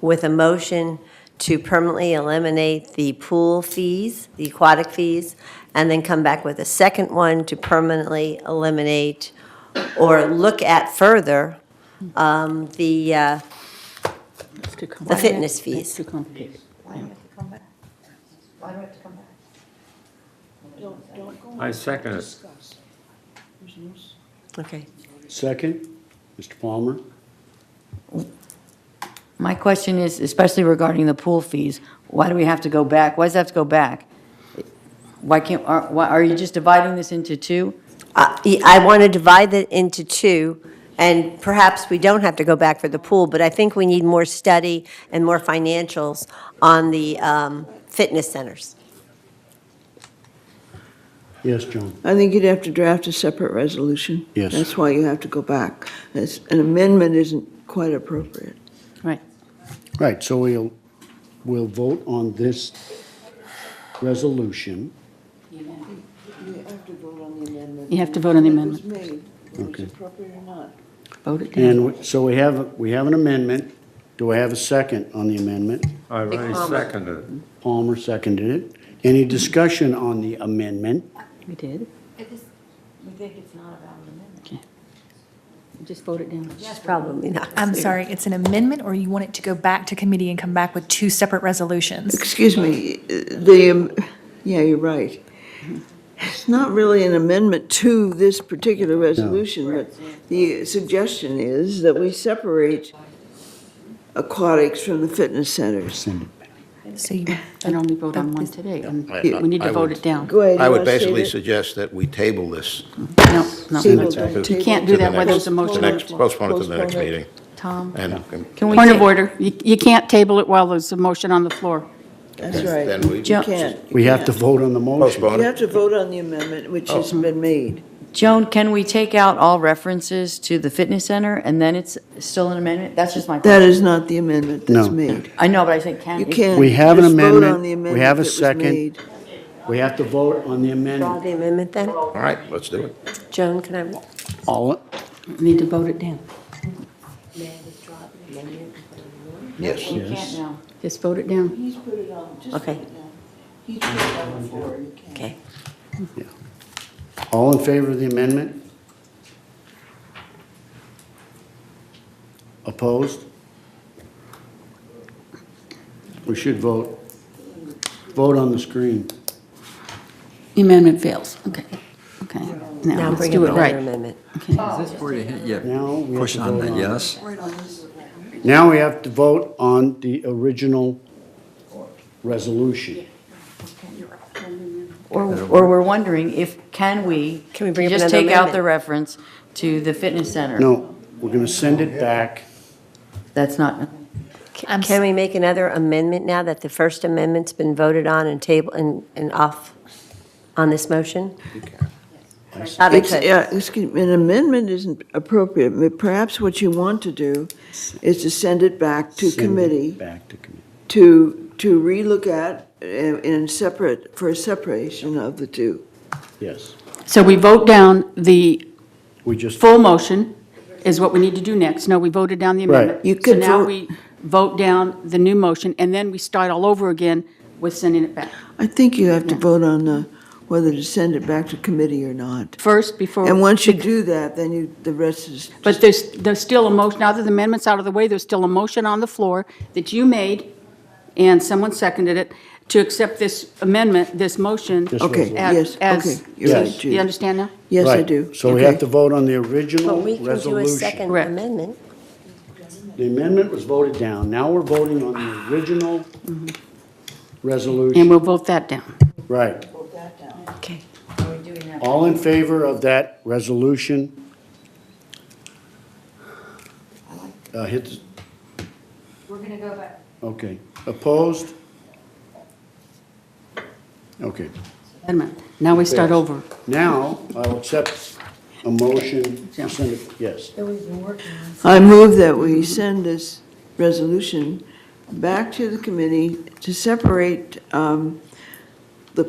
with a motion to permanently eliminate the pool fees, the aquatic fees, and then come back with a second one to permanently eliminate or look at further the fitness fees. It's too complicated. Why do we have to come back? Why do we have to come back? Don't go I second it. discuss. There's no Okay. Second, Mr. Palmer? My question is, especially regarding the pool fees, why do we have to go back? Why does it have to go back? Why can't, are you just dividing this into two? I want to divide it into two, and perhaps we don't have to go back for the pool, but I think we need more study and more financials on the fitness centers. Yes, John? I think you'd have to draft a separate resolution. Yes. That's why you have to go back. An amendment isn't quite appropriate. Right. Right, so we'll vote on this resolution. You have to vote on the amendment. You have to vote on the It was amendment. made, whether Okay. it's appropriate or not. Vote it down. And so we have an amendment. Do I have a second on the amendment? I already seconded it. Palmer seconded it. Any discussion on the amendment? We did. We think it's not about an amendment. Okay. Just vote it down. It's probably not. I'm sorry, it's an amendment, or you want it to go back to committee and come back with two separate resolutions? Excuse me, yeah, you're right. It's not really an amendment to this particular resolution, but the suggestion is that we separate aquatics from the fitness centers. Send it. So you, And only vote on one today, and I- we need to I vote would- it down. Go ahead. I you would wanna state basically it? suggest that we table this. No, no, Table, no. don't You table. can't do to the that while there's next- a motion on the next- floor. Postpone it to the next Postpone it. meeting. Tom, And can we Point take- of order. You can't table it while there's a motion on the floor. That's right. then we You can't. We have to vote on the motion. postpone You it. have to vote on the amendment which has been made. Joan, can we take out all references to the fitness center and then it's still an amendment? That's just my question. That is not the amendment that's No. made. I know, but I think can. You can't We have an just vote on the amendment, we have amendment a that was second. made. We have to vote on the Draw amendment. the amendment then? All right, let's do it. Joan, can I? All, Need to vote it down. Yes. You can't now. Just vote it down. He's put it on, just Okay. put it down. He's put it on the floor, you can't. Okay. all in favor of the amendment? Opposed? We should vote. Vote on the screen. The amendment fails. Okay. Okay. Now Now, let's bring do up it another right. amendment. Okay. Is this where you hit, Now we have push to on vote the on- yes? Now we have to vote on the original resolution. Or we're wondering if, can we Can we bring up just another take out amendment? the reference to the fitness center? No, we're going to send it back. That's not, Can we make another amendment now that the first amendment's been voted on and table and off on this motion? Excuse me, an amendment isn't appropriate. But perhaps what you want to do is to send it back to Send it committee Back to committee. to relook at in separate, for a separation of the two. Yes. So we vote down the We just, full motion is what we need to do next. No, we voted down the Right. amendment. You So could now vote- we vote down the new motion, and then we start all over again with sending it back. I think you have to vote on whether to send it back to committee or not. First, before. And once you do that, then the rest is, But there's still a motion, now that the amendment's out of the way, there's still a motion on the floor that you made, and someone seconded it, to accept this amendment, this motion. This okay, resolution. yes, okay. You're Yes. right, You Jude. understand now? Yes, I right. do. So we Okay. have to vote on the original But we can do a resolution. second Correct. amendment. The amendment was voted down. Now we're voting on the original And resolution. we'll vote that down. Right. Okay. All in favor of that resolution? Hit, We're going to go back. okay. Opposed? Okay. Wait a minute. Now we start over. Now, I'll accept a motion to send it, yes. I move that we send this resolution back to the committee to separate the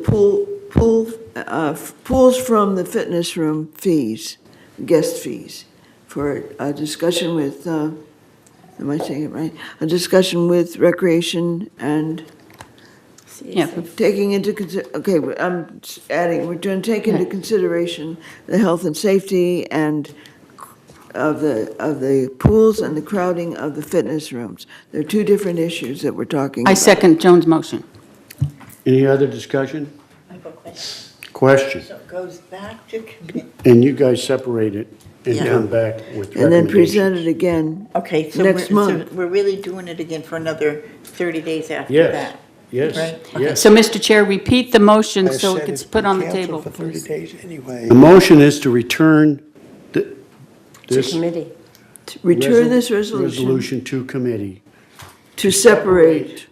pools from the fitness room fees, guest fees, for a discussion with, am I saying it right? A discussion with recreation and Yeah, taking into, okay, I'm adding, we're going to take into consideration the health and safety and of the pools and the crowding of the fitness rooms. There are two different issues that we're talking about. I second Joan's motion. Any other discussion? I have a question. Question. So it goes back to committee. And you guys separate it and Yeah. come back with And then recommendations. present it again Okay, so next month. so we're really doing it again for another 30 days after Yes, that? yes, Right? yes. So, Mr. Chair, repeat the motion so it said gets it's put on the canceled table. for 30 days anyway. The motion is to return this Committee. Return this resolution resolution to committee, to separate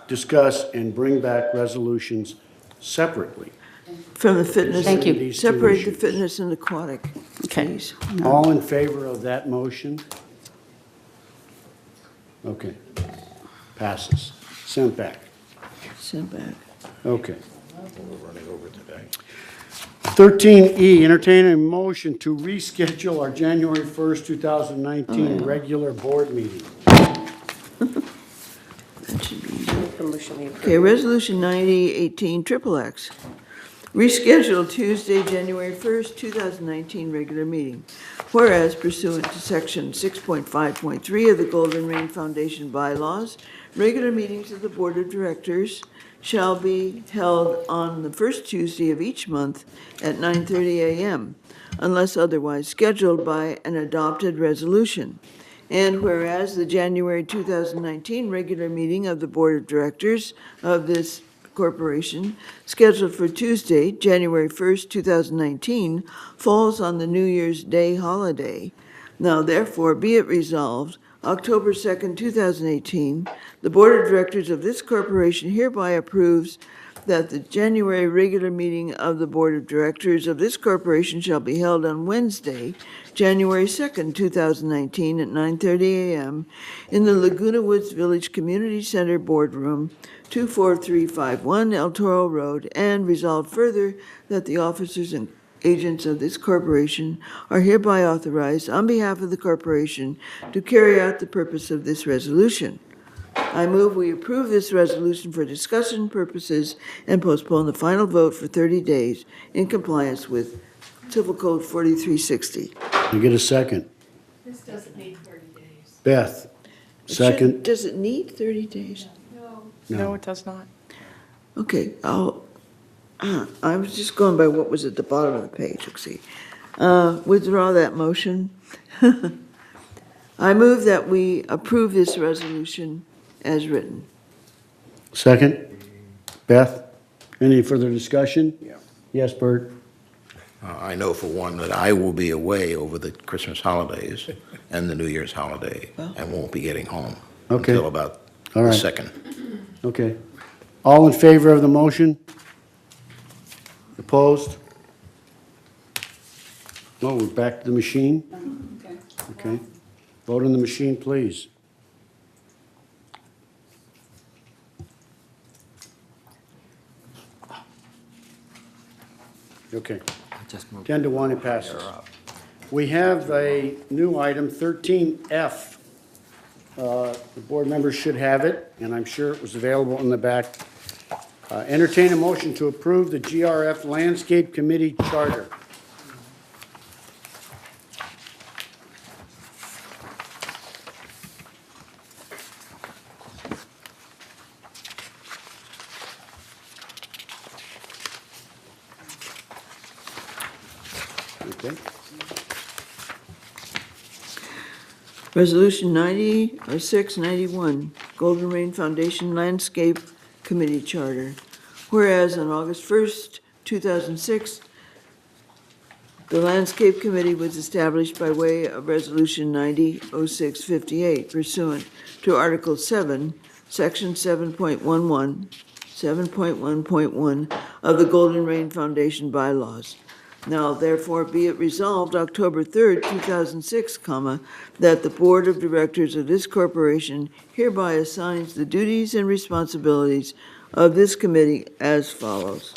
discuss and bring back resolutions separately. from the fitness. Thank you. These two Separate the issues. fitness and aquatic Okay. fees. All in favor of that motion? Okay. Passes. Sent back. Sent back. Okay. 13E, entertain a motion to reschedule our January 1st, 2019 regular board meeting. Okay, Resolution 9018, triple X. Reschedule Tuesday, January 1st, 2019 regular meeting. Whereas pursuant to Section 6.5.3 of the Golden Rain Foundation bylaws, regular meetings of the Board of Directors shall be held on the first Tuesday of each month at 9:30 a.m. unless otherwise scheduled by an adopted resolution. And whereas the January 2019 regular meeting of the Board of Directors of this corporation, scheduled for Tuesday, January 1st, 2019, falls on the New Year's Day holiday. Now therefore be it resolved, October 2nd, 2018, the Board of Directors of this corporation hereby approves that the January regular meeting of the Board of Directors of this corporation shall be held on Wednesday, January 2nd, 2019, at 9:30 a.m. in the Laguna Woods Village Community Center Boardroom, 24351 El Toro Road, and resolved further that the officers and agents of this corporation are hereby authorized on behalf of the corporation to carry out the purpose of this resolution. I move we approve this resolution for discussion purposes and postpone the final vote for 30 days in compliance with Civil Code 4360. Can I get a second? This doesn't need 30 days. Beth, second. Does it need 30 days? No. it does not. Okay, I was just going by what was at the bottom of the page, let's see. Withdraw that motion. I move that we approve this resolution as written. Second. Beth, any further discussion? Yeah. Yes, Bert? I know for one that I will be away over the Christmas holidays and the New Year's holiday and won't be getting home Okay. until about All the right. 2nd. Okay. All in favor of the motion? Opposed? No, we're back to the machine? Okay. Vote on the machine, please. Okay. 10 to 1, it passes. We have a new item, 13F. The board members should have it, and I'm sure it was available in the back. Entertain a motion to approve the GRF Landscape Committee Charter. Okay. Resolution 691, Golden Rain Foundation Landscape Committee Charter. Whereas on August 1st, 2006, the Landscape Committee was established by way of Resolution 90-0658 pursuant to Article 7, Section 7.1.1 of the Golden Rain Foundation bylaws. Now therefore be it resolved October 3rd, 2006, that the Board of Directors of this corporation hereby assigns the duties and responsibilities of this committee as follows.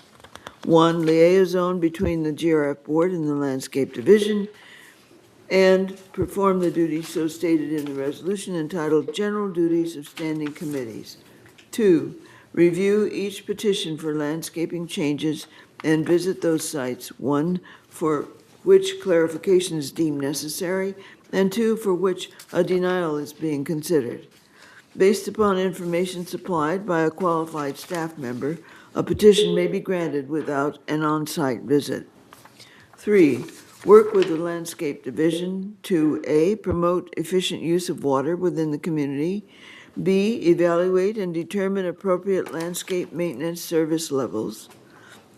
1, liaison between the GRF Board and the Landscape Division, and perform the duties so stated in the resolution entitled General Duties of Standing Committees. 2, review each petition for landscaping changes and visit those sites, 1, for which clarification is deemed necessary, and 2, for which a denial is being considered. Based upon information supplied by a qualified staff member, a petition may be granted without an on-site visit. 3, work with the Landscape Division to A, promote efficient use of water within the community, B, evaluate and determine appropriate landscape maintenance service levels,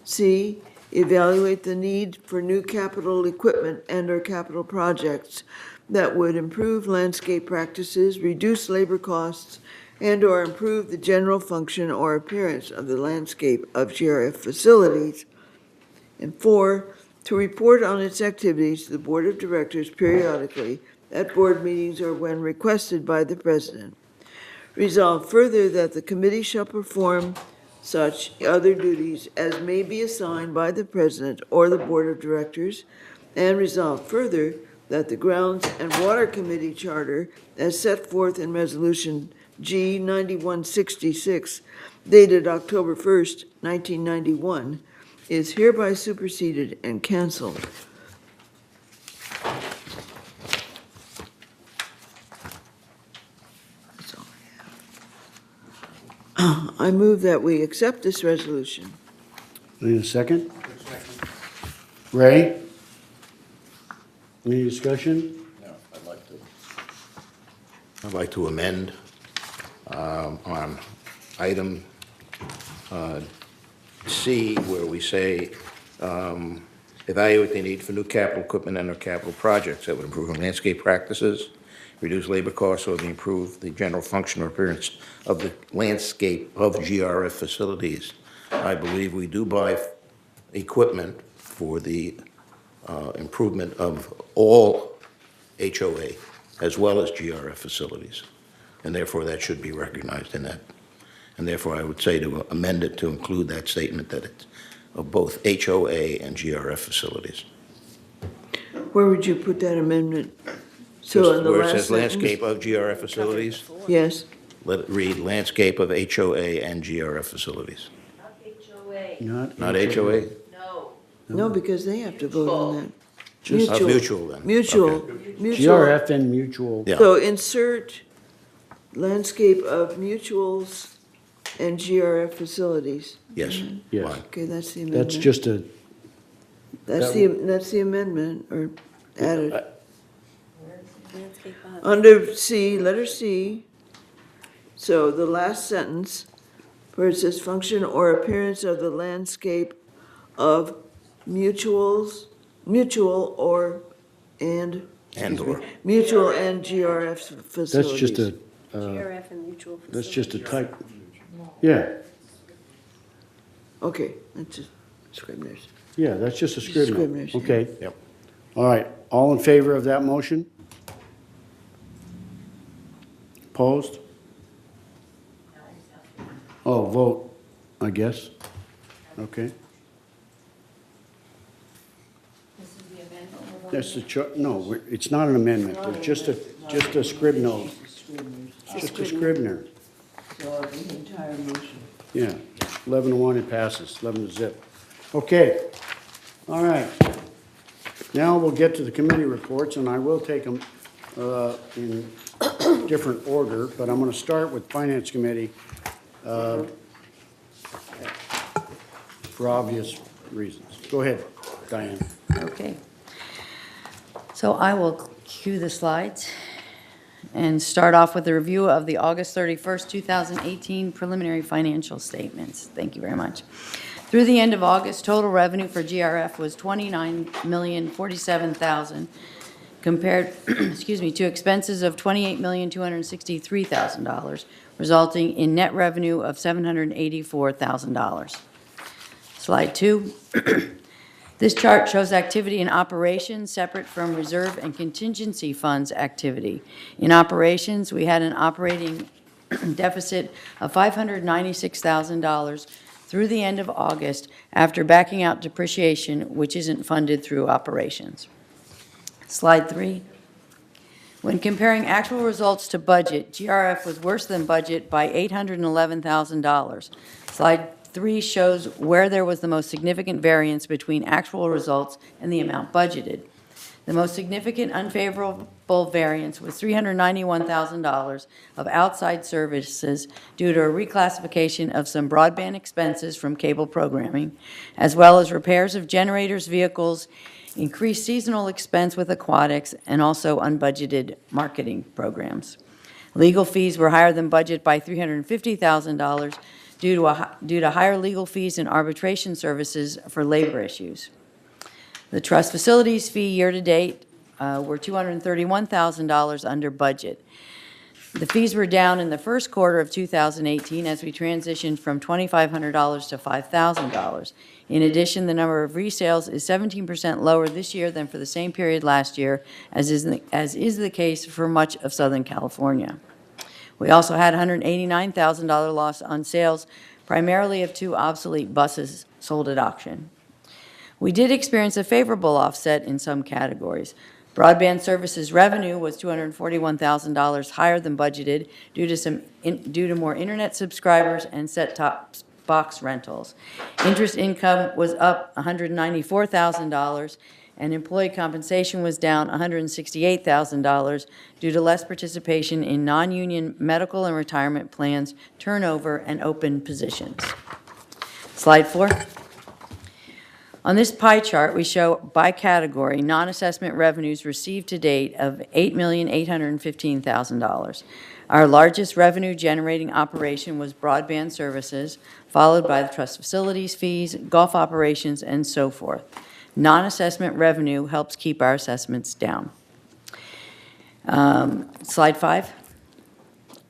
C, evaluate the need for new capital equipment and/or capital projects that would improve landscape practices, reduce labor costs, and/or improve the general function or appearance of the landscape of GRF facilities. And 4, to report on its activities to the Board of Directors periodically at board meetings or when requested by the President. Resolve further that the committee shall perform such other duties as may be assigned by the President or the Board of Directors, and resolve further that the Grounds and Water Committee Charter, as set forth in Resolution G 9166, dated October 1st, 1991, is hereby superseded and canceled. I move that we accept this resolution. Need a second? Ray? Any discussion? No, I'd like to amend on item C, where we say, evaluate the need for new capital equipment and/or capital projects that would improve landscape practices, reduce labor costs, or improve the general function or appearance of the landscape of GRF facilities. I believe we do buy equipment for the improvement of all HOA as well as GRF facilities, and therefore that should be recognized in that. And therefore, I would say to amend it to include that statement that it's of both HOA and GRF facilities. Where would you put that amendment? So Just in the where it last says sentence? landscape of GRF facilities, Yes. let it read landscape of HOA and GRF facilities. Not Not HOA? No, because they have to vote on that. Just- Mutual then. Mutual, Okay. mutual. GRF and mutual. Yeah. So insert landscape of mutuals and GRF facilities. Yes. Yes. Fine. Okay, that's the amendment. That's just a, That's the amendment, or added. Uh, Under C, letter C, so the last sentence, where it says function or appearance of the landscape of mutual or, and. And excuse me, or. Mutual and GRF facilities. that's just a, GRF and mutual that's just a type. Yeah, Okay, that's just Scribner's. yeah, that's just a scrivener. Scrivener's, yeah. Okay. Yep. All right, all in favor of that motion? Opposed? Oh, vote, I guess. Okay. That's the, no, it's not an amendment, it's just a scrivener. Just a scrivener. So the entire motion. Yeah, 11-1, it passes, 11-0. Okay, all right. Now we'll get to the committee reports, and I will take them in different order, but I'm going to start with Finance Committee for obvious reasons. Go ahead, Diane. Okay. So I will cue the slides and start off with a review of the August 31st, 2018 preliminary financial statements. Thank you very much. Through the end of August, total revenue for GRF was $29,047,000 compared, excuse me, to expenses of $28,263,000, resulting in net revenue of $784,000. Slide 2. This chart shows activity in operations separate from reserve and contingency funds activity. In operations, we had an operating deficit of $596,000 through the end of August after backing out depreciation, which isn't funded through operations. Slide 3. When comparing actual results to budget, GRF was worse than budget by $811,000. Slide 3 shows where there was the most significant variance between actual results and the amount budgeted. The most significant unfavorable variance was $391,000 of outside services due to a reclassification of some broadband expenses from cable programming, as well as repairs of generators, vehicles, increased seasonal expense with aquatics, and also unbudgeted marketing programs. Legal fees were higher than budget by $350,000 due to higher legal fees and arbitration services for labor issues. The trust facilities fee year-to-date were $231,000 under budget. The fees were down in the first quarter of 2018 as we transitioned from $2,500 to $5,000. In addition, the number of resales is 17% lower this year than for the same period last year, as is the case for much of Southern California. We also had $189,000 loss on sales, primarily of 2 obsolete buses sold at auction. We did experience a favorable offset in some categories. Broadband services revenue was $241,000 higher than budgeted due to more internet subscribers and set-top box rentals. Interest income was up $194,000, and employee compensation was down $168,000 due to less participation in non-union medical and retirement plans, turnover, and open positions. Slide 4. On this pie chart, we show by category non-assessment revenues received to date of $8,815,000. Our largest revenue-generating operation was broadband services, followed by the trust facilities fees, golf operations, and so forth. Non-assessment revenue helps keep our assessments down. Slide 5.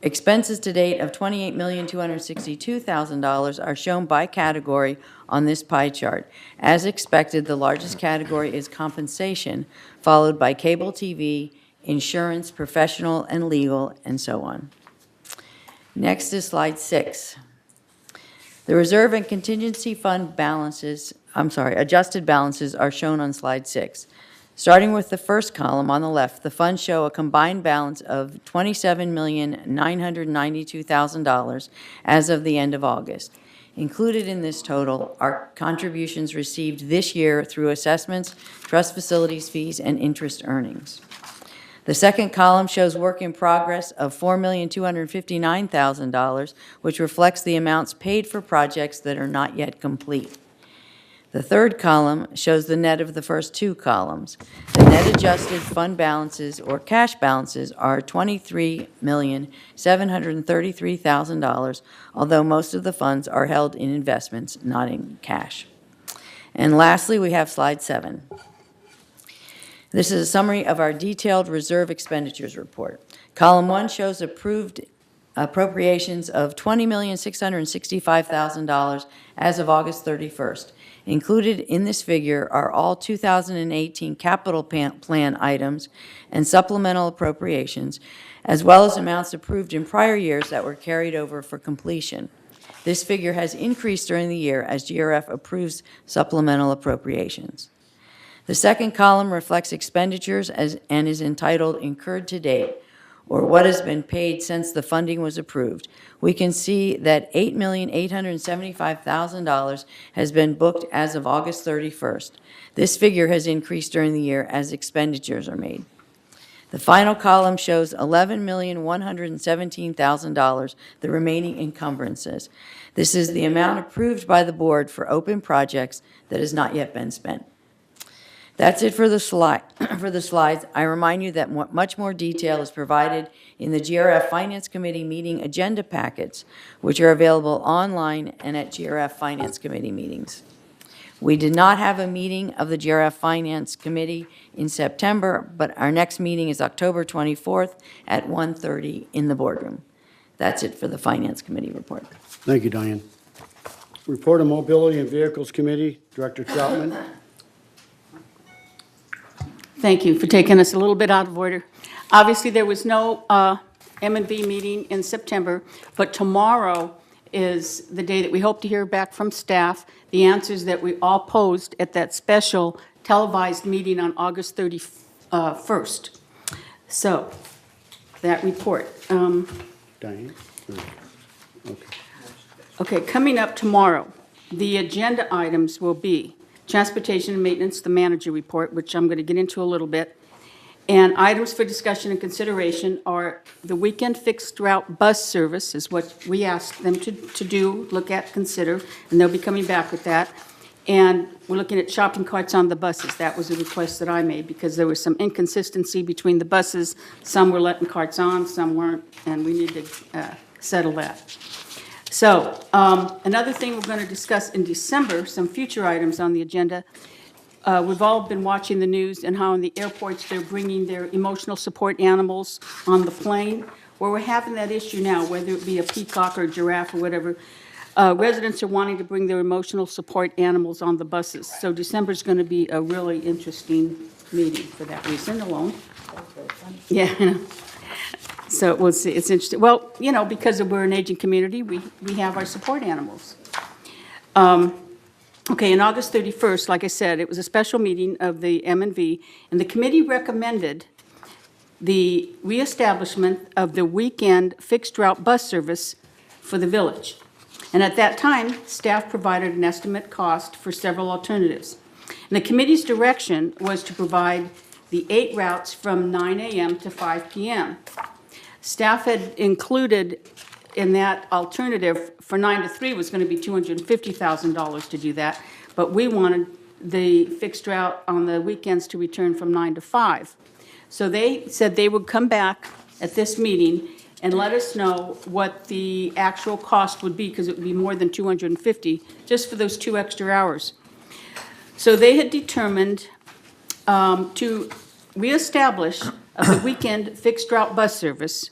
Expenses to date of $28,262,000 are shown by category on this pie chart. As expected, the largest category is compensation, followed by cable TV, insurance, professional and legal, and so on. Next is slide 6. The reserve and contingency fund balances, adjusted balances are shown on slide 6. Starting with the first column on the left, the funds show a combined balance of $27,992,000 as of the end of August. Included in this total are contributions received this year through assessments, trust facilities fees, and interest earnings. The second column shows work in progress of $4,259,000, which reflects the amounts paid for projects that are not yet complete. The third column shows the net of the first two columns. The net adjusted fund balances or cash balances are $23,733,000, although most of the funds are held in investments, not in cash. And lastly, we have slide 7. This is a summary of our detailed reserve expenditures report. Column 1 shows approved appropriations of $20,665,000 as of August 31st. Included in this figure are all 2018 capital plan items and supplemental appropriations, as well as amounts approved in prior years that were carried over for completion. This figure has increased during the year as GRF approves supplemental appropriations. The second column reflects expenditures and is entitled Incurred to Date, or what has been paid since the funding was approved. We can see that $8,875,000 has been booked as of August 31st. This figure has increased during the year as expenditures are made. The final column shows $11,117,000, the remaining encumbrances. This is the amount approved by the board for open projects that has not yet been spent. That's it for the slides. I remind you that much more detail is provided in the GRF Finance Committee meeting agenda packets, which are available online and at GRF Finance Committee meetings. We did not have a meeting of the GRF Finance Committee in September, but our next meeting is October 24th at 1:30 in the boardroom. That's it for the Finance Committee report. Thank you, Diane. Report of Mobility and Vehicles Committee, Director Troutman. Thank you for taking us a little bit out of order. Obviously, there was no M&V meeting in September, but tomorrow is the day that we hope to hear back from staff the answers that we all posed at that special televised meeting on August 31st. So, that report. Diane? Okay. Okay, coming up tomorrow, the agenda items will be Transportation and Maintenance, the manager report, which I'm going to get into a little bit. And items for discussion and consideration are the weekend fixed route bus service is what we asked them to do, look at, consider, and they'll be coming back with that. And we're looking at shopping carts on the buses. That was a request that I made because there was some inconsistency between the buses. Some were letting carts on, some weren't, and we need to settle that. So another thing we're going to discuss in December, some future items on the agenda. We've all been watching the news and how in the airports they're bringing their emotional support animals on the plane. Where we're having that issue now, whether it be a peacock or a giraffe or whatever, residents are wanting to bring their emotional support animals on the buses. So December is going to be a really interesting meeting for that reason alone. Yeah. So we'll see. It's interesting. Well, you know, because we're an aging community, we have our support animals. Okay, on August 31st, like I said, it was a special meeting of the M&V, and the committee recommended the reestablishment of the weekend fixed route bus service for the village. And at that time, staff provided an estimate cost for several alternatives. And the committee's direction was to provide the 8 routes from 9 a.m. to 5 p.m. Staff had included in that alternative for 9 to 3 was going to be $250,000 to do that, but we wanted the fixed route on the weekends to return from 9 to 5. So they said they would come back at this meeting and let us know what the actual cost would be, because it would be more than $250 just for those 2 extra hours. So they had determined to reestablish the weekend fixed route bus service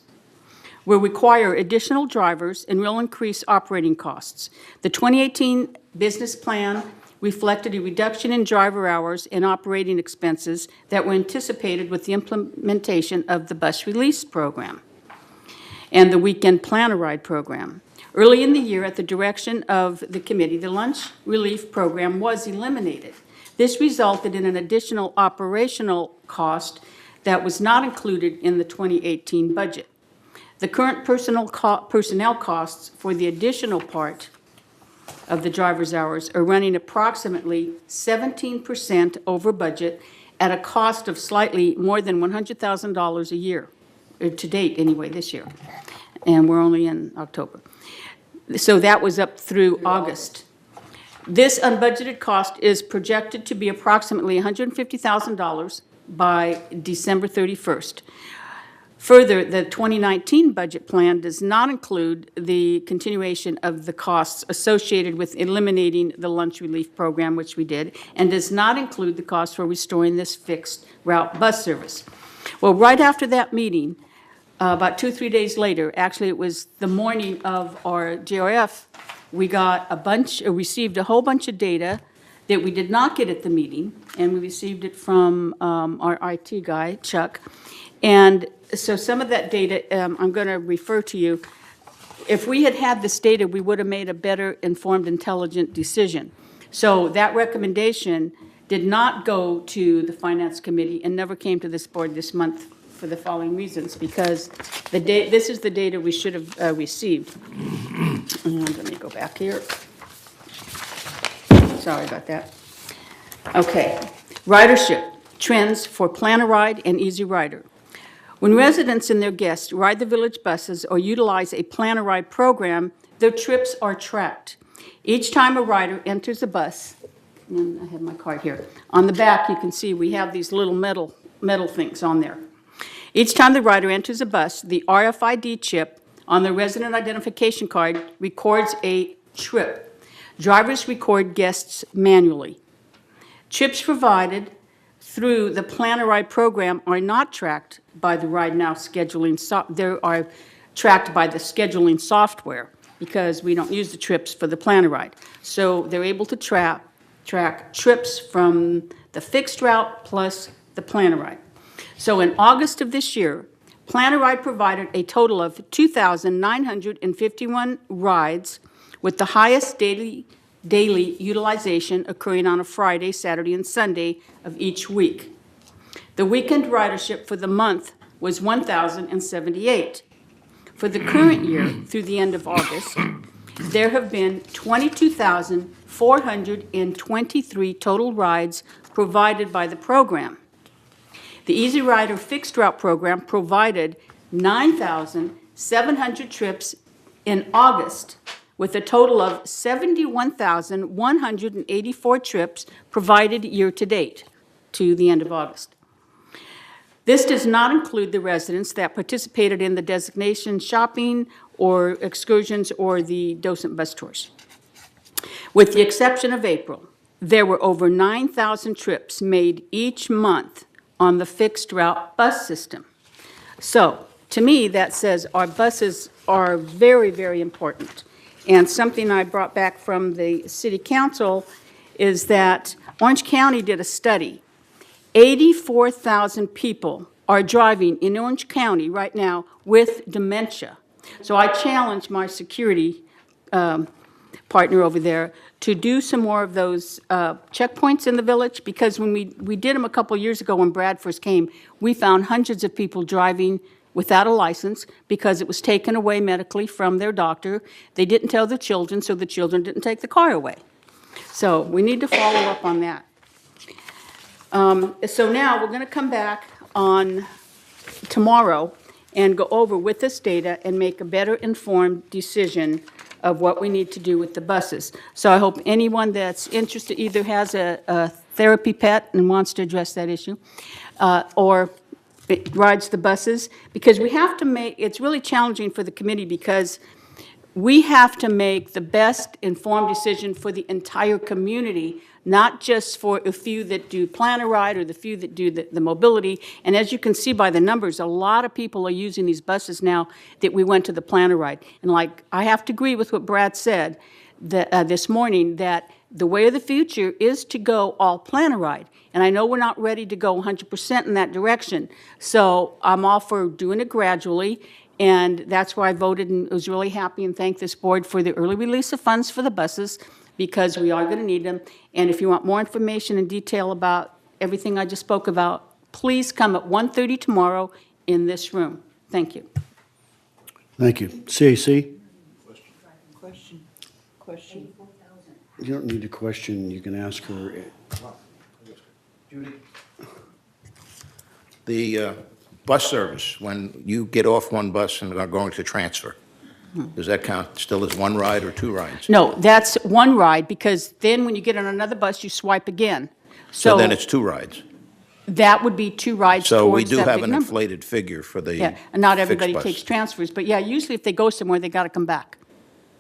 will require additional drivers and will increase operating costs. The 2018 business plan reflected a reduction in driver hours and operating expenses that were anticipated with the implementation of the bus release program and the weekend planner ride program. Early in the year, at the direction of the committee, the lunch relief program was eliminated. This resulted in an additional operational cost that was not included in the 2018 budget. The current personnel costs for the additional part of the driver's hours are running approximately 17% over budget at a cost of slightly more than $100,000 a year, to date anyway, this year. And we're only in October. So that was up through August. This unbudgeted cost is projected to be approximately $150,000 by December 31st. Further, the 2019 budget plan does not include the continuation of the costs associated with eliminating the lunch relief program, which we did, and does not include the cost for restoring this fixed route bus service. Well, right after that meeting, about 2-3 days later, actually it was the morning of our GRF, we received a whole bunch of data that we did not get at the meeting, and we received it from our IT guy, Chuck. And so some of that data, I'm going to refer to you. If we had had this data, we would have made a better informed, intelligent decision. So that recommendation did not go to the Finance Committee and never came to this board this month for the following reasons, because this is the data we should have received. And let me go back here. Sorry about that. Okay. Ridership trends for Plan a Ride and Easy Rider. When residents and their guests ride the village buses or utilize a Plan a Ride program, their trips are tracked. Each time a rider enters a bus, and I have my card here, on the back you can see we have these little metal things on there. Each time the rider enters a bus, the RFID chip on the resident identification card records a trip. Drivers record guests manually. Trips provided through the Plan a Ride program are not tracked by the Ride Now scheduling they are tracked by the scheduling software, because we don't use the trips for the Plan a Ride. So they're able to track trips from the fixed route plus the Plan a Ride. So in August of this year, Plan a Ride provided a total of 2,951 rides, with the highest daily utilization occurring on a Friday, Saturday, and Sunday of each week. The weekend ridership for the month was 1,078. For the current year, through the end of August, there have been 22,423 total rides provided by the program. The Easy Rider fixed route program provided 9,700 trips in August, with a total of 71,184 trips provided year-to-date to the end of August. This does not include the residents that participated in the designation shopping or excursions or the docent bus tours. With the exception of April, there were over 9,000 trips made each month on the fixed route bus system. So, to me, that says our buses are very, very important. And something I brought back from the City Council is that Orange County did a study. 84,000 people are driving in Orange County right now with dementia. So I challenge my security partner over there to do some more of those checkpoints in the village, because when we did them a couple years ago when Brad first came, we found hundreds of people driving without a license because it was taken away medically from their doctor. They didn't tell the children, so the children didn't take the car away. So we need to follow up on that. So now we're going to come back on tomorrow and go over with this data and make a better informed decision of what we need to do with the buses. So I hope anyone that's interested either has a therapy pet and wants to address that issue, or it rides the buses, because we have to make, it's really challenging for the committee, because we have to make the best informed decision for the entire community, not just for a few that do plan a ride or the few that do the mobility. And as you can see by the numbers, a lot of people are using these buses now that we went to the plan a ride. And like, I have to agree with what Brad said this morning, that the way of the future is to go all plan a ride. And I know we're not ready to go 100% in that direction. So I'm all for doing it gradually. And that's why I voted and was really happy and thanked this board for the early release of funds for the buses, because we are going to need them. And if you want more information and detail about everything I just spoke about, please come at 1:30 tomorrow in this room. Thank you. Thank you. CAC? Question. You don't need to question, you can ask her. The bus service, when you get off one bus and are going to transfer, does that count still as one ride or two rides? No, that's one ride, because then when you get on another bus, you swipe again. So then it's two rides. That would be two rides So we towards do that have big an number. inflated figure for the Yeah, and not fixed everybody bus. takes transfers, but yeah, usually if they go somewhere, they got to come back.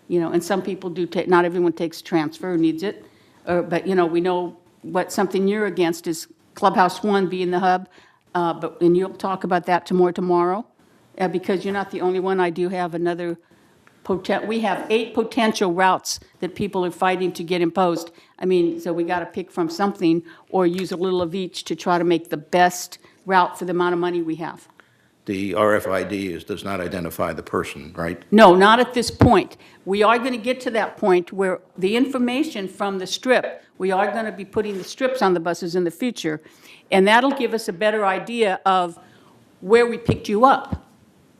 You know, and some people do take, not everyone takes transfer or needs it, but, you know, we know what something you're against is Clubhouse One being the hub, and you'll talk about that tomorrow, because you're not the only one. I do have another we have 8 potential routes that people are fighting to get imposed. I mean, so we got to pick from something or use a little of each to try to make the best route for the amount of money we have. The RFID does not identify the person, right? No, not at this point. We are going to get to that point where the information from the strip, we are going to be putting the strips on the buses in the future, and that'll give us a better idea of where we picked you up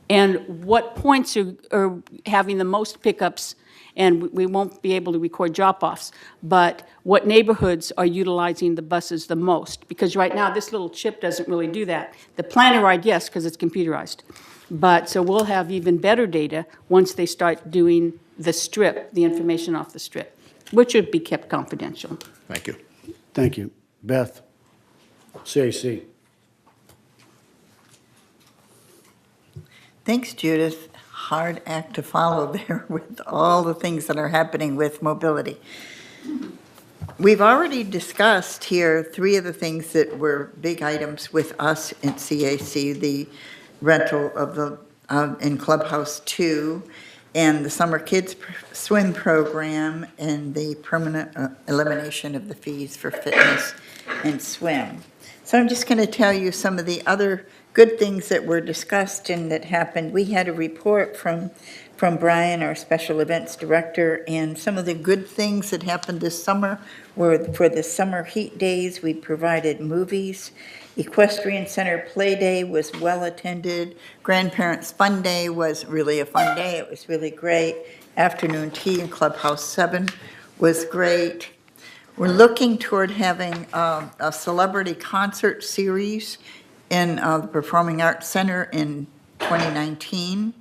and what points are having the most pickups, and we won't be able to record drop-offs, but what neighborhoods are utilizing the buses the most. Because right now, this little chip doesn't really do that. The planner ride, yes, because it's computerized. But, so we'll have even better data once they start doing the strip, the information off the strip, which would be kept confidential. Thank you. Thank you. Beth? CAC? Thanks, Judith. Hard act to follow there with all the things that are happening with mobility. We've already discussed here 3 of the things that were big items with us in CAC, the rental of the in Clubhouse 2, and the Summer Kids Swim Program, and the permanent elimination of the fees for fitness and swim. So I'm just going to tell you some of the other good things that were discussed and that happened. We had a report from Brian, our special events director, and some of the good things that happened this summer were for the summer heat days. We provided movies. Equestrian Center Play Day was well attended. Grandparents Fun Day was really a fun day. It was really great. Afternoon tea in Clubhouse 7 was great. We're looking toward having a celebrity concert series in the Performing Arts Center in 2019.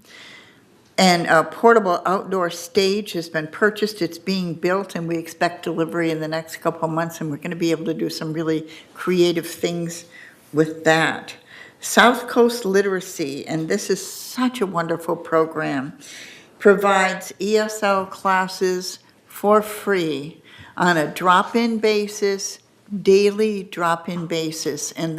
And a portable outdoor stage has been purchased. It's being built, and we expect delivery in the next couple of months, and we're going to be able to do some really creative things with that. South Coast Literacy, and this is such a wonderful program, provides ESL classes for free on a drop-in basis, daily drop-in basis, and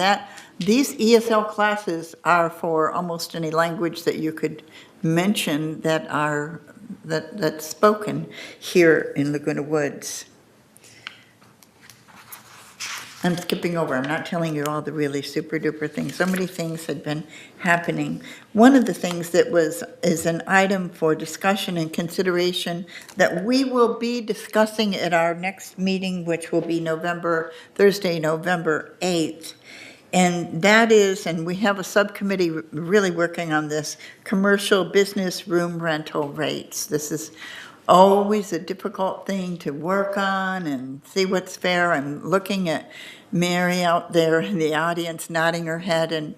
these ESL classes are for almost any language that you could mention that's spoken here in Laguna Woods. I'm skipping over. I'm not telling you all the really super duper things. So many things had been happening. One of the things that is an item for discussion and consideration that we will be discussing at our next meeting, which will be Thursday, November 8th. And that is, and we have a subcommittee really working on this, commercial business room rental rates. This is always a difficult thing to work on and see what's fair. I'm looking at Mary out there in the audience nodding her head,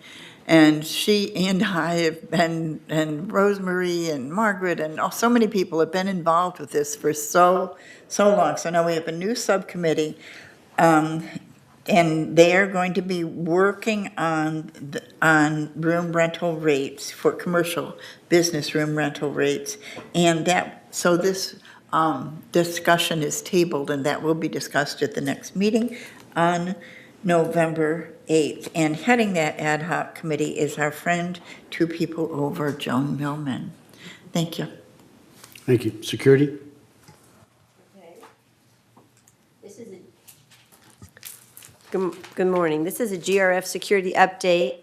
and she and I have been, and Rosemary and Margaret and so many people have been involved with this for so long. So now we have a new subcommittee And they are going to be working on room rental rates for commercial business room rental rates. And so this discussion is tabled, and that will be discussed at the next meeting on November 8th. And heading that ad hoc committee is our friend, two people over, Joan Millman. Thank you. Thank you. Security? Good morning. This is a GRF security update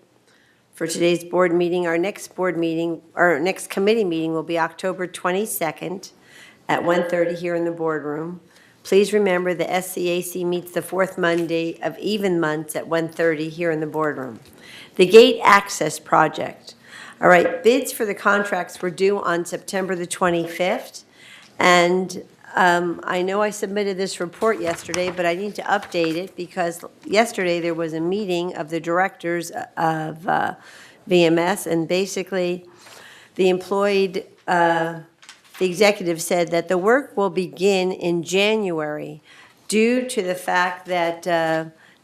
for today's board meeting. Our next committee meeting will be October 22nd at 1:30 here in the boardroom. Please remember the SCAC meets the fourth Monday of even months at 1:30 here in the boardroom. The gate access project. All right, bids for the contracts were due on September the 25th, and I know I submitted this report yesterday, but I need to update it because yesterday there was a meeting of the directors of VMS, and basically the executive said that the work will begin in January due to the fact that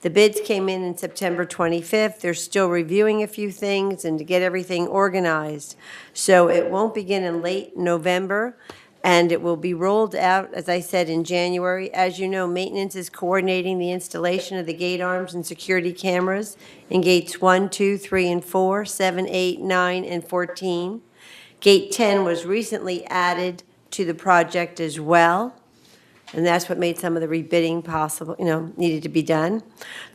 the bids came in September 25th. They're still reviewing a few things and to get everything organized. So it won't begin in late November. And it will be rolled out, as I said, in January. As you know, maintenance is coordinating the installation of the gate arms and security cameras in gates 1, 2, 3, and 4, 7, 8, 9, and 14. Gate 10 was recently added to the project as well, and that's what made some of the rebidding possible, needed to be done.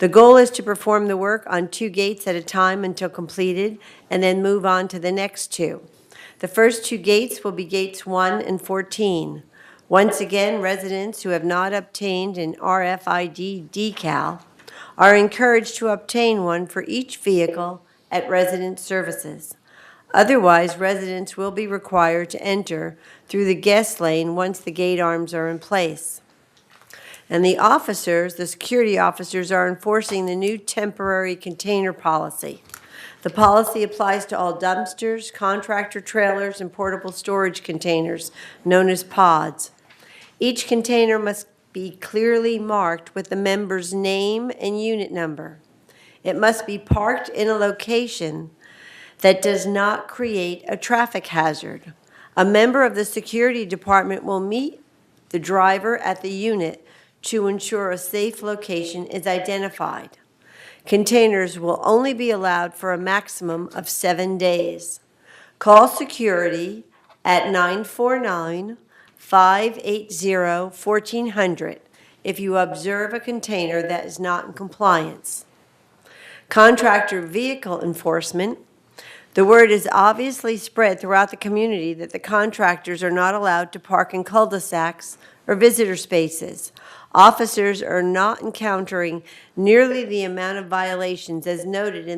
The goal is to perform the work on 2 gates at a time until completed, and then move on to the next 2. The first 2 gates will be gates 1 and 14. Once again, residents who have not obtained an RFID decal are encouraged to obtain one for each vehicle at resident services. Otherwise, residents will be required to enter through the guest lane once the gate arms are in place. And the security officers are enforcing the new temporary container policy. The policy applies to all dumpsters, contractor trailers, and portable storage containers, known as pods. Each container must be clearly marked with the member's name and unit number. It must be parked in a location that does not create a traffic hazard. A member of the security department will meet the driver at the unit to ensure a safe location is identified. Containers will only be allowed for a maximum of 7 days. Call security at 949-580-1400 if you observe a container that is not in compliance. Contractor vehicle enforcement. The word is obviously spread throughout the community that the contractors are not allowed to park in cul-de-sacs or visitor spaces. Officers are not encountering nearly the amount of violations as noted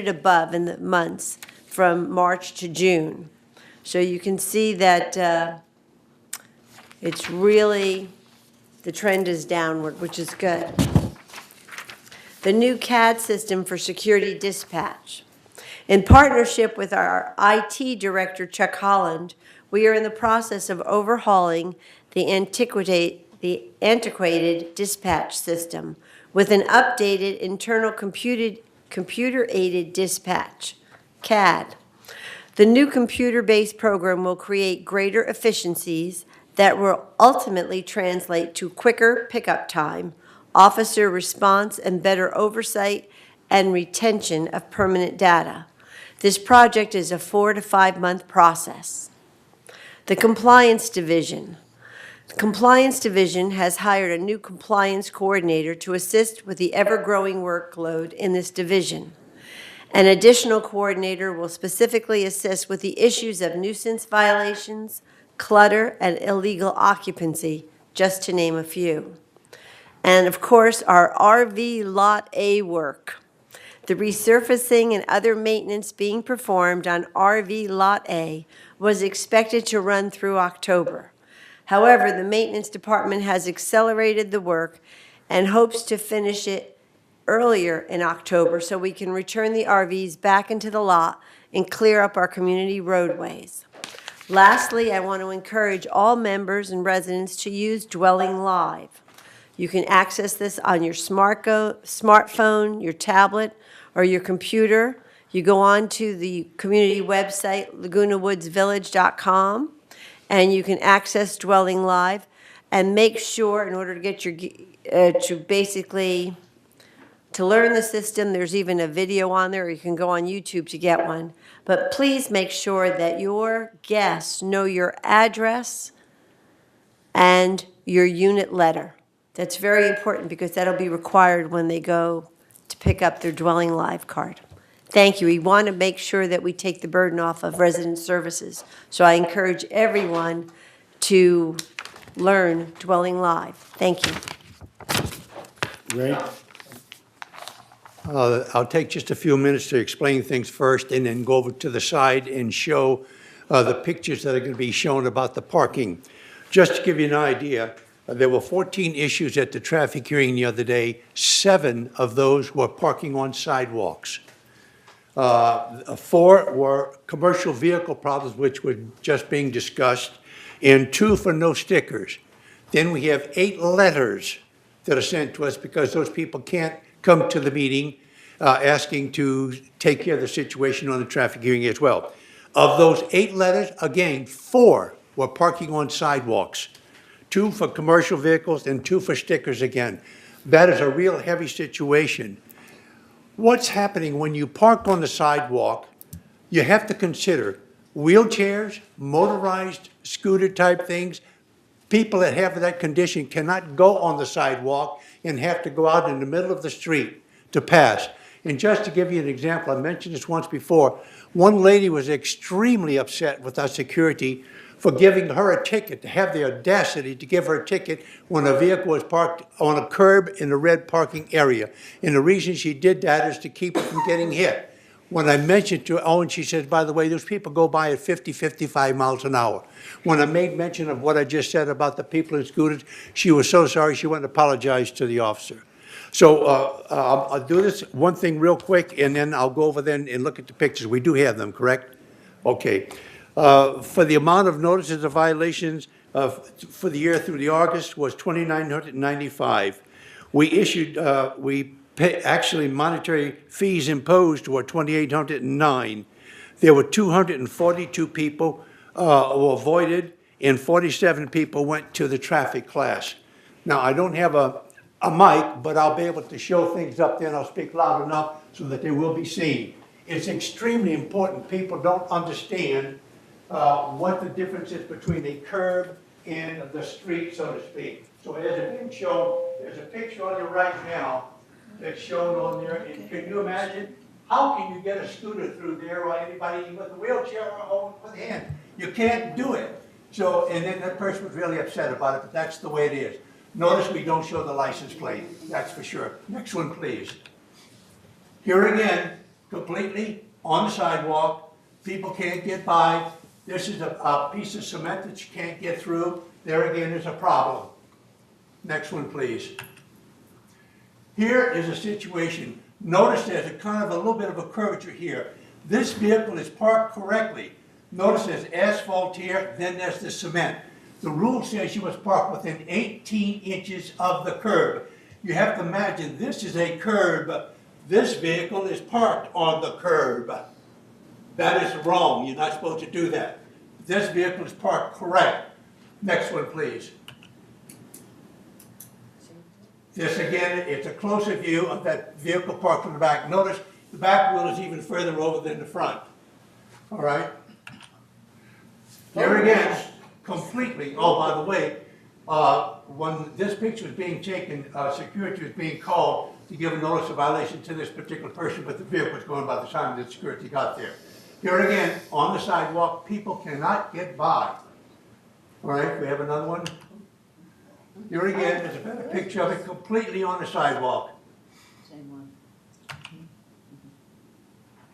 above in the months from March to June. So you can see that it's really, the trend is downward, which is good. The new CAD system for security dispatch. In partnership with our IT director, Chuck Holland, we are in the process of overhauling the antiquated dispatch system with an updated internal computer-aided dispatch, CAD. The new computer-based program will create greater efficiencies that will ultimately translate to quicker pickup time, officer response, and better oversight and retention of permanent data. This project is a 4 to 5 month process. The Compliance Division. The Compliance Division has hired a new compliance coordinator to assist with the ever-growing workload in this division. An additional coordinator will specifically assist with the issues of nuisance violations, clutter, and illegal occupancy, just to name a few. And of course, our RV Lot A work. The resurfacing and other maintenance being performed on RV Lot A was expected to run through October. However, the maintenance department has accelerated the work and hopes to finish it earlier in October so we can return the RVs back into the lot and clear up our community roadways. Lastly, I want to encourage all members and residents to use Dwelling Live. You can access this on your smartphone, your tablet, or your computer. You go on to the community website, lagunawoodsvillage.com, and you can access Dwelling Live. And make sure, in order to get your, to learn the system, there's even a video on there, or you can go on YouTube to get one. But please make sure that your guests know your address and your unit letter. That's very important because that'll be required when they go to pick up their Dwelling Live card. Thank you. We want to make sure that we take the burden off of resident services. So I encourage everyone to learn Dwelling Live. Thank you. Ray? I'll take just a few minutes to explain things first and then go over to the side and show the pictures that are going to be shown about the parking. Just to give you an idea, there were 14 issues at the traffic hearing the other day. 7 of those were parking on sidewalks. 4 were commercial vehicle problems, which were just being discussed, and 2 for no stickers. Then we have 8 letters that are sent to us because those people can't come to the meeting asking to take care of the situation on the traffic hearing as well. Of those 8 letters, again, 4 were parking on sidewalks, 2 for commercial vehicles and 2 for stickers again. That is a real heavy situation. What's happening when you park on the sidewalk, you have to consider wheelchairs, motorized scooter type things. People that have that condition cannot go on the sidewalk and have to go out in the middle of the street to pass. And just to give you an example, I mentioned this once before, one lady was extremely upset with our security for giving her a ticket, to have the audacity to give her a ticket when a vehicle was parked on a curb in a red parking area. And the reason she did that is to keep it from getting hit. When I mentioned to Owen, she says, by the way, those people go by at 50, 55 miles an hour. When I made mention of what I just said about the people in scooters, she was so sorry she went and apologized to the officer. So I'll do this one thing real quick, and then I'll go over then and look at the pictures. We do have them, correct? Okay. For the amount of notices of violations for the year through the August was 2,995. We issued, actually monetary fees imposed were 2,809. There were 242 people who avoided, and 47 people went to the traffic class. Now, I don't have a mic, but I'll be able to show things up there, and I'll speak loud enough so that they will be seen. It's extremely important. People don't understand what the difference is between a curb and the street, so to speak. So as it's being shown, there's a picture on your right now that's shown on there. And can you imagine, how can you get a scooter through there or anybody with a wheelchair or with a hand? You can't do it. So, and then that person was really upset about it, but that's the way it is. Notice we don't show the license plate, that's for sure. Next one, please. Here again, completely on the sidewalk, people can't get by. This is a piece of cement that you can't get through. There again is a problem. Next one, please. Here is a situation. Notice there's a kind of a little bit of a curvature here. This vehicle is parked correctly. Notice there's asphalt here, then there's the cement. The rule says you must park within 18 inches of the curb. You have to imagine this is a curb. This vehicle is parked on the curb. That is wrong. You're not supposed to do that. This vehicle is parked correct. Next one, please. This again, it's a closer view of that vehicle parked in the back. Notice the back wheel is even further over than the front. All right. Here again, completely. Oh, by the way, when this picture was being taken, security was being called to give a notice of violation to this particular person, but the vehicle was going by the time that security got there. Here again, on the sidewalk, people cannot get by. All right, we have another one. Here again, there's a better picture of it completely on the sidewalk. Same one.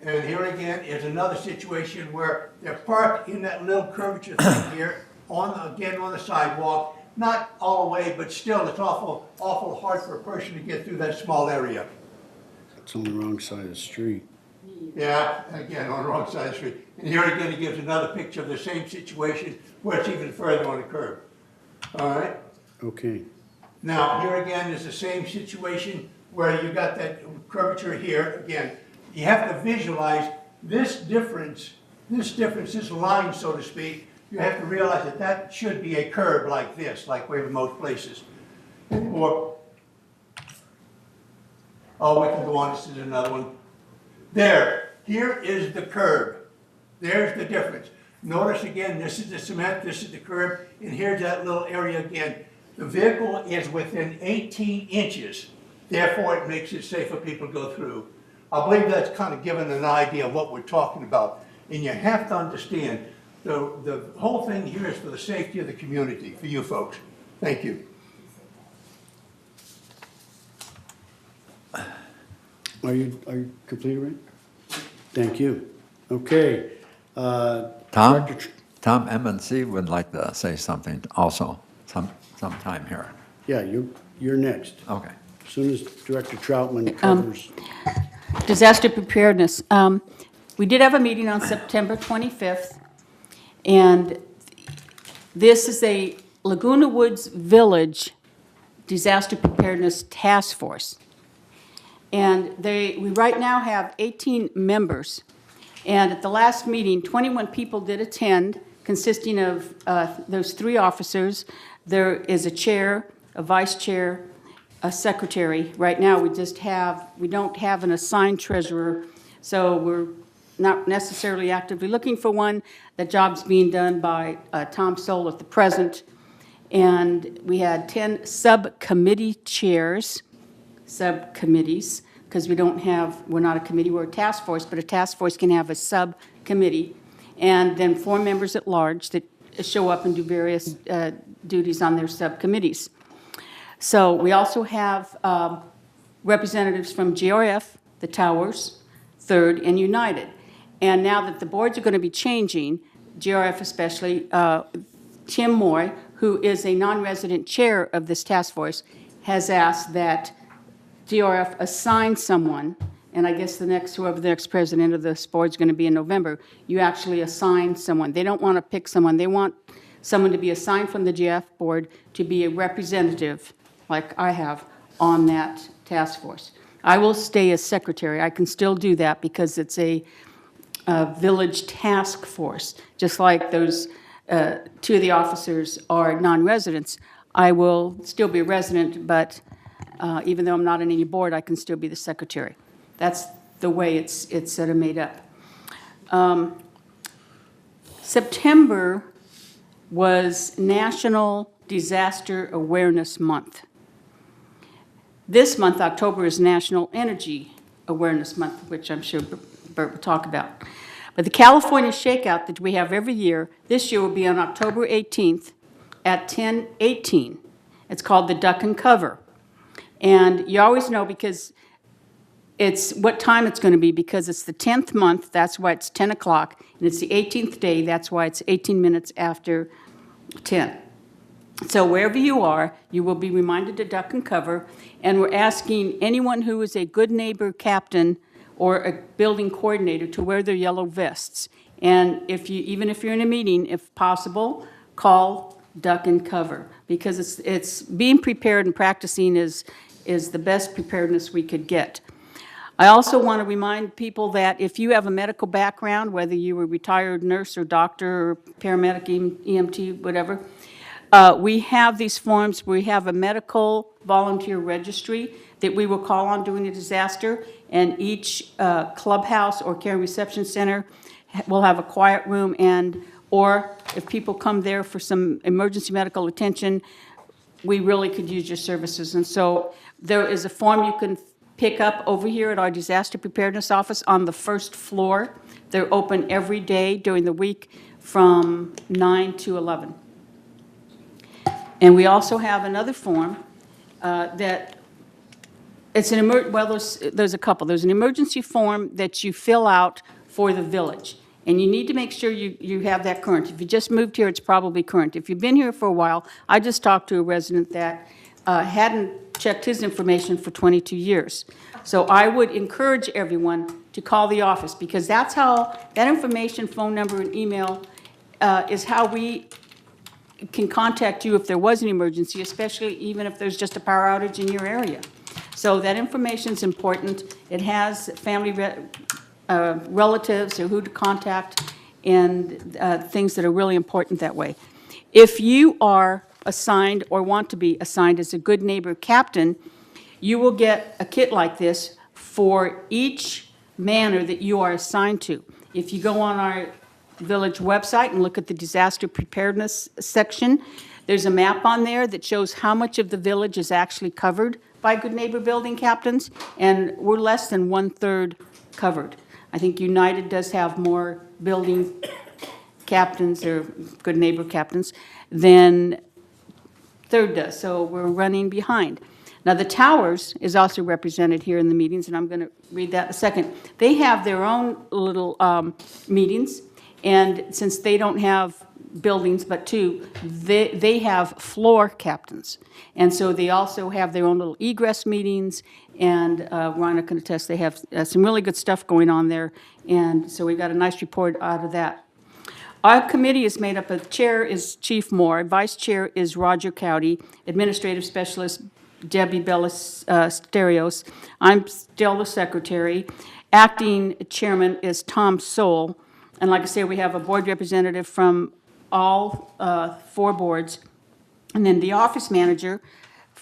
And here again is another situation where they're parked in that little curvature thing here, again on the sidewalk. Not all the way, but still it's awful hard for a person to get through that small area. It's on the wrong side of the street. Yeah, again, on the wrong side of the street. And here again, he gives another picture of the same situation where it's even further on the curb. All right? Okay. Now, here again is the same situation where you got that curvature here. Again, you have to visualize this difference, this line, so to speak. You have to realize that that should be a curve like this, like we have in most places. Or, oh, we can go on, this is another one. There, here is the curve. There's the difference. Notice again, this is the cement, this is the curve, and here's that little area again. The vehicle is within 18 inches. Therefore, it makes it safe for people to go through. I believe that's kind of given an idea of what we're talking about. And you have to understand, the whole thing here is for the safety of the community, for you folks. Thank you. Are you complete, Rick? Thank you. Okay. Tom MNC would like to say something also, sometime here. Yeah, you're next. Okay. As soon as Director Troutman covers. Disaster preparedness. We did have a meeting on September 25th, and this is a Laguna Woods Village Disaster Preparedness Task Force. And we right now have 18 members. And at the last meeting, 21 people did attend, consisting of those 3 officers. There is a chair, a vice chair, a secretary. Right now, we don't have an assigned treasurer, so we're not necessarily actively looking for one. The job's being done by Tom Soul at the present. And we had 10 subcommittee chairs, subcommittees, because we're not a committee, we're a task force, but a task force can have a subcommittee, and then 4 members at large that show up and do various duties on their subcommittees. So we also have representatives from GRF, the Towers, Third, and United. And now that the boards are going to be changing, GRF especially, Tim Moy, who is a non-resident chair of this task force, has asked that GRF assign someone, and I guess whoever the next president of this board is going to be in November, you actually assign someone. They don't want to pick someone. They want someone to be assigned from the GRF board to be a representative, like I have, on that task force. I will stay as secretary. I can still do that because it's a village task force. Just like those 2 of the officers are non-residents, I will still be a resident, but even though I'm not on any board, I can still be the secretary. That's the way it's sort of made up. September was National Disaster Awareness Month. This month, October, is National Energy Awareness Month, which I'm sure Bert will talk about. But the California Shakeout that we have every year, this year will be on October 18th at 10:18. It's called the Duck and Cover. And you always know because it's what time it's going to be, because it's the 10th month, that's why it's 10 o'clock, and it's the 18th day, that's why it's 18 minutes after 10. So wherever you are, you will be reminded to duck and cover, and we're asking anyone who is a good neighbor captain or a building coordinator to wear their yellow vests. And even if you're in a meeting, if possible, call duck and cover, because it's being prepared and practicing is the best preparedness we could get. I also want to remind people that if you have a medical background, whether you were a retired nurse or doctor or paramedic, EMT, whatever, we have these forms. We have a medical volunteer registry that we will call on during a disaster, and each clubhouse or care reception center will have a quiet room, or if people come there for some emergency medical attention, we really could use your services. And so there is a form you can pick up over here at our disaster preparedness office on the first floor. They're open every day during the week from 9 to 11. And we also have another form that it's there's a couple. There's an emergency form that you fill out for the village. And you need to make sure you have that current. If you just moved here, it's probably current. If you've been here for a while, I just talked to a resident that hadn't checked his information for 22 years. So I would encourage everyone to call the office, because that's how that information, phone number and email, is how we can contact you if there was an emergency, especially even if there's just a power outage in your area. So that information is important. It has family relatives or who to contact and things that are really important that way. If you are assigned or want to be assigned as a Good Neighbor Captain, you will get a kit like this for each manor that you are assigned to. If you go on our village website and look at the disaster preparedness section, there's a map on there that shows how much of the village is actually covered by Good Neighbor Building Captains, and we're less than 1/3 covered. I think United does have more building captains or Good Neighbor captains than Third does, so we're running behind. Now, the Towers is also represented here in the meetings, and I'm going to read that in a second. They have their own little meetings, and since they don't have buildings but two, they have floor captains. And so they also have their own little egress meetings, and Rhonda can attest they have some really good stuff going on there, and so we got a nice report out of that. Our committee is made up of, chair is Chief Moore, vice chair is Roger Cowdy, administrative specialist Debbie Bellis-Sterios. I'm still the secretary. Acting chairman is Tom Soul. And like I say, we have a board representative from all 4 boards. And then the office manager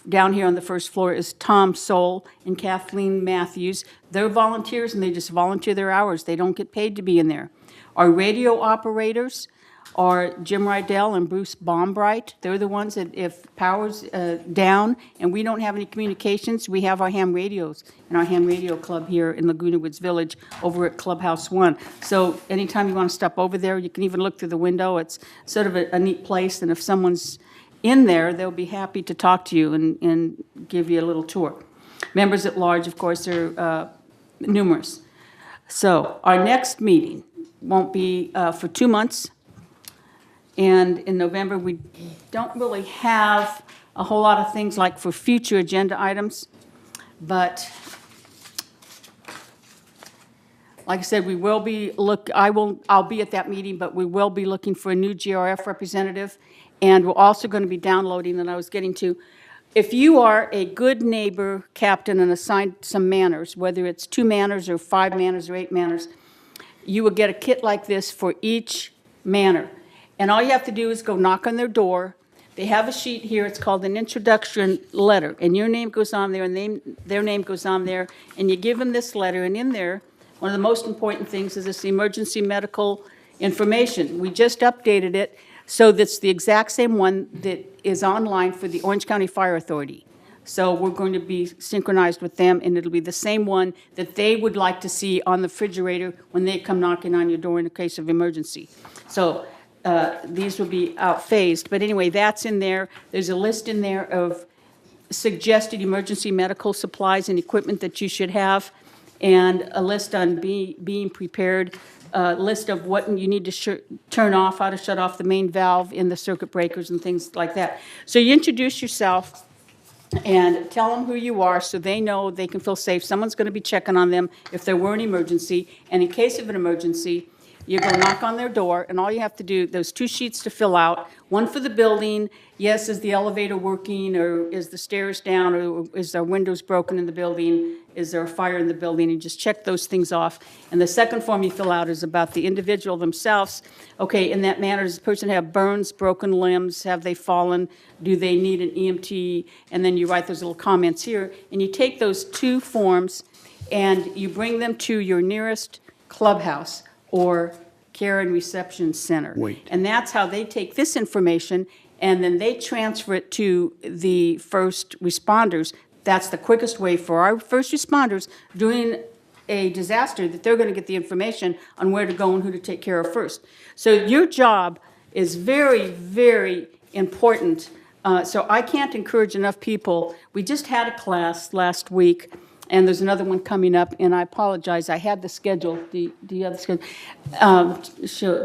down here on the first floor is Tom Soul and Kathleen Matthews. They're volunteers and they just volunteer their hours. They don't get paid to be in there. Our radio operators are Jim Rydell and Bruce Baumbright. They're the ones that if power's down and we don't have any communications, we have our ham radios in our ham radio club here in Laguna Woods Village over at Clubhouse 1. So anytime you want to stop over there, you can even look through the window. It's sort of a neat place, and if someone's in there, they'll be happy to talk to you and give you a little tour. Members at large, of course, are numerous. So our next meeting won't be for 2 months. And in November, we don't really have a whole lot of things like for future agenda items. But like I said, we will be I'll be at that meeting, but we will be looking for a new GRF representative. And we're also going to be downloading, and I was getting to, if you are a Good Neighbor captain and assigned some manors, whether it's 2 manors or 5 manors or 8 manors, you will get a kit like this for each manor. And all you have to do is go knock on their door. They have a sheet here, it's called an introduction letter, and your name goes on there, and their name goes on there, and you give them this letter, and in there, one of the most important things is this emergency medical information. We just updated it, so that's the exact same one that is online for the Orange County Fire Authority. So we're going to be synchronized with them, and it'll be the same one that they would like to see on the refrigerator when they come knocking on your door in a case of emergency. So these will be outphased, but anyway, that's in there. There's a list in there of suggested emergency medical supplies and equipment that you should have, and a list on being prepared, a list of what you need to turn off, how to shut off the main valve in the circuit breakers and things like that. So you introduce yourself and tell them who you are so they know they can feel safe. Someone's going to be checking on them if there were an emergency, and in case of an emergency, you go knock on their door, and all you have to do, there's 2 sheets to fill out, one for the building, yes, is the elevator working, or is the stairs down, or is there windows broken in the building, is there a fire in the building, and just check those things off. And the second form you fill out is about the individual themselves. Okay, in that manner, does the person have burns, broken limbs, have they fallen, do they need an EMT, and then you write those little comments here, and you take those 2 forms, and you bring them to your nearest clubhouse or care and reception center. Wait. And that's how they take this information, and then they transfer it to the first responders. That's the quickest way for our first responders during a disaster, that they're going to get the information on where to go and who to take care of first. So your job is very, very important. So I can't encourage enough people. We just had a class last week, and there's another one coming up, and I apologize. I had the schedule, the other schedule.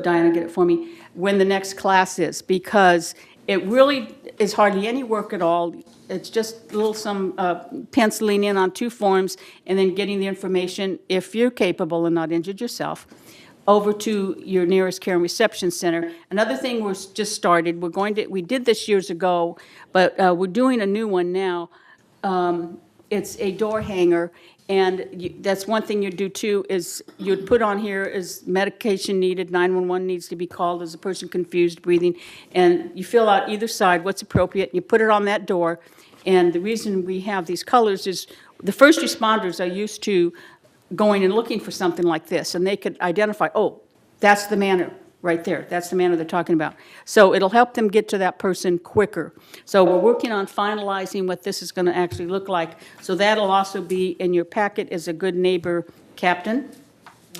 Diana, get it for me, when the next class is, because it really is hardly any work at all. It's just some penciling in on 2 forms and then getting the information, if you're capable and not injured yourself, over to your nearest care and reception center. Another thing we're just started, we did this years ago, but we're doing a new one now. It's a door hanger, and that's one thing you do too, is you'd put on here is medication needed, 911 needs to be called, is a person confused breathing, and you fill out either side what's appropriate, and you put it on that door. And the reason we have these colors is the first responders are used to going and looking for something like this, and they could identify, oh, that's the manor right there. That's the manor they're talking about. So it'll help them get to that person quicker. So we're working on finalizing what this is going to actually look like. So that'll also be in your packet as a good neighbor captain.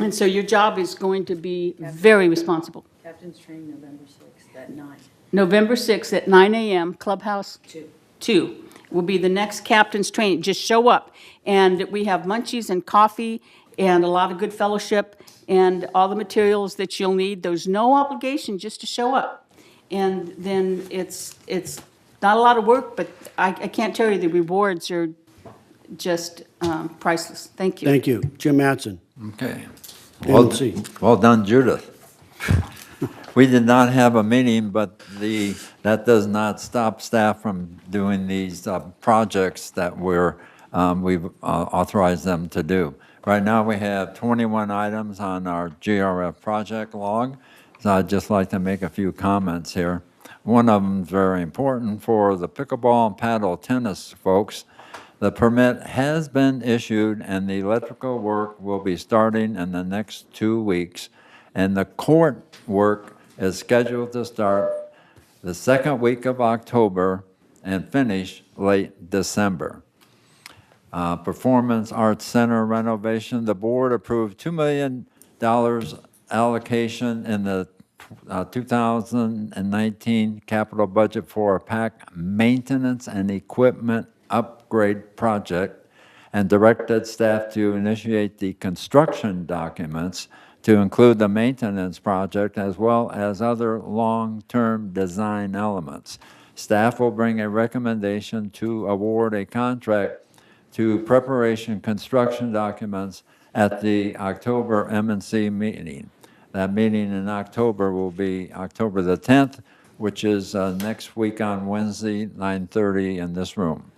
And so your job is going to be very responsible. Captain's training November 6th at 9. November 6th at 9 a.m., Clubhouse 2. 2 will be the next captain's training. Just show up. And we have munchies and coffee and a lot of good fellowship and all the materials that you'll need. There's no obligation just to show up. And then it's not a lot of work, but I can't tell you, the rewards are just priceless. Thank you. Thank you. Jim Mattson. Okay. AMC. Well done, Judith. We did not have a meeting, but that does not stop staff from doing these projects that we've authorized them to do. Right now, we have 21 items on our GRF project log, so I'd just like to make a few comments here. One of them is very important for the pickleball and paddle tennis folks. The permit has been issued, and the electrical work will be starting in the next 2 weeks, and the court work is scheduled to start the second week of October and finish late December. Performance Arts Center renovation, the board approved $2 million allocation in the 2019 capital budget for a PAC maintenance and equipment upgrade project and directed staff to initiate the construction documents to include the maintenance project as well as other long-term design elements. Staff will bring a recommendation to award a contract to preparation construction documents at the October M&C meeting. That meeting in October will be October the 10th, which is next week on Wednesday, 9:30 in this room.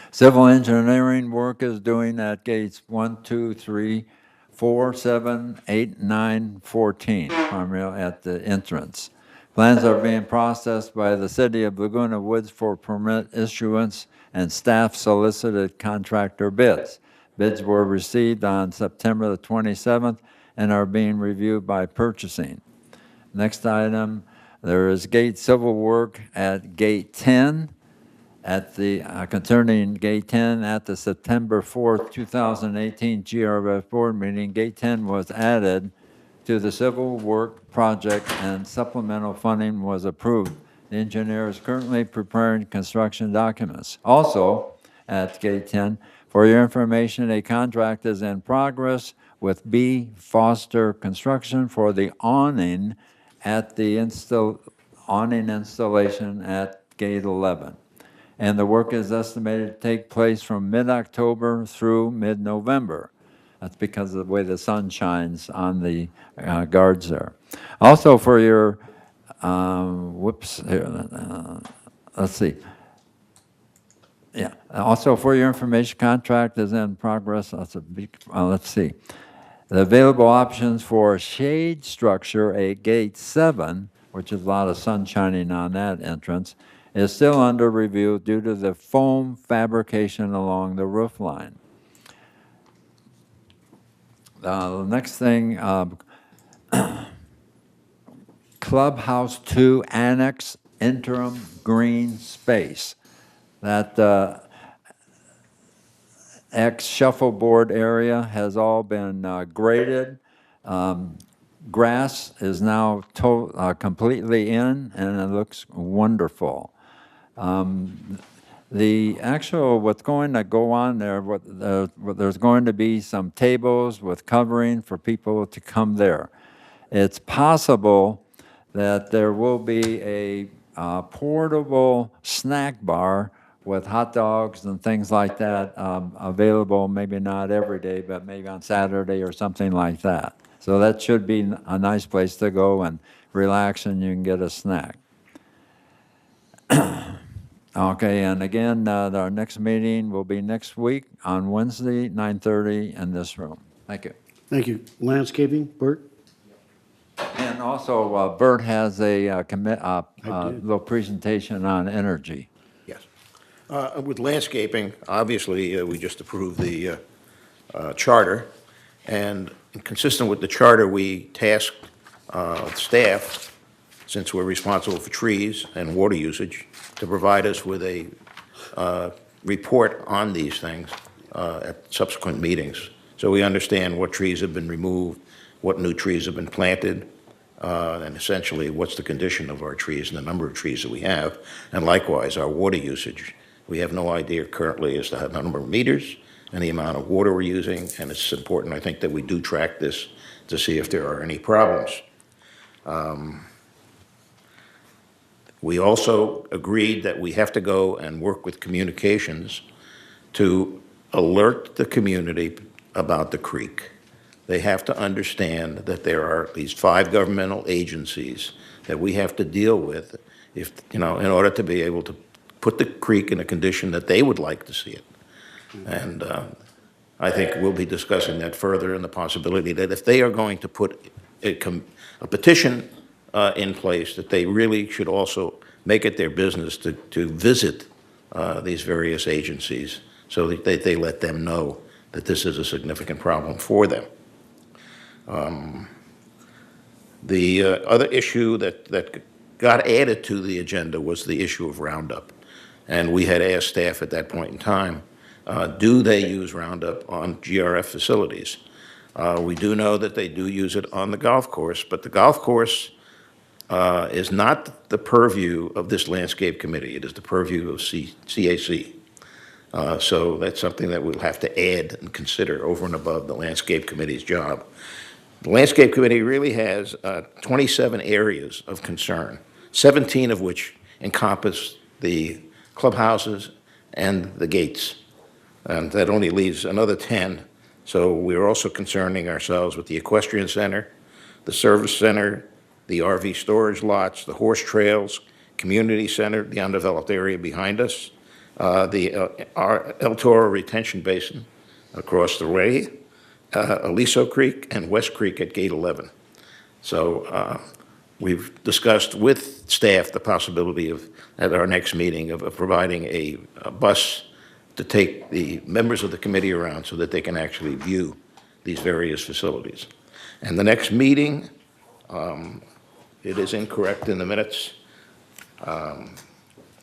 Civil engineering work is doing at gates 1, 2, 3, 4, 7, 8, 9, 14, primarily at the entrance. Plans are being processed by the City of Laguna Woods for permit issuance, and staff solicited contractor bids. Bids were received on September the 27th and are being reviewed by purchasing. Next item, there is gate civil work at Gate 10, concerning Gate 10 at the September 4th, 2018 GRF board meeting. Gate 10 was added to the civil work project and supplemental funding was approved. The engineer is currently preparing construction documents. Also, at Gate 10, for your information, a contract is in progress with B. Foster Construction for the awning at the awning installation at Gate 11. And the work is estimated to take place from mid-October through mid-November. That's because of the way the sun shines on the guards there. Also for your, let's see. Yeah, also for your information, contract is in progress. That's a big, let's see. The available options for a shade structure at Gate 7, which is a lot of sun shining on that entrance, is still under review due to the foam fabrication along the roof line. The next thing, Clubhouse 2 Annex Interim Green Space. That ex-shuffleboard area has all been graded. Grass is now completely in, and it looks wonderful. What's going to go on there, there's going to be some tables with covering for people to come there. It's possible that there will be a portable snack bar with hot dogs and things like that available, maybe not every day, but maybe on Saturday or something like that. So that should be a nice place to go and relax, and you can get a snack. Okay, and again, our next meeting will be next week on Wednesday, 9:30 in this room. Thank you. Thank you. Landscaping, Bert? And also, Bert has a did. little presentation on energy. Yes. With landscaping, obviously, we just approved the charter, and consistent with the charter, we tasked staff, since we're responsible for trees and water usage, to provide us with a report on these things at subsequent meetings. So we understand what trees have been removed, what new trees have been planted, and essentially what's the condition of our trees and the number of trees that we have, and likewise our water usage. We have no idea currently as to the number of meters and the amount of water we're using, and it's important, I think, that we do track this to see if there are any problems. We also agreed that we have to go and work with communications to alert the community about the creek. They have to understand that there are these 5 governmental agencies that we have to deal with if, in order to be able to put the creek in a condition that they would like to see it. And I think we'll be discussing that further, and the possibility that if they are going to put a petition in place, that they really should also make it their business to visit these various agencies so that they let them know that this is a significant problem for them. The other issue that got added to the agenda was the issue of Roundup. And we had asked staff at that point in time, do they use Roundup on GRF facilities? We do know that they do use it on the golf course, but the golf course is not the purview of this landscape committee. It is the purview of CAC. So that's something that we'll have to add and consider over and above the landscape committee's job. The landscape committee really has 27 areas of concern, 17 of which encompass the clubhouses and the gates. And that only leaves another 10. So we're also concerning ourselves with the equestrian center, the service center, the RV storage lots, the horse trails, community center, the undeveloped area behind us, our El Toro retention basin across the way, Aliso Creek, and West Creek at Gate 11. So we've discussed with staff the possibility of, at our next meeting, of providing a bus to take the members of the committee around so that they can actually view these various facilities. And the next meeting, it is incorrect in the minutes.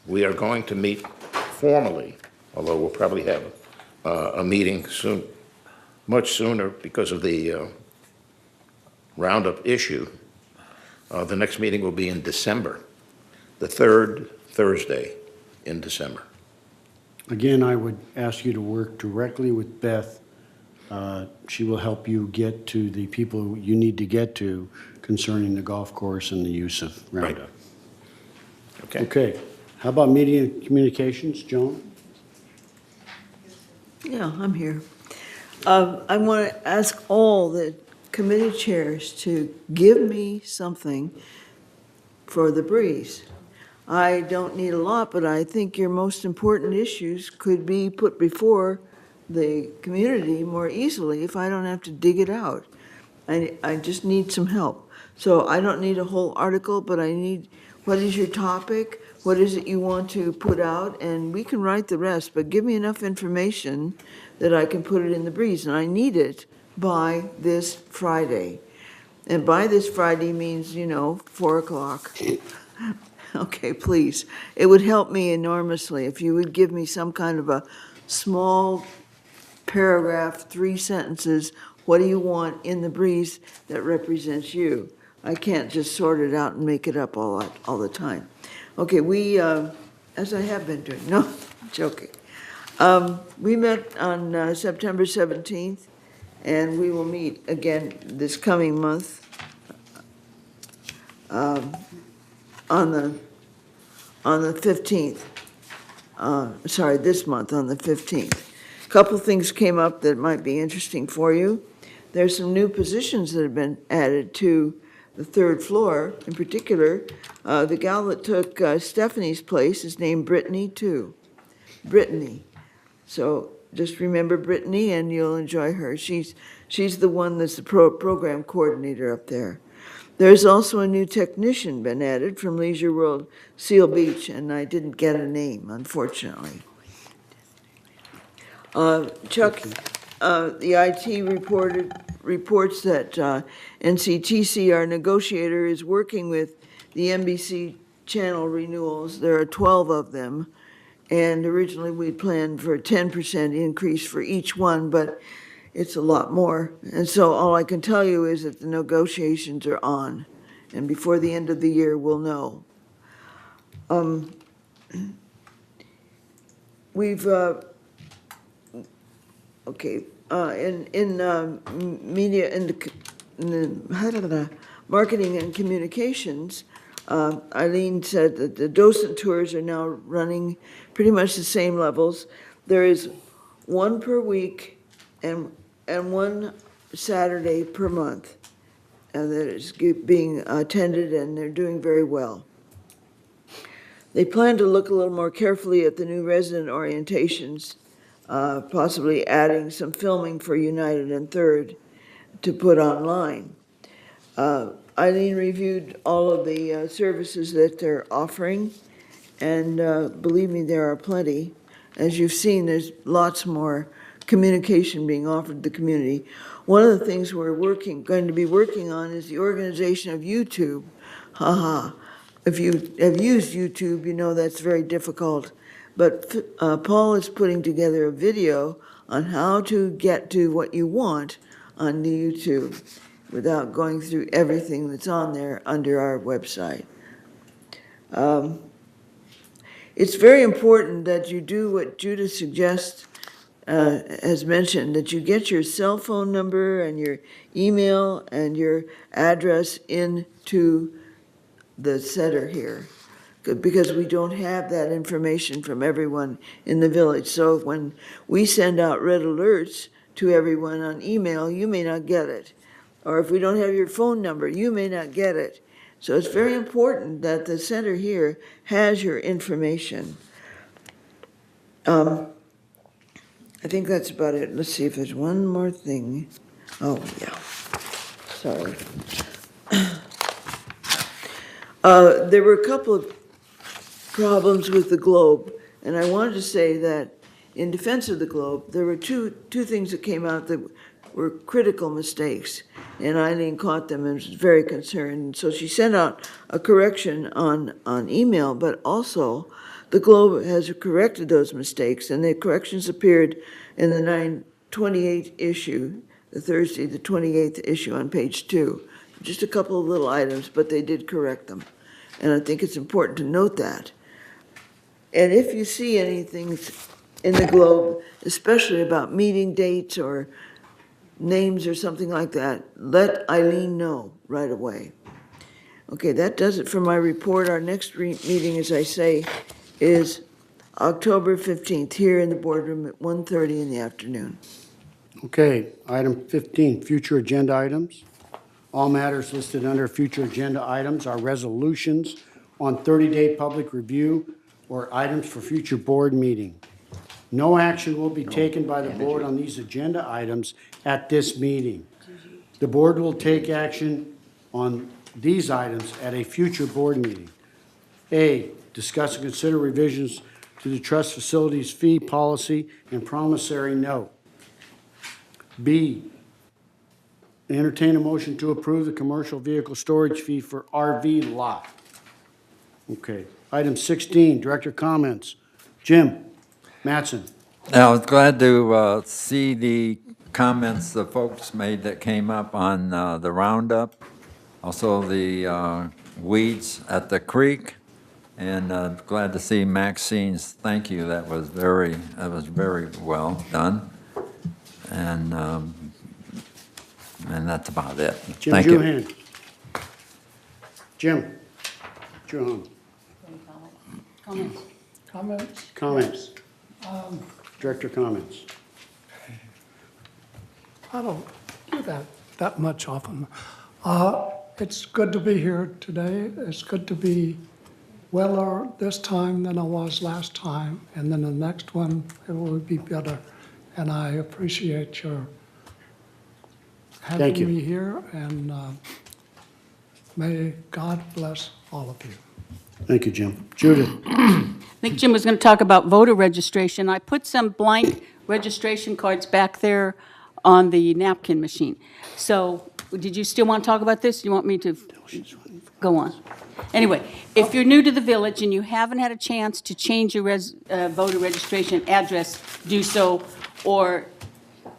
We are going to meet formally, although we'll probably have a meeting soon, much sooner because of the Roundup issue. The next meeting will be in December, the 3rd Thursday in December. Again, I would ask you to work directly with Beth. She will help you get to the people you need to get to concerning the golf course and the use of Roundup. Okay. Okay. How about media and communications, Joan? Yeah, I'm here. I want to ask all the committee chairs to give me something for the breeze. I don't need a lot, but I think your most important issues could be put before the community more easily if I don't have to dig it out. I just need some help. So I don't need a whole article, but I need, what is your topic? What is it you want to put out? And we can write the rest, but give me enough information that I can put it in the breeze. And I need it by this Friday. And by this Friday means, 4 o'clock. Okay, please. It would help me enormously if you would give me some kind of a small paragraph, 3 sentences. What do you want in the breeze that represents you? I can't just sort it out and make it up all the time. Okay, we, as I have been doing, no, joking. We met on September 17th, and we will meet again this coming month on the 15th. This month on the 15th. A couple things came up that might be interesting for you. there's some new positions that have been added to the third floor. In particular, the gal that took Stephanie's place is named Brittany too. Brittany. So just remember Brittany and you'll enjoy her. She's the one that's the program coordinator up there. There's also a new technician been added from Leisure World Seal Beach, and I didn't get a name, unfortunately. Chuck, the IT reports that NCTC, our negotiator, is working with the NBC channel renewals. There are 12 of them, and originally we planned for a 10% increase for each one, but it's a lot more. And so all I can tell you is that the negotiations are on, and before the end of the year, we'll know. We've okay, in media, in the marketing and communications, Eileen said that the docent tours are now running pretty much the same levels. There is one per week and one Saturday per month that is being attended, and they're doing very well. They plan to look a little more carefully at the new resident orientations, possibly adding some filming for United and Third to put online. Eileen reviewed all of the services that they're offering, and believe me, there are plenty. As you've seen, there's lots more communication being offered to the community. One of the things we're going to be working on is the organization of YouTube. If you have used YouTube, you know that's very difficult. But Paul is putting together a video on how to get to what you want on the YouTube without going through everything that's on there under our website. It's very important that you do what Judith suggests, has mentioned, that you get your cell phone number and your email and your address into the center here, because we don't have that information from everyone in the village. So when we send out red alerts to everyone on email, you may not get it. Or if we don't have your phone number, you may not get it. So it's very important that the center here has your information. I think that's about it. Let's see if there's one more thing. Oh, yeah. Sorry. There were a couple of problems with the Globe, and I wanted to say that in defense of the Globe, there were two things that came out that were critical mistakes, and Eileen caught them and was very concerned. So she sent out a correction on email, but also the Globe has corrected those mistakes, and the corrections appeared in the 9/28 issue, the Thursday, the 28th issue on page 2. Just a couple of little items, but they did correct them. And I think it's important to note that. And if you see anything in the Globe, especially about meeting dates or names or something like that, let Eileen know right away. Okay, that does it for my report. Our next meeting, as I say, is October 15th here in the boardroom at 1:30 in the afternoon. Okay, item 15, future agenda items. All matters listed under future agenda items are resolutions on 30-day public review or items for future board meeting. No action will be taken by the board on these agenda items at this meeting. The board will take action on these items at a future board meeting. A, discuss and consider revisions to the trust facilities fee policy and promissory note. B, entertain a motion to approve the commercial vehicle storage fee for RV lot. Okay. Item 16, director comments. Jim Mattson. I was glad to see the comments the folks made that came up on the roundup, also the weeds at the creek, and glad to see Maxine's thank you. That was very well done, and that's about it. Jim Thank Juhan. you. Jim Juhan. Comments. Director comments. I don't that much often. It's good to be here today. It's good to be weller this time than I was last time, and then the next one, it will be better. And I appreciate your Thank you. having me here, and may God bless all of you. Thank you, Jim. Judith? I think Jim was going to talk about voter registration. I put some blank registration cards back there on the napkin machine. So did you still want to talk about this? You want me to go on? Anyway, if you're new to the village and you haven't had a chance to change your voter registration address, do so, or,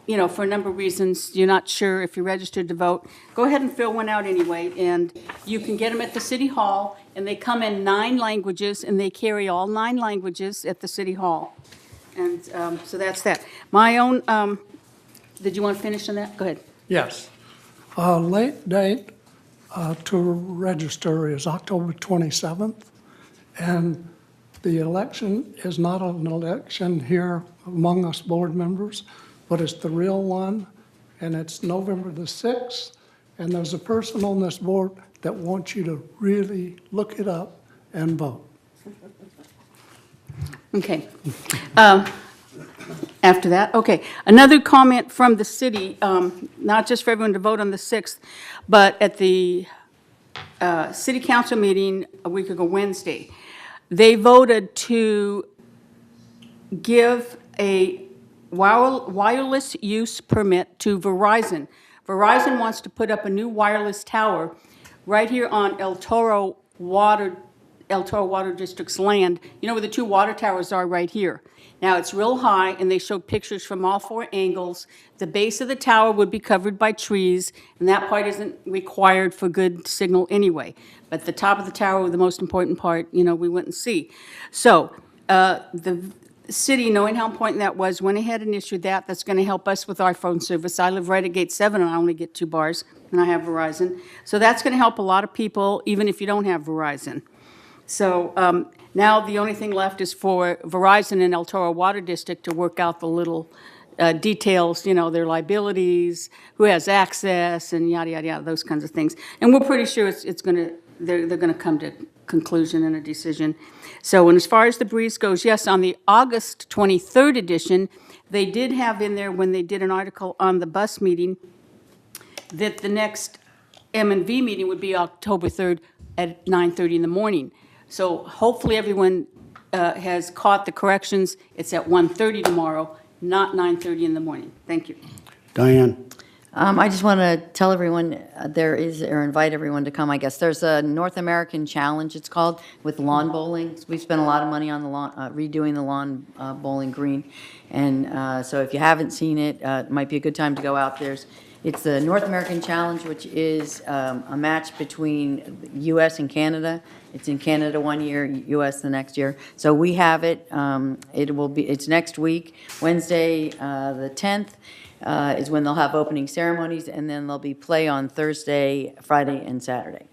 you know, for a number of reasons, you're not sure if you're registered to vote, go ahead and fill one out anyway, and you can get them at the City Hall, and they come in 9 languages, and they carry all 9 languages at the City Hall. And so that's that. My own, did you want to finish on that? Go ahead. Yes. Late date to register is October 27th, and the election is not an election here among us board members, but it's the real one, and it's November the 6th, and there's a person on this board that wants you to really look it up and vote. Okay. After that, okay. Another comment from the city, not just for everyone to vote on the 6th, but at the city council meeting a week ago Wednesday, they voted to give a wireless use permit to Verizon. Verizon wants to put up a new wireless tower right here on El Toro Water District's land. You know where the 2 water towers are right here. Now, it's real high, and they showed pictures from all 4 angles. The base of the tower would be covered by trees, and that part isn't required for good signal anyway. But the top of the tower, the most important part, you know, we wouldn't see. So the city, knowing how important that was, went ahead and issued that. That's going to help us with our phone service. I live right at Gate 7, and I only get 2 bars, and I have Verizon. So that's going to help a lot of people, even if you don't have Verizon. So now the only thing left is for Verizon and El Toro Water District to work out the little details, you know, their liabilities, who has access, and yada, yada, yada, those kinds of things. And we're pretty sure they're going to come to conclusion and a decision. So, and as far as the breeze goes, yes, on the August 23rd edition, they did have in there, when they did an article on the bus meeting, that the next M&V meeting would be October 3rd at 9:30 in the morning. So hopefully everyone has caught the corrections. It's at 1:30 tomorrow, not 9:30 in the morning. Thank you. Diane? I just want to tell everyone or invite everyone to come, I guess. There's a North American Challenge, it's called, with lawn bowling. We've spent a lot of money on the lawn, redoing the lawn bowling green. And so if you haven't seen it, it might be a good time to go out. It's the North American Challenge, which is a match between the U.S. and Canada. It's in Canada one year, U.S. the next year. So we have it. It's next week, Wednesday, the 10th. Is when they'll have opening ceremonies, and then there'll be play on Thursday, Friday, and Saturday.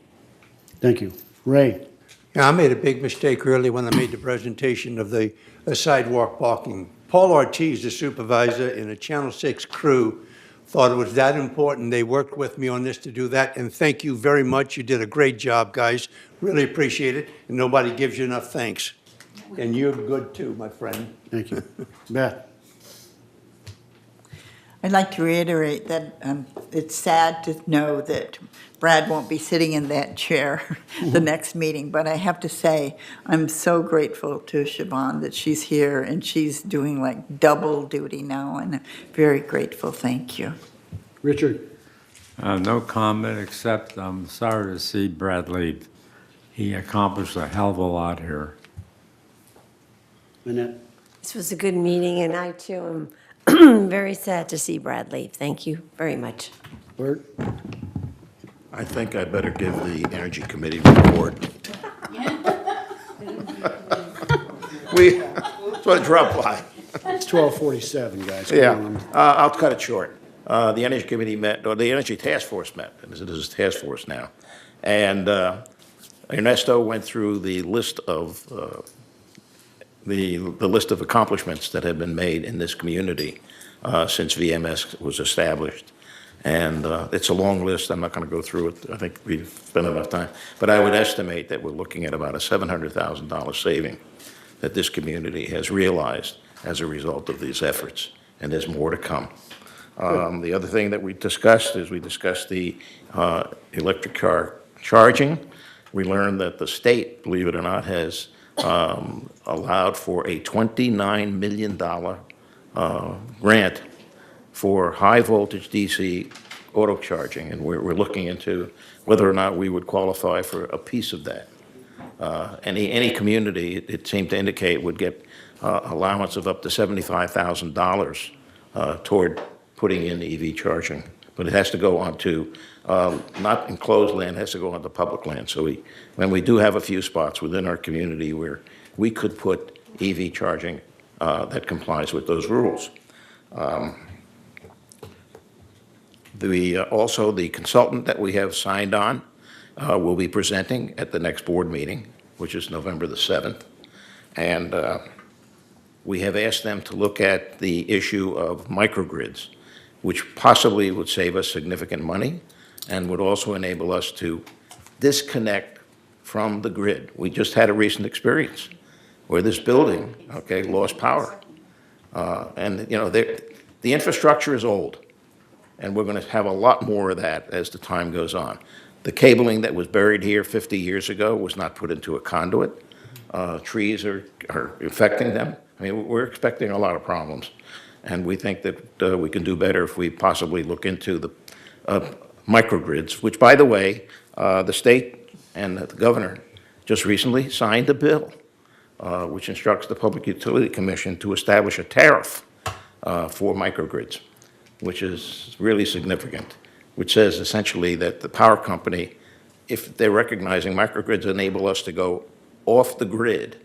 Thank you. Ray? Yeah, I made a big mistake early when I made the presentation of the sidewalk parking. Paul Ortiz, the supervisor, and the Channel 6 crew thought it was that important. They worked with me on this to do that, and thank you very much. You did a great job, guys. Really appreciate it, and nobody gives you enough thanks. And you're good too, my friend. Thank you. Beth? I'd like to reiterate that it's sad to know that Brad won't be sitting in that chair the next meeting, but I have to say, I'm so grateful to Siobhan that she's here and she's doing like double duty now, and I'm very grateful. Thank you. Richard? No comment, except I'm sorry to see Brad leave. He accomplished a hell of a lot here. Annette? This was a good meeting, and I too am very sad to see Brad leave. Thank you very much. Bert? I think I better give the Energy Committee report. We, that's what I dropped by. It's 12:47, guys. Come Yeah, on. I'll cut it short. The Energy Committee met, or the Energy Task Force met, and this is a task force now. And Ernesto went through the list of the list of accomplishments that have been made in this community since VMS was established. And it's a long list. I'm not going to go through it. I think we've spent enough time. But I would estimate that we're looking at about a $700,000 saving that this community has realized as a result of these efforts, and there's more to come. The other thing that we discussed the electric car charging. We learned that the state, believe it or not, has allowed for a $29 million grant for high-voltage DC auto charging, and we're looking into whether or not we would qualify for a piece of that. Any community, it seemed to indicate, would get allowance of up to $75,000 toward putting in EV charging. But it has to go onto, not enclosed land, it has to go onto public land. So when we do have a few spots within our community where we could put EV charging that complies with those rules. Also, the consultant that we have signed on will be presenting at the next board meeting, which is November the 7th. And we have asked them to look at the issue of microgrids, which possibly would save us significant money and would also enable us to disconnect from the grid. We just had a recent experience where this building, okay, lost power. And, you know, the infrastructure is old, and we're going to have a lot more of that as the time goes on. The cabling that was buried here 50 years ago was not put into a conduit. Trees are affecting them. I mean, we're expecting a lot of problems, and we think that we can do better if we possibly look into the microgrids, which, by the way, the state and the governor just recently signed a bill which instructs the Public Utility Commission to establish a tariff for microgrids, which is really significant, which says essentially that the power company, if they're recognizing microgrids enable us to go off the grid,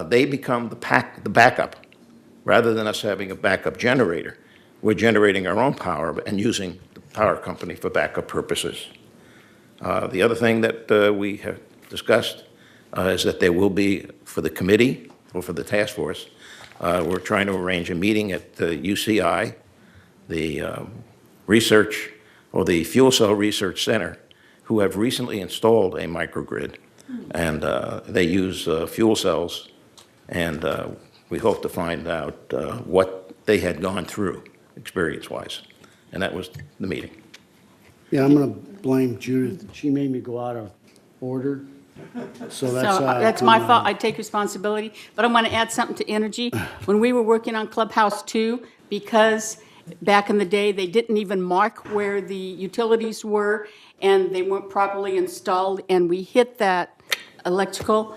they become the backup. Rather than us having a backup generator, we're generating our own power and using the power company for backup purposes. The other thing that we have discussed is that there will be, for the committee or for the task force, we're trying to arrange a meeting at the UCI, the research or the Fuel Cell Research Center, who have recently installed a microgrid, and they use fuel cells, and we hope to find out what they had gone through experience-wise. And that was the meeting. Yeah, I'm going to blame Judith. She made me go out of order. So That's my fault. I take responsibility. But I want to add something to energy. When we were working on Clubhouse 2, because back in the day, they didn't even mark where the utilities were, and they weren't properly installed, and we hit that electrical.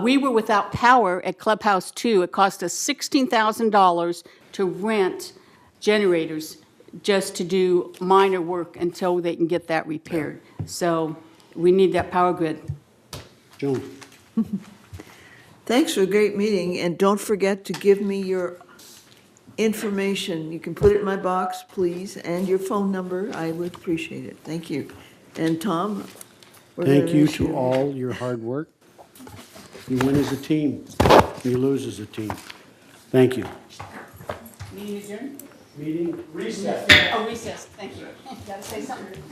We were without power at Clubhouse 2. It cost us $16,000 to rent generators just to do minor work until they can get that repaired. So we need that power grid. Joan. Thanks for a great meeting, and don't forget to give me your information. You can put it in my box, please, and your phone number. I would appreciate it. Thank you. And Tom? Thank you to all your hard work. You win as a team, you lose as a team. Thank you. Meeting adjourned? Meeting recessed. Oh, recess. Thank you. Got to say something.